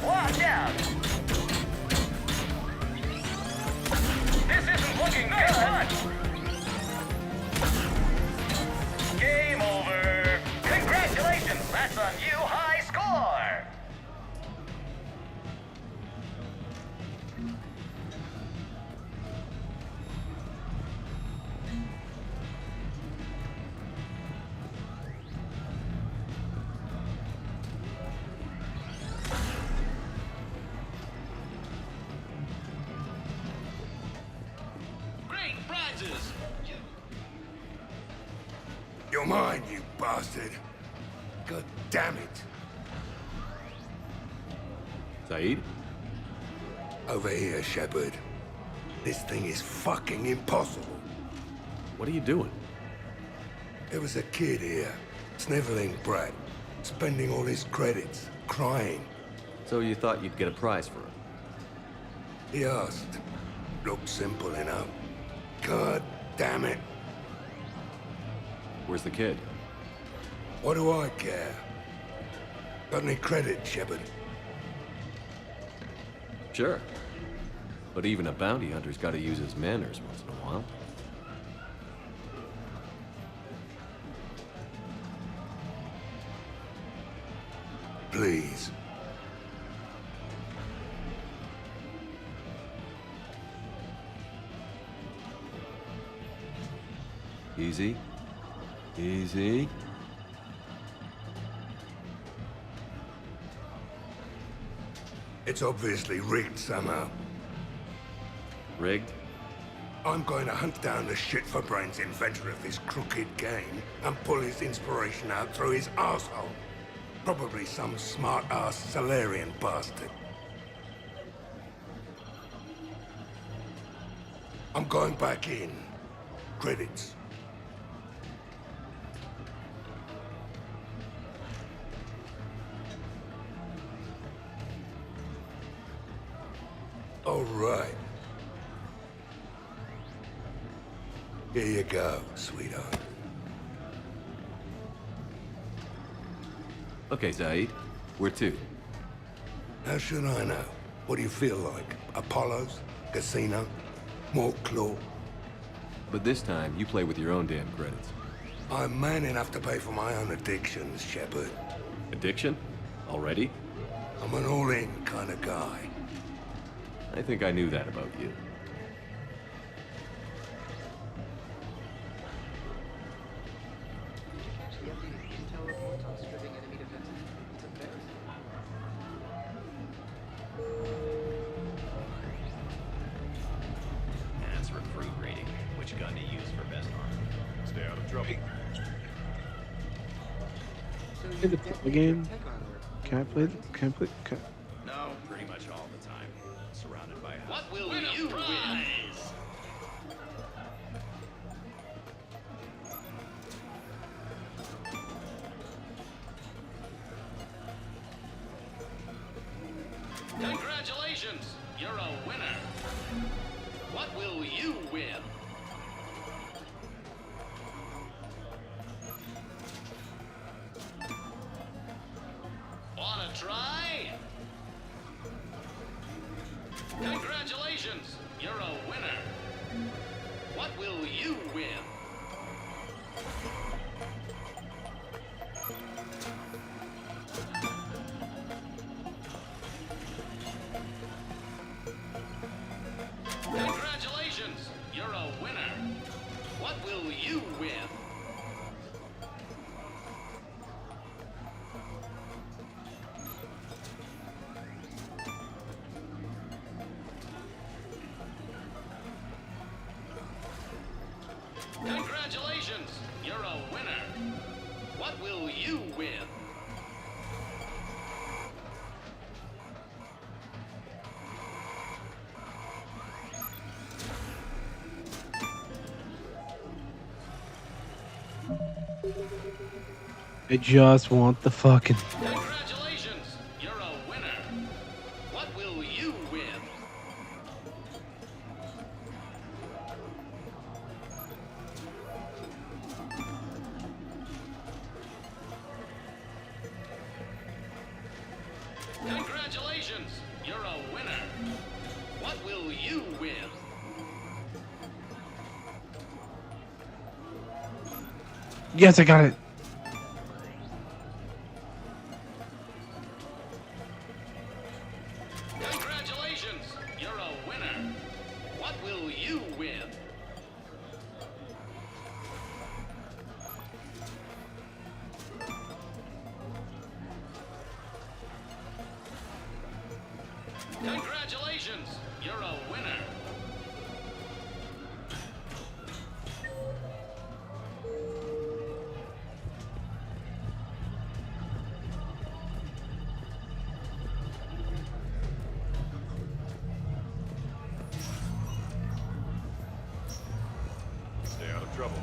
[SPEAKER 7] Watch out! This isn't looking good! Game over! Congratulations! That's a new high score!
[SPEAKER 4] Great prizes!
[SPEAKER 19] You're mine, you bastard. God damn it.
[SPEAKER 9] Saeed?
[SPEAKER 19] Over here, Shepard. This thing is fucking impossible.
[SPEAKER 9] What are you doing?
[SPEAKER 19] There was a kid here, sniveling brat, spending all his credits, crying.
[SPEAKER 9] So you thought you'd get a prize for him?
[SPEAKER 19] He asked. Looked simple enough.
[SPEAKER 20] God damn it.
[SPEAKER 3] Where's the kid?
[SPEAKER 20] What do I care? Got any credit, Shepard?
[SPEAKER 3] Sure. But even a bounty hunter's got to use his manners once in a while.
[SPEAKER 20] Please.
[SPEAKER 3] Easy. Easy.
[SPEAKER 20] It's obviously rigged somehow.
[SPEAKER 3] Rigged?
[SPEAKER 20] I'm going to hunt down the shit-for-brains inventor of this crooked game and pull his inspiration out through his arsehole. Probably some smart-ass Salarian bastard. I'm going back in. Credits. All right. Here you go, sweetheart.
[SPEAKER 3] Okay, Zaid. Where to?
[SPEAKER 20] How should I know? What do you feel like? Apollo's? Casino? More claw?
[SPEAKER 3] But this time, you play with your own damn credits.
[SPEAKER 20] I'm man enough to pay for my own addictions, Shepard.
[SPEAKER 3] Addiction? Already?
[SPEAKER 20] I'm an all-in kind of guy.
[SPEAKER 3] I think I knew that about you.
[SPEAKER 22] That's recruit rating. Which gun to use for best armor? Stay out of trouble.
[SPEAKER 1] Play the game. Can I play? Can I play? Can...
[SPEAKER 22] No, pretty much all the time. Surrounded by
[SPEAKER 4] What will you win? Congratulations! You're a winner. What will you win? Wanna try? Congratulations! You're a winner. What will you win? Congratulations! You're a winner. What will you win? Congratulations! You're a winner. What will you win?
[SPEAKER 1] I just want the fucking.
[SPEAKER 4] Congratulations! You're a winner. What will you win? Congratulations! You're a winner. What will you win?
[SPEAKER 1] Yes, I got it.
[SPEAKER 4] Congratulations! You're a winner. What will you win? Congratulations! You're a winner.
[SPEAKER 22] Stay out of trouble.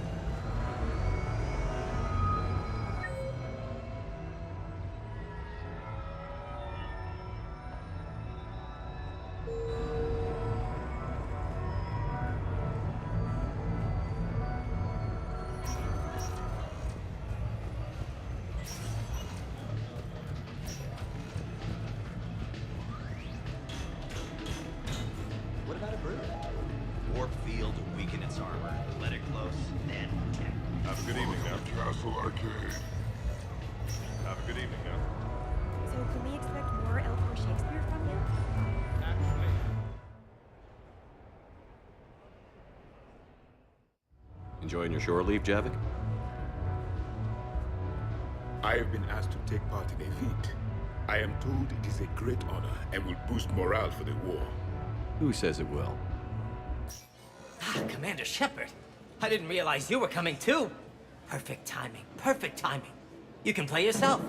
[SPEAKER 9] Enjoying your shore leave, Javik?
[SPEAKER 6] I have been asked to take part in a feat. I am told it is a great honor and will boost morale for the war.
[SPEAKER 9] Who says it will?
[SPEAKER 10] Ah, Commander Shepard. I didn't realize you were coming too. Perfect timing, perfect timing. You can play yourself.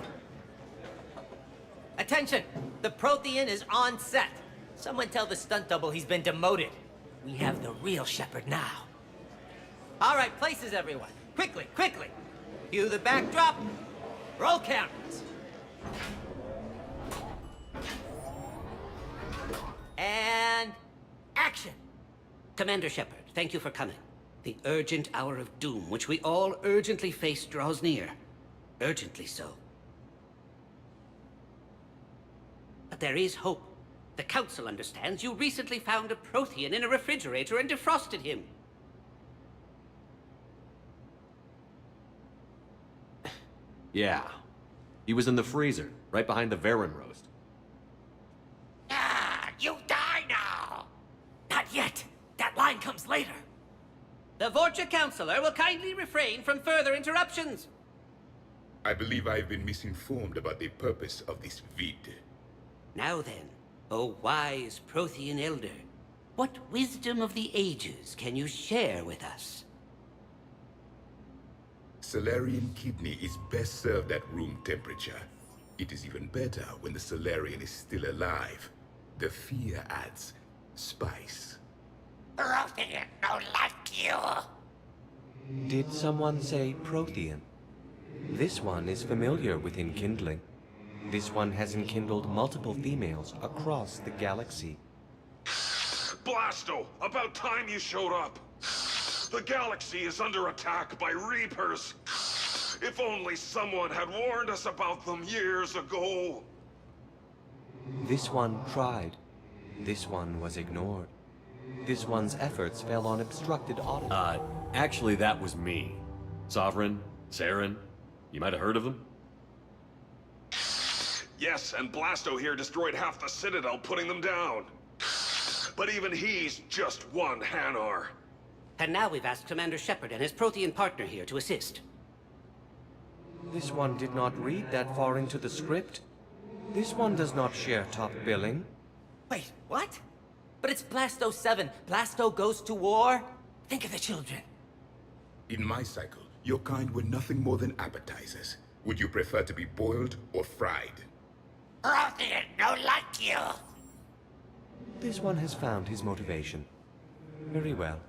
[SPEAKER 10] Attention! The Prothean is on set. Someone tell the stunt double he's been demoted. We have the real Shepard now. All right, places everyone. Quickly, quickly. Cue the backdrop. Roll cameras. And action.
[SPEAKER 23] Commander Shepard, thank you for coming. The urgent hour of doom, which we all urgently face, draws near. Urgently so. But there is hope. The Council understands you recently found a Prothean in a refrigerator and defrosted him.
[SPEAKER 9] Yeah. He was in the freezer, right behind the Varen roast.
[SPEAKER 10] Ah, you die now! Not yet. That line comes later.
[SPEAKER 23] The Vorcha Councilor will kindly refrain from further interruptions.
[SPEAKER 6] I believe I have been misinformed about the purpose of this vid.
[SPEAKER 23] Now then, O wise Prothean Elder, what wisdom of the ages can you share with us?
[SPEAKER 6] Solarian kidney is best served at room temperature. It is even better when the Solarian is still alive. The fear adds spice.
[SPEAKER 10] Prothean don't like you.
[SPEAKER 24] Did someone say Prothean? This one is familiar with enkindling. This one has enkindled multiple females across the galaxy.
[SPEAKER 19] Blasto, about time you showed up. The galaxy is under attack by Reapers. If only someone had warned us about them years ago.
[SPEAKER 24] This one tried. This one was ignored. This one's efforts fell on obstructed audit.
[SPEAKER 9] Actually that was me. Sovereign, Saren, you might have heard of them?
[SPEAKER 19] Yes, and Blasto here destroyed half the Citadel, putting them down. But even he's just one Hanar.
[SPEAKER 23] And now we've asked Commander Shepard and his Prothean partner here to assist.
[SPEAKER 24] This one did not read that far into the script. This one does not share top billing.
[SPEAKER 10] Wait, what? But it's Blasto 7. Blasto goes to war? Think of the children.
[SPEAKER 6] In my cycle, your kind were nothing more than appetizers. Would you prefer to be boiled or fried?
[SPEAKER 10] Prothean don't like you.
[SPEAKER 24] This one has found his motivation. Very well.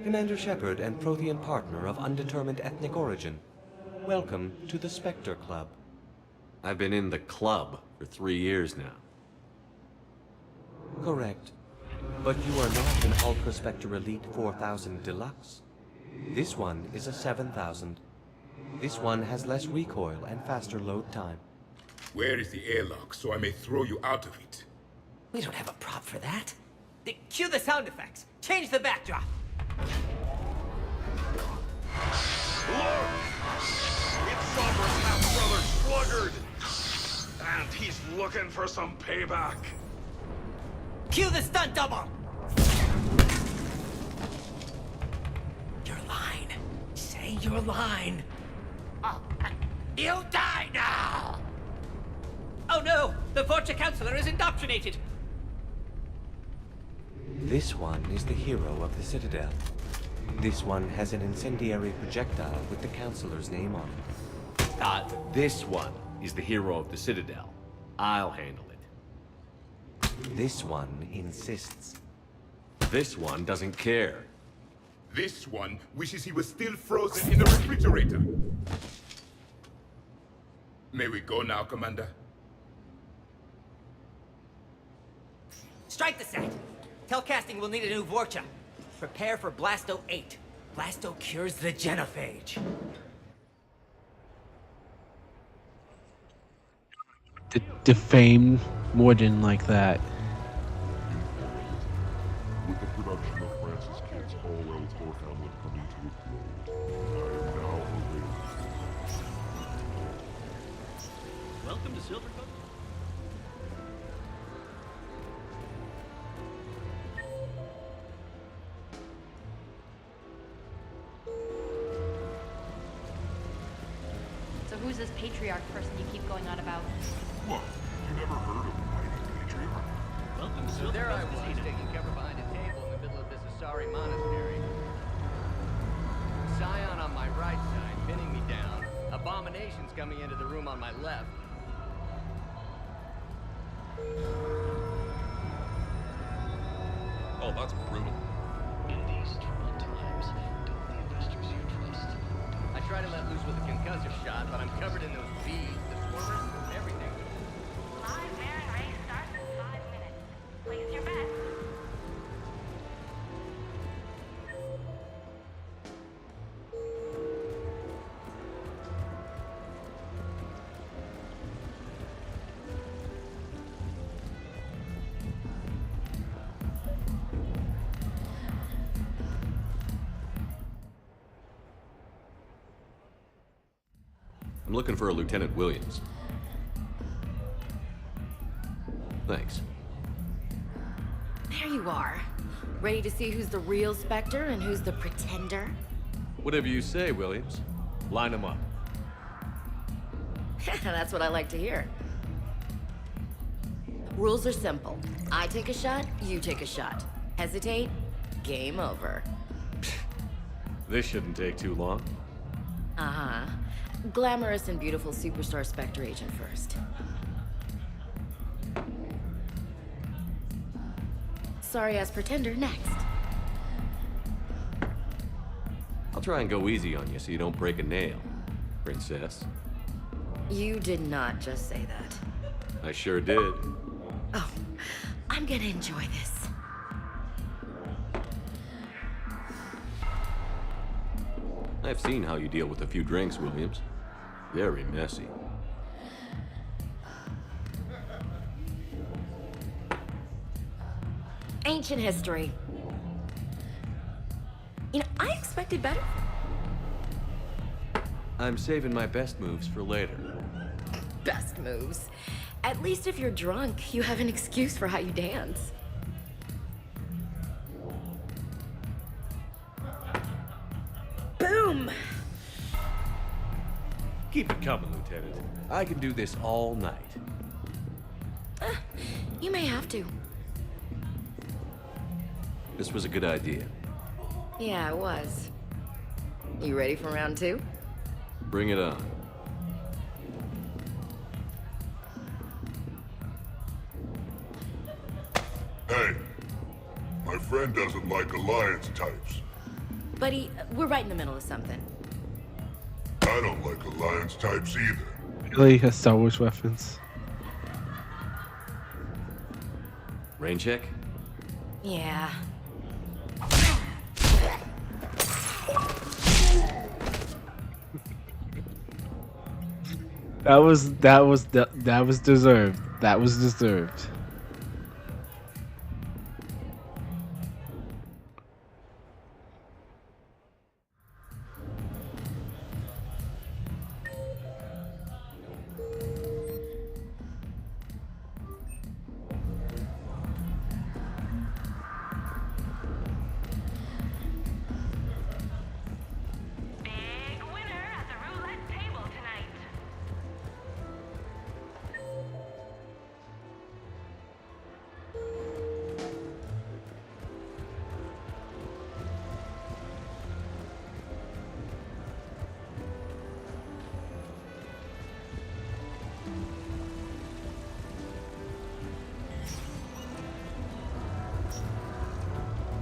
[SPEAKER 24] Commander Shepard and Prothean partner of undetermined ethnic origin. Welcome to the Spectre Club.
[SPEAKER 9] I've been in the club for 3 years now.
[SPEAKER 24] Correct. But you are not an Ultra Spectre Elite 4000 Deluxe. This one is a 7000. This one has less recoil and faster load time.
[SPEAKER 6] Where is the airlock so I may throw you out of it?
[SPEAKER 10] We don't have a prop for that. Cue the sound effects. Change the backdrop.
[SPEAKER 19] Look! It's Sovereign's half-brother Sluggard! And he's looking for some payback.
[SPEAKER 10] Cue the stunt double! Your line. Say your line. You die now!
[SPEAKER 23] Oh no! The Vorcha Councilor is indoctrinated!
[SPEAKER 24] This one is the hero of the Citadel. This one has an incendiary projectile with the Councilor's name on it.
[SPEAKER 9] This one is the hero of the Citadel. I'll handle it.
[SPEAKER 24] This one insists.
[SPEAKER 9] This one doesn't care.
[SPEAKER 6] This one wishes he was still frozen in the refrigerator. May we go now, Commander?
[SPEAKER 10] Strike the set. Telcasting will need a new Vorcha. Prepare for Blasto 8. Blasto cures the genophage.
[SPEAKER 1] Defame Morden like that.
[SPEAKER 19] With the production of Francis Kidd's Orwell's Core Hamlet coming to a close, I am now available.
[SPEAKER 22] Welcome to Silver Coast.
[SPEAKER 13] Who's this patriarch person you keep going on about?
[SPEAKER 19] What? You never heard of Mighty Patriarch?
[SPEAKER 22] Welcome,
[SPEAKER 14] So there I was, taking cover behind a table in the middle of this Asari monastery. Scion on my right side, pinning me down. Abominations coming into the room on my left.
[SPEAKER 9] Oh, that's brutal.
[SPEAKER 4] In these troubled times, don't the investors you trust?
[SPEAKER 14] I try to let loose with a concussive shot, but I'm covered in those beads, the swarmers, everything.
[SPEAKER 13] Live Baron race starts in 5 minutes. Place your bet.
[SPEAKER 9] I'm looking for a Lieutenant Williams. Thanks.
[SPEAKER 15] There you are. Ready to see who's the real Spectre and who's the pretender?
[SPEAKER 9] Whatever you say, Williams. Line them up.
[SPEAKER 15] That's what I like to hear. Rules are simple. I take a shot, you take a shot. Hesitate, game over.
[SPEAKER 9] This shouldn't take too long.
[SPEAKER 15] Uh-huh. Glamorous and beautiful superstar Spectre agent first. Sorry-ass pretender next.
[SPEAKER 9] I'll try and go easy on you so you don't break a nail, princess.
[SPEAKER 15] You did not just say that.
[SPEAKER 9] I sure did.
[SPEAKER 15] Oh, I'm gonna enjoy this.
[SPEAKER 9] I've seen how you deal with a few drinks, Williams. Very messy.
[SPEAKER 15] Ancient history. You know, I expected better.
[SPEAKER 9] I'm saving my best moves for later.
[SPEAKER 15] Best moves. At least if you're drunk, you have an excuse for how you dance. Boom!
[SPEAKER 9] Keep it coming, Lieutenant. I can do this all night.
[SPEAKER 15] You may have to.
[SPEAKER 9] This was a good idea.
[SPEAKER 15] Yeah, it was. You ready for round 2?
[SPEAKER 9] Bring it on.
[SPEAKER 19] Hey, my friend doesn't like alliance types.
[SPEAKER 15] Buddy, we're right in the middle of something.
[SPEAKER 19] I don't like alliance types either.
[SPEAKER 1] Really has Star Wars reference.
[SPEAKER 9] Rain check?
[SPEAKER 15] Yeah.
[SPEAKER 1] That was deserved. That was deserved.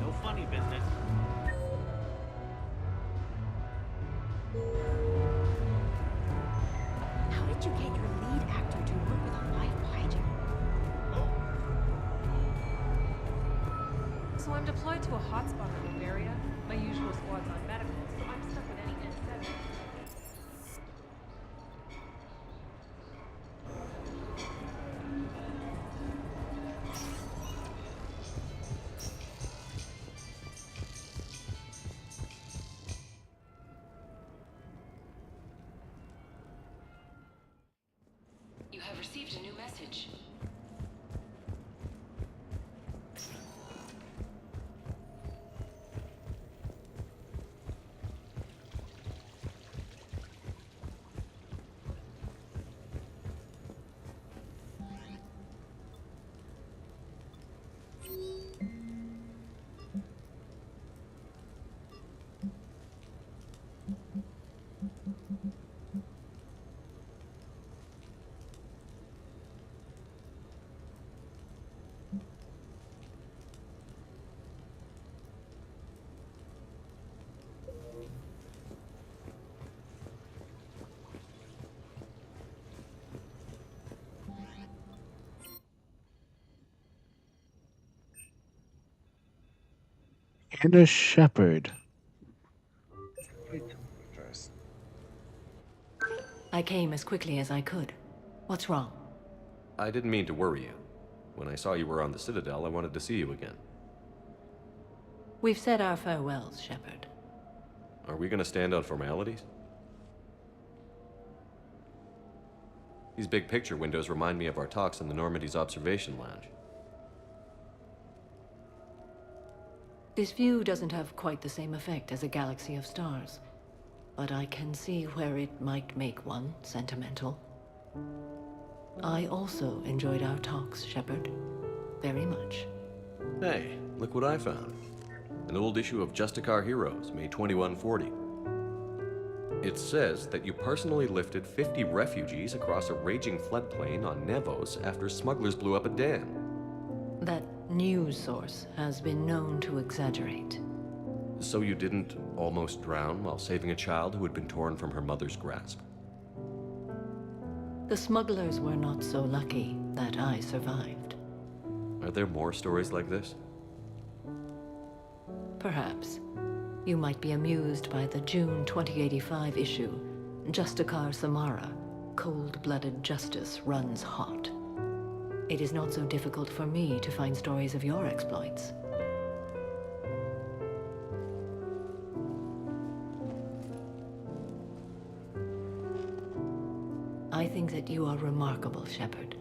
[SPEAKER 22] No funny business.
[SPEAKER 11] How did you get your lead actor to work with a live kaiju?
[SPEAKER 16] So I'm deployed to a hotspot in Bavaria. My usual squad's on medical, so I'm stuck with any N7.
[SPEAKER 11] You have received a new message.
[SPEAKER 1] Inner Shepherd.
[SPEAKER 2] I came as quickly as I could. What's wrong?
[SPEAKER 9] I didn't mean to worry you. When I saw you were on the Citadel, I wanted to see you again.
[SPEAKER 2] We've said our farewells, Shepard.
[SPEAKER 9] Are we gonna stand on formalities? These big picture windows remind me of our talks in the Normandy's observation lounge.
[SPEAKER 2] This view doesn't have quite the same effect as a galaxy of stars, but I can see where it might make one sentimental. I also enjoyed our talks, Shepard. Very much.
[SPEAKER 9] Hey, look what I found. An old issue of Justicar Heroes, May 2140. It says that you personally lifted 50 refugees across a raging floodplain on Nevos after smugglers blew up a dam.
[SPEAKER 2] That news source has been known to exaggerate.
[SPEAKER 9] So you didn't almost drown while saving a child who had been torn from her mother's grasp?
[SPEAKER 2] The smugglers were not so lucky that I survived.
[SPEAKER 9] Are there more stories like this?
[SPEAKER 2] Perhaps. You might be amused by the June 2085 issue, Justicar Samara, Cold-Blooded Justice Runs Hot. It is not so difficult for me to find stories of your exploits. I think that you are remarkable, Shepard.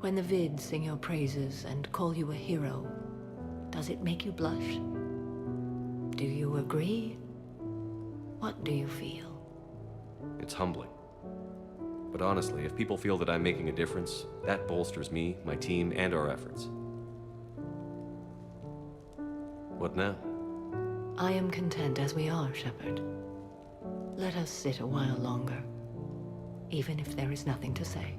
[SPEAKER 2] When the vids sing your praises and call you a hero, does it make you blush? Do you agree? What do you feel?
[SPEAKER 9] It's humbling. But honestly, if people feel that I'm making a difference, that bolsters me, my team, and our efforts. What now?
[SPEAKER 2] I am content as we are, Shepard. Let us sit a while longer, even if there is nothing to say.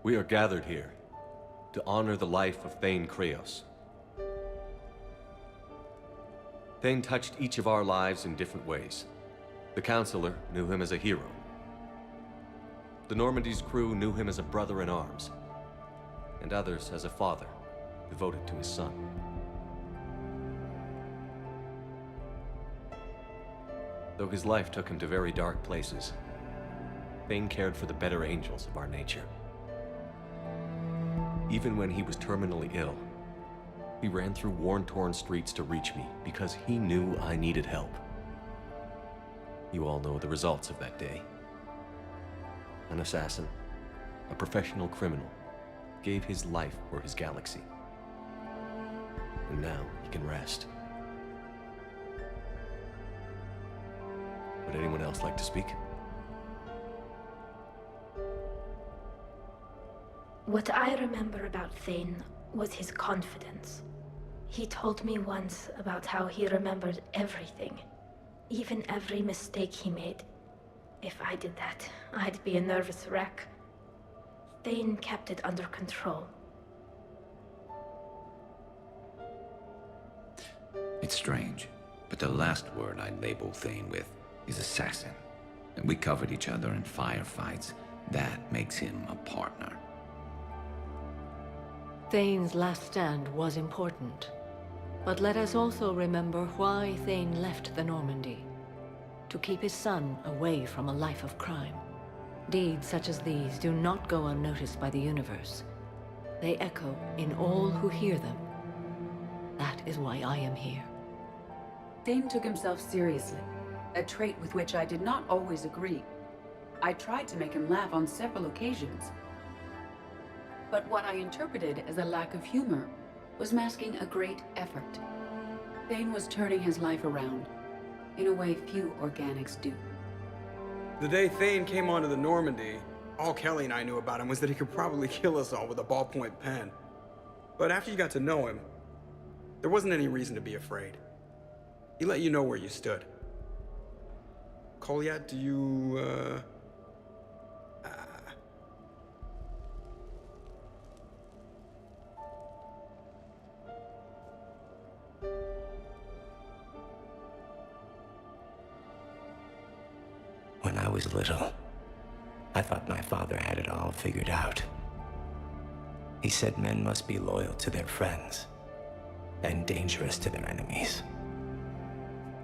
[SPEAKER 9] We are gathered here to honor the life of Thane Kreos. Thane touched each of our lives in different ways. The Counselor knew him as a hero. The Normandy's crew knew him as a brother in arms, and others as a father devoted to his son. Though his life took him to very dark places, Thane cared for the better angels of our nature. Even when he was terminally ill, he ran through worn-torn streets to reach me because he knew I needed help. You all know the results of that day. An assassin, a professional criminal, gave his life for his galaxy. And now he can rest. Would anyone else like to speak?
[SPEAKER 11] What I remember about Thane was his confidence. He told me once about how he remembered everything, even every mistake he made. If I did that, I'd be a nervous wreck. Thane kept it under control.
[SPEAKER 8] It's strange, but the last word I'd label Thane with is assassin. And we covered each other in firefights. That makes him a partner.
[SPEAKER 2] Thane's last stand was important, but let us also remember why Thane left the Normandy. To keep his son away from a life of crime. Deeds such as these do not go unnoticed by the universe. They echo in all who hear them. That is why I am here.
[SPEAKER 17] Thane took himself seriously, a trait with which I did not always agree. I tried to make him laugh on several occasions. But what I interpreted as a lack of humor was masking a great effort. Thane was turning his life around, in a way few organics do.
[SPEAKER 5] The day Thane came onto the Normandy, all Kelly and I knew about him was that he could probably kill us all with a ballpoint pen. But after you got to know him, there wasn't any reason to be afraid. He let you know where you stood. Kolyat, do you,
[SPEAKER 12] When I was little, I thought my father had it all figured out. He said men must be loyal to their friends and dangerous to their enemies.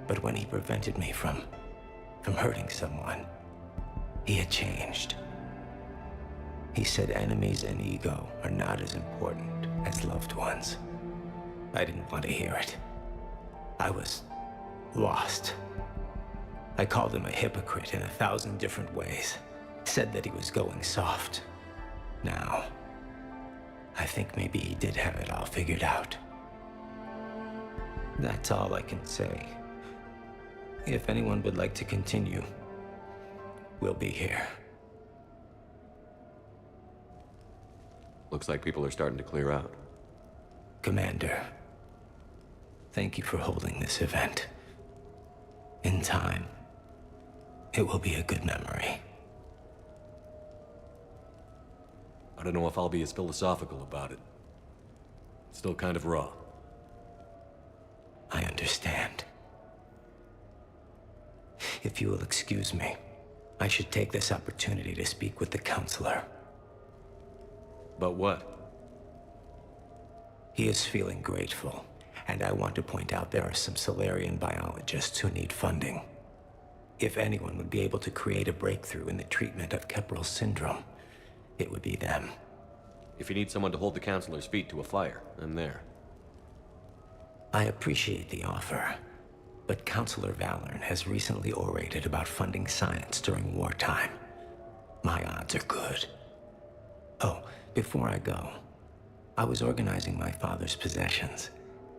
[SPEAKER 12] But when he prevented me from hurting someone, he had changed. He said enemies and ego are not as important as loved ones. I didn't want to hear it. I was lost. I called him a hypocrite in 1,000 different ways. Said that he was going soft. Now, I think maybe he did have it all figured out. That's all I can say. If anyone would like to continue, we'll be here.
[SPEAKER 3] Looks like people are starting to clear out.
[SPEAKER 12] Commander, thank you for holding this event. In time, it will be a good memory.
[SPEAKER 3] I don't know if I'll be as philosophical about it. It's still kind of raw.
[SPEAKER 12] I understand. If you will excuse me, I should take this opportunity to speak with the counselor.
[SPEAKER 3] About what?
[SPEAKER 12] He is feeling grateful, and I want to point out there are some Solarian biologists who need funding. If anyone would be able to create a breakthrough in the treatment of Kepral's syndrome, it would be them.
[SPEAKER 3] If you need someone to hold the counselor's feet to a fire, I'm there.
[SPEAKER 12] I appreciate the offer, but Counselor Valorn has recently orated about funding science during wartime. My odds are good. Oh, before I go, I was organizing my father's possessions,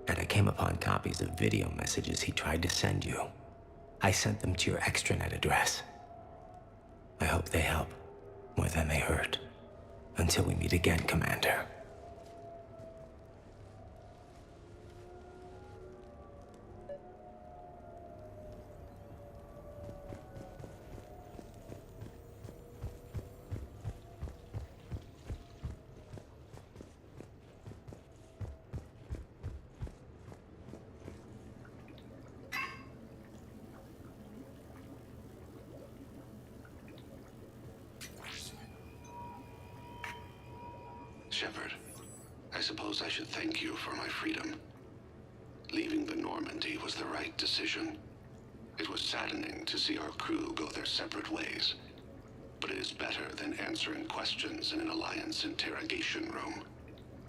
[SPEAKER 12] and I came upon copies of video messages he tried to send you. I sent them to your extranet address. I hope they help more than they hurt. Until we meet again, Commander.
[SPEAKER 4] Shepard, I suppose I should thank you for my freedom. Leaving the Normandy was the right decision. It was saddening to see our crew go their separate ways, but it is better than answering questions in an Alliance interrogation room.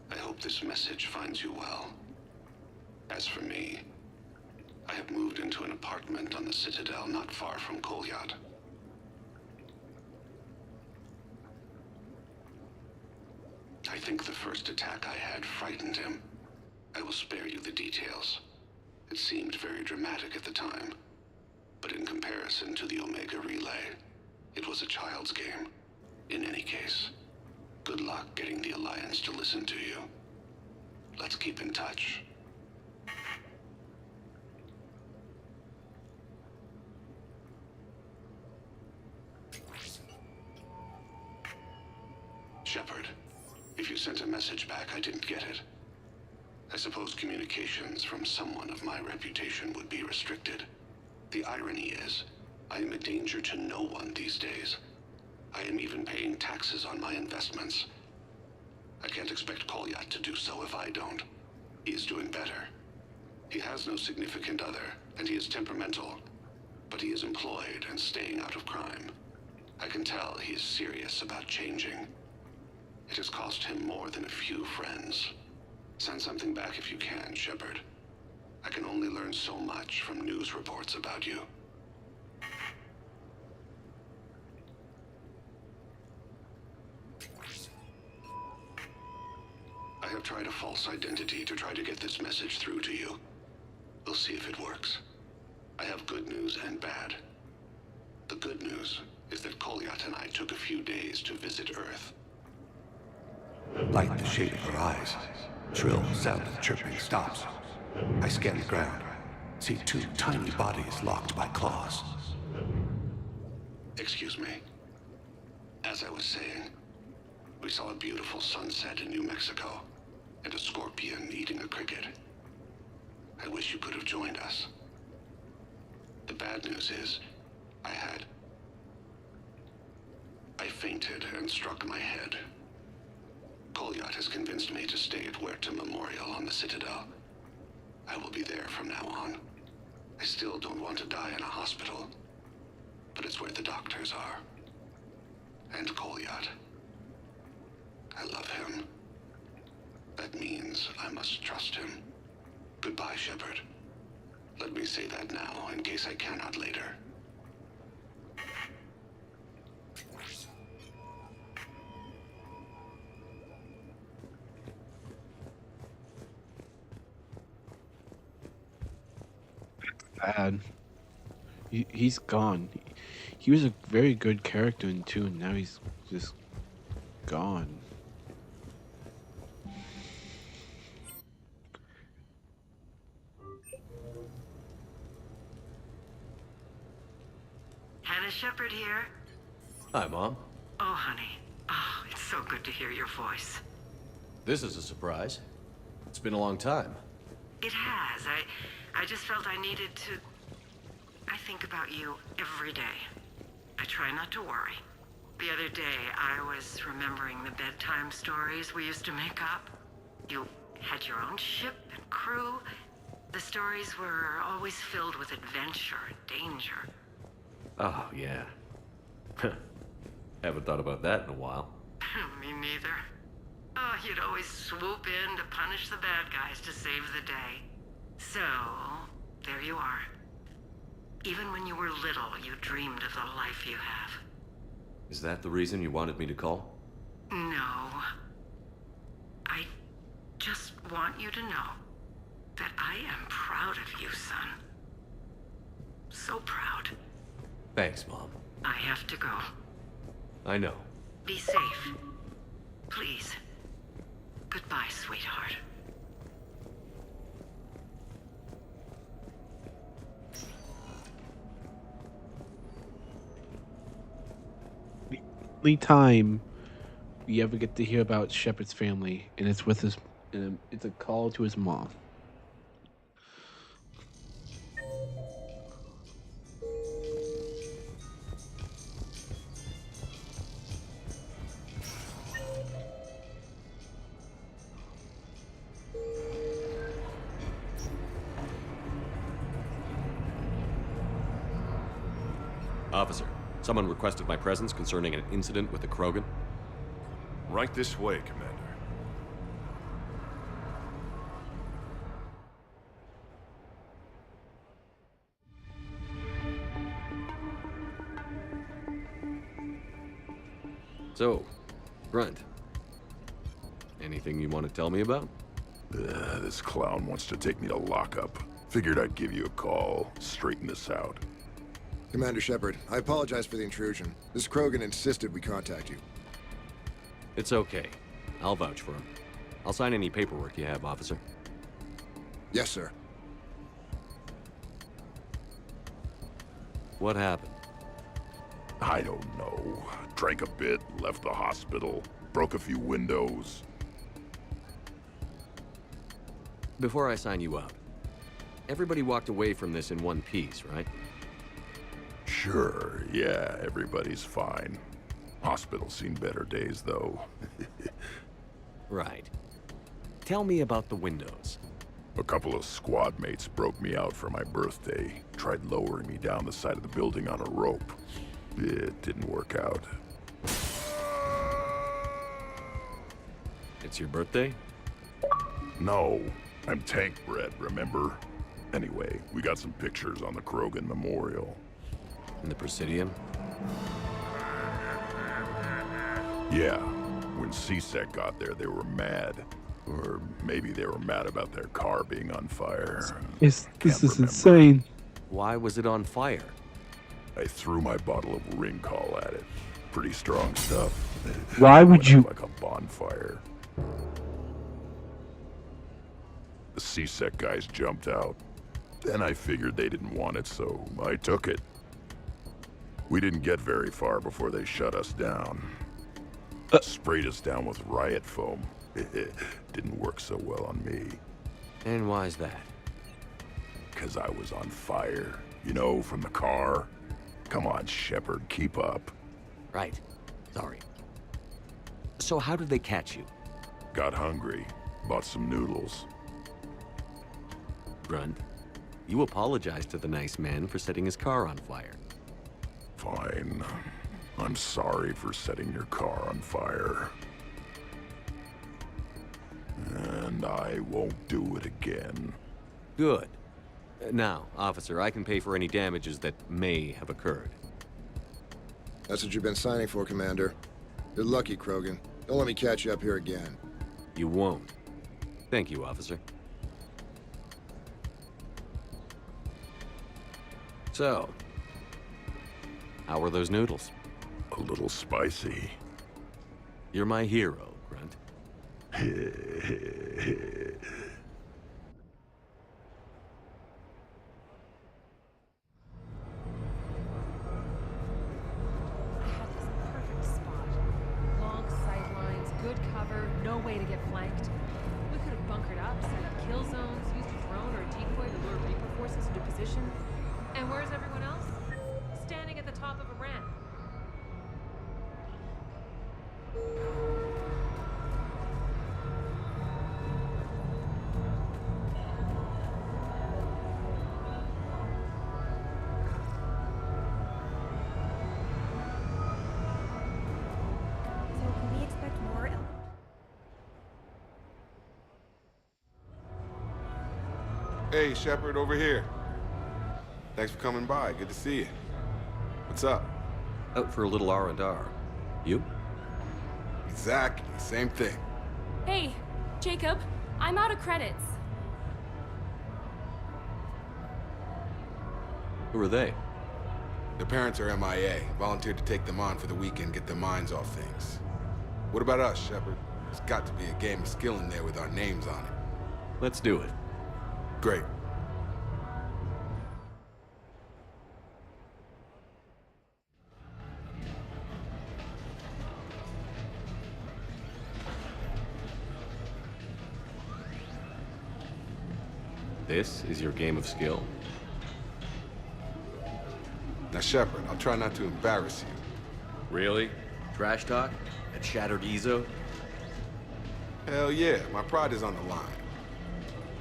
[SPEAKER 4] I hope this message finds you well. As for me, I have moved into an apartment on the Citadel not far from Kolyat. I think the first attack I had frightened him. I will spare you the details. It seemed very dramatic at the time, but in comparison to the Omega Relay, it was a child's game. In any case, good luck getting the Alliance to listen to you. Let's keep in touch. Shepard. If you sent a message back, I didn't get it. I suppose communications from someone of my reputation would be restricted. The irony is, I am a danger to no one these days. I am even paying taxes on my investments. I can't expect Kolyat to do so if I don't. He is doing better. He has no significant other, and he is temperamental. But he is employed and staying out of crime. I can tell he is serious about changing. It has cost him more than a few friends. Send something back if you can, Shepard. I can only learn so much from news reports about you. I have tried a false identity to try to get this message through to you. We'll see if it works. I have good news and bad. The good news is that Kolyat and I took a few days to visit Earth.
[SPEAKER 7] Light the shade of her eyes. Shrill sound of chirping stops. I scan the ground. See two tiny bodies locked by claws.
[SPEAKER 4] Excuse me. As I was saying, we saw a beautiful sunset in New Mexico, and a scorpion eating a cricket. I wish you could have joined us. The bad news is, I fainted and struck my head. Kolyat has convinced me to stay at Huerta Memorial on the Citadel. I will be there from now on. I still don't want to die in a hospital, but it's where the doctors are. And Kolyat. I love him. That means I must trust him. Goodbye, Shepard. Let me say that now, in case I cannot later.
[SPEAKER 1] Bad. He's gone. He was a very good character in 2, and now he's just gone.
[SPEAKER 18] Hannah Shepard here.
[SPEAKER 9] Hi, Mom.
[SPEAKER 18] Oh, honey. Oh, it's so good to hear your voice.
[SPEAKER 9] This is a surprise. It's been a long time.
[SPEAKER 18] It has. I just felt I needed to... I think about you every day. I try not to worry. The other day, I was remembering the bedtime stories we used to make up. You had your own ship and crew. The stories were always filled with adventure and danger.
[SPEAKER 9] Oh, yeah. Haven't thought about that in a while.
[SPEAKER 18] Me neither. Oh, you'd always swoop in to punish the bad guys to save the day. So, there you are. Even when you were little, you dreamed of the life you have.
[SPEAKER 9] Is that the reason you wanted me to call?
[SPEAKER 18] No. I just want you to know that I am proud of you, son. So proud.
[SPEAKER 9] Thanks, Mom.
[SPEAKER 18] I have to go.
[SPEAKER 9] I know.
[SPEAKER 18] Be safe. Please. Goodbye, sweetheart.
[SPEAKER 1] Only time we ever get to hear about Shepard's family, and it's with his, and it's a call to his mom.
[SPEAKER 9] Officer, someone requested my presence concerning an incident with the Krogan.
[SPEAKER 20] Right this way, Commander.
[SPEAKER 9] So, Grunt, anything you want to tell me about?
[SPEAKER 19] This clown wants to take me to lockup. Figured I'd give you a call, straighten this out.
[SPEAKER 21] Commander Shepard, I apologize for the intrusion. This Krogan insisted we contact you.
[SPEAKER 9] It's okay. I'll vouch for him. I'll sign any paperwork you have, officer.
[SPEAKER 21] Yes, sir.
[SPEAKER 9] What happened?
[SPEAKER 19] I don't know. Drank a bit, left the hospital, broke a few windows.
[SPEAKER 9] Before I sign you out, everybody walked away from this in one piece, right?
[SPEAKER 19] Sure, yeah, everybody's fine. Hospital's seen better days, though.
[SPEAKER 9] Right. Tell me about the windows.
[SPEAKER 19] A couple of squad mates broke me out for my birthday. Tried lowering me down the side of the building on a rope. It didn't work out.
[SPEAKER 9] It's your birthday?
[SPEAKER 19] No, I'm tank bred, remember? Anyway, we got some pictures on the Krogan Memorial.
[SPEAKER 9] In the Presidium?
[SPEAKER 19] Yeah, when CSEC got there, they were mad. Or maybe they were mad about their car being on fire.
[SPEAKER 1] This is insane.
[SPEAKER 9] Why was it on fire?
[SPEAKER 19] I threw my bottle of ring call at it. Pretty strong stuff.
[SPEAKER 1] Why would
[SPEAKER 19] Went
[SPEAKER 1] you?
[SPEAKER 19] up like a bonfire. The C-Sec guys jumped out. Then I figured they didn't want it, so I took it. We didn't get very far before they shut us down. Sprayed us down with riot foam. Didn't work so well on me.
[SPEAKER 9] And why's that?
[SPEAKER 19] 'Cause I was on fire. You know, from the car. Come on, Shepard, keep up.
[SPEAKER 9] Right. Sorry. So how did they catch you?
[SPEAKER 19] Got hungry. Bought some noodles.
[SPEAKER 9] Grunt, you apologized to the nice man for setting his car on fire.
[SPEAKER 19] Fine. I'm sorry for setting your car on fire. And I won't do it again.
[SPEAKER 9] Good. Now, officer, I can pay for any damages that may have occurred.
[SPEAKER 21] That's what you've been signing for, Commander. You're lucky, Krogan. Don't let me catch you up here again.
[SPEAKER 9] You won't. Thank you, officer. So, how were those noodles?
[SPEAKER 19] A little spicy.
[SPEAKER 9] You're my hero, Grunt.
[SPEAKER 6] Good cover, no way to get flanked. We could have bunkered up, set up kill zones, used a drone or a decoy to lure Reaper forces into position. And where's everyone else? Standing at the top of a ramp.
[SPEAKER 10] So can we expect more?
[SPEAKER 23] Hey, Shepard, over here. Thanks for coming by. Good to see you. What's up?
[SPEAKER 9] Out for a little R&R. You?
[SPEAKER 23] Exactly. Same thing.
[SPEAKER 24] Hey, Jacob, I'm out of credits.
[SPEAKER 9] Who are they?
[SPEAKER 23] Their parents are MIA. Volunteered to take them on for the weekend, get their minds off things. What about us, Shepard? There's got to be a game of skill in there with our names on it.
[SPEAKER 9] Let's do it.
[SPEAKER 23] Great.
[SPEAKER 9] This is your game of skill?
[SPEAKER 23] Now, Shepard, I'll try not to embarrass you.
[SPEAKER 9] Really? Trash talk? At Shattered Ezo?
[SPEAKER 23] Hell yeah, my pride is on the line.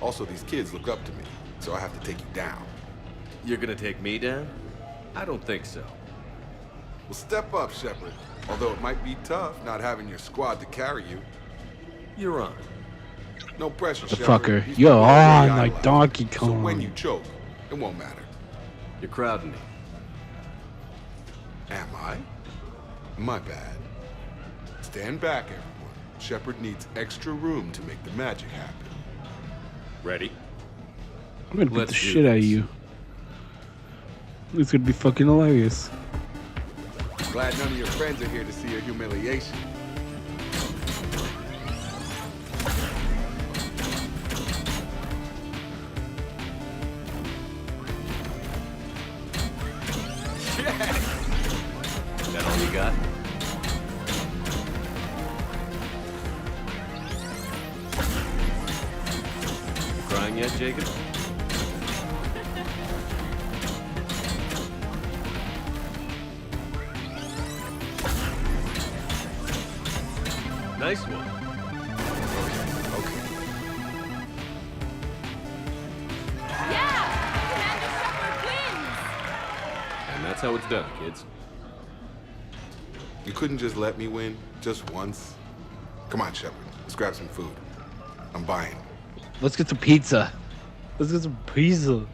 [SPEAKER 23] Also, these kids look up to me, so I have to take you down.
[SPEAKER 9] You're gonna take me down? I don't think so.
[SPEAKER 23] Well, step up, Shepard. Although it might be tough not having your squad to carry you.
[SPEAKER 9] You're on.
[SPEAKER 23] No pressure,
[SPEAKER 1] The
[SPEAKER 23] Shepard.
[SPEAKER 1] fucker.
[SPEAKER 23] These
[SPEAKER 1] You're
[SPEAKER 23] people are
[SPEAKER 1] on
[SPEAKER 23] very
[SPEAKER 1] like
[SPEAKER 23] idolized.
[SPEAKER 1] Donkey
[SPEAKER 23] So
[SPEAKER 1] Kong.
[SPEAKER 23] when you choke, it won't matter.
[SPEAKER 9] You're crowding me.
[SPEAKER 23] Am I? My bad. Stand back, everyone. Shepard needs extra room to make the magic happen.
[SPEAKER 9] Ready?
[SPEAKER 1] I'm gonna beat
[SPEAKER 9] Let's
[SPEAKER 1] the
[SPEAKER 9] do
[SPEAKER 1] shit out of
[SPEAKER 9] this.
[SPEAKER 1] you. It's gonna be fucking hilarious.
[SPEAKER 23] Glad none of your friends are here to see your humiliation.
[SPEAKER 9] Is that all you got? You crying yet, Jacob? Nice one. And that's how it's done, kids.
[SPEAKER 23] You couldn't just let me win, just once? Come on, Shepard. Let's grab some food. I'm buying.
[SPEAKER 1] Let's get some pizza. Let's get some pizza.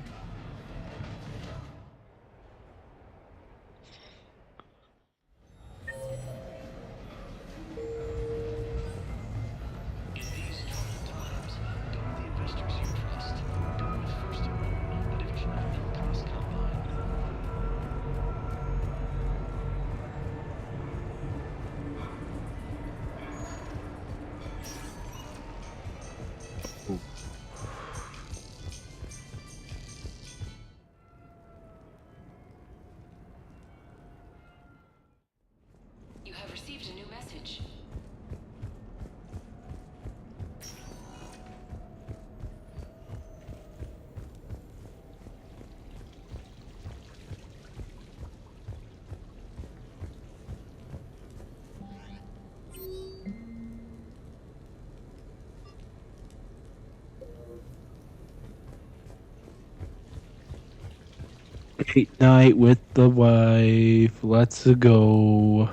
[SPEAKER 1] Date night with the wife. Let's go.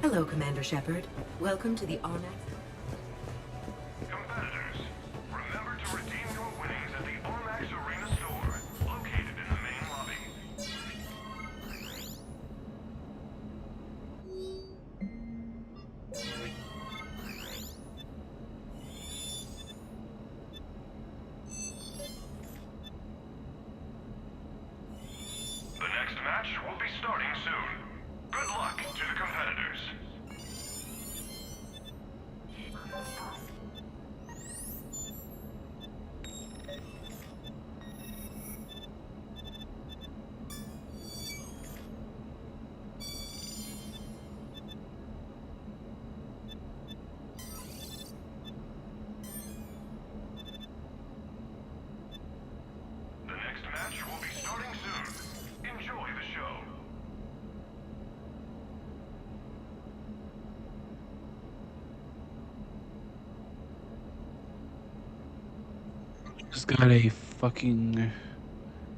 [SPEAKER 10] Hello, Commander Shepard. Welcome to the Onyx.
[SPEAKER 19] Competitors, remember to redeem your winnings at the Armax Arena store, located in the main lobby. The next match will be starting soon. Good luck to the competitors. The next match will be starting soon. Enjoy the show.
[SPEAKER 1] Just got a fucking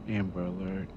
[SPEAKER 1] Amber Alert.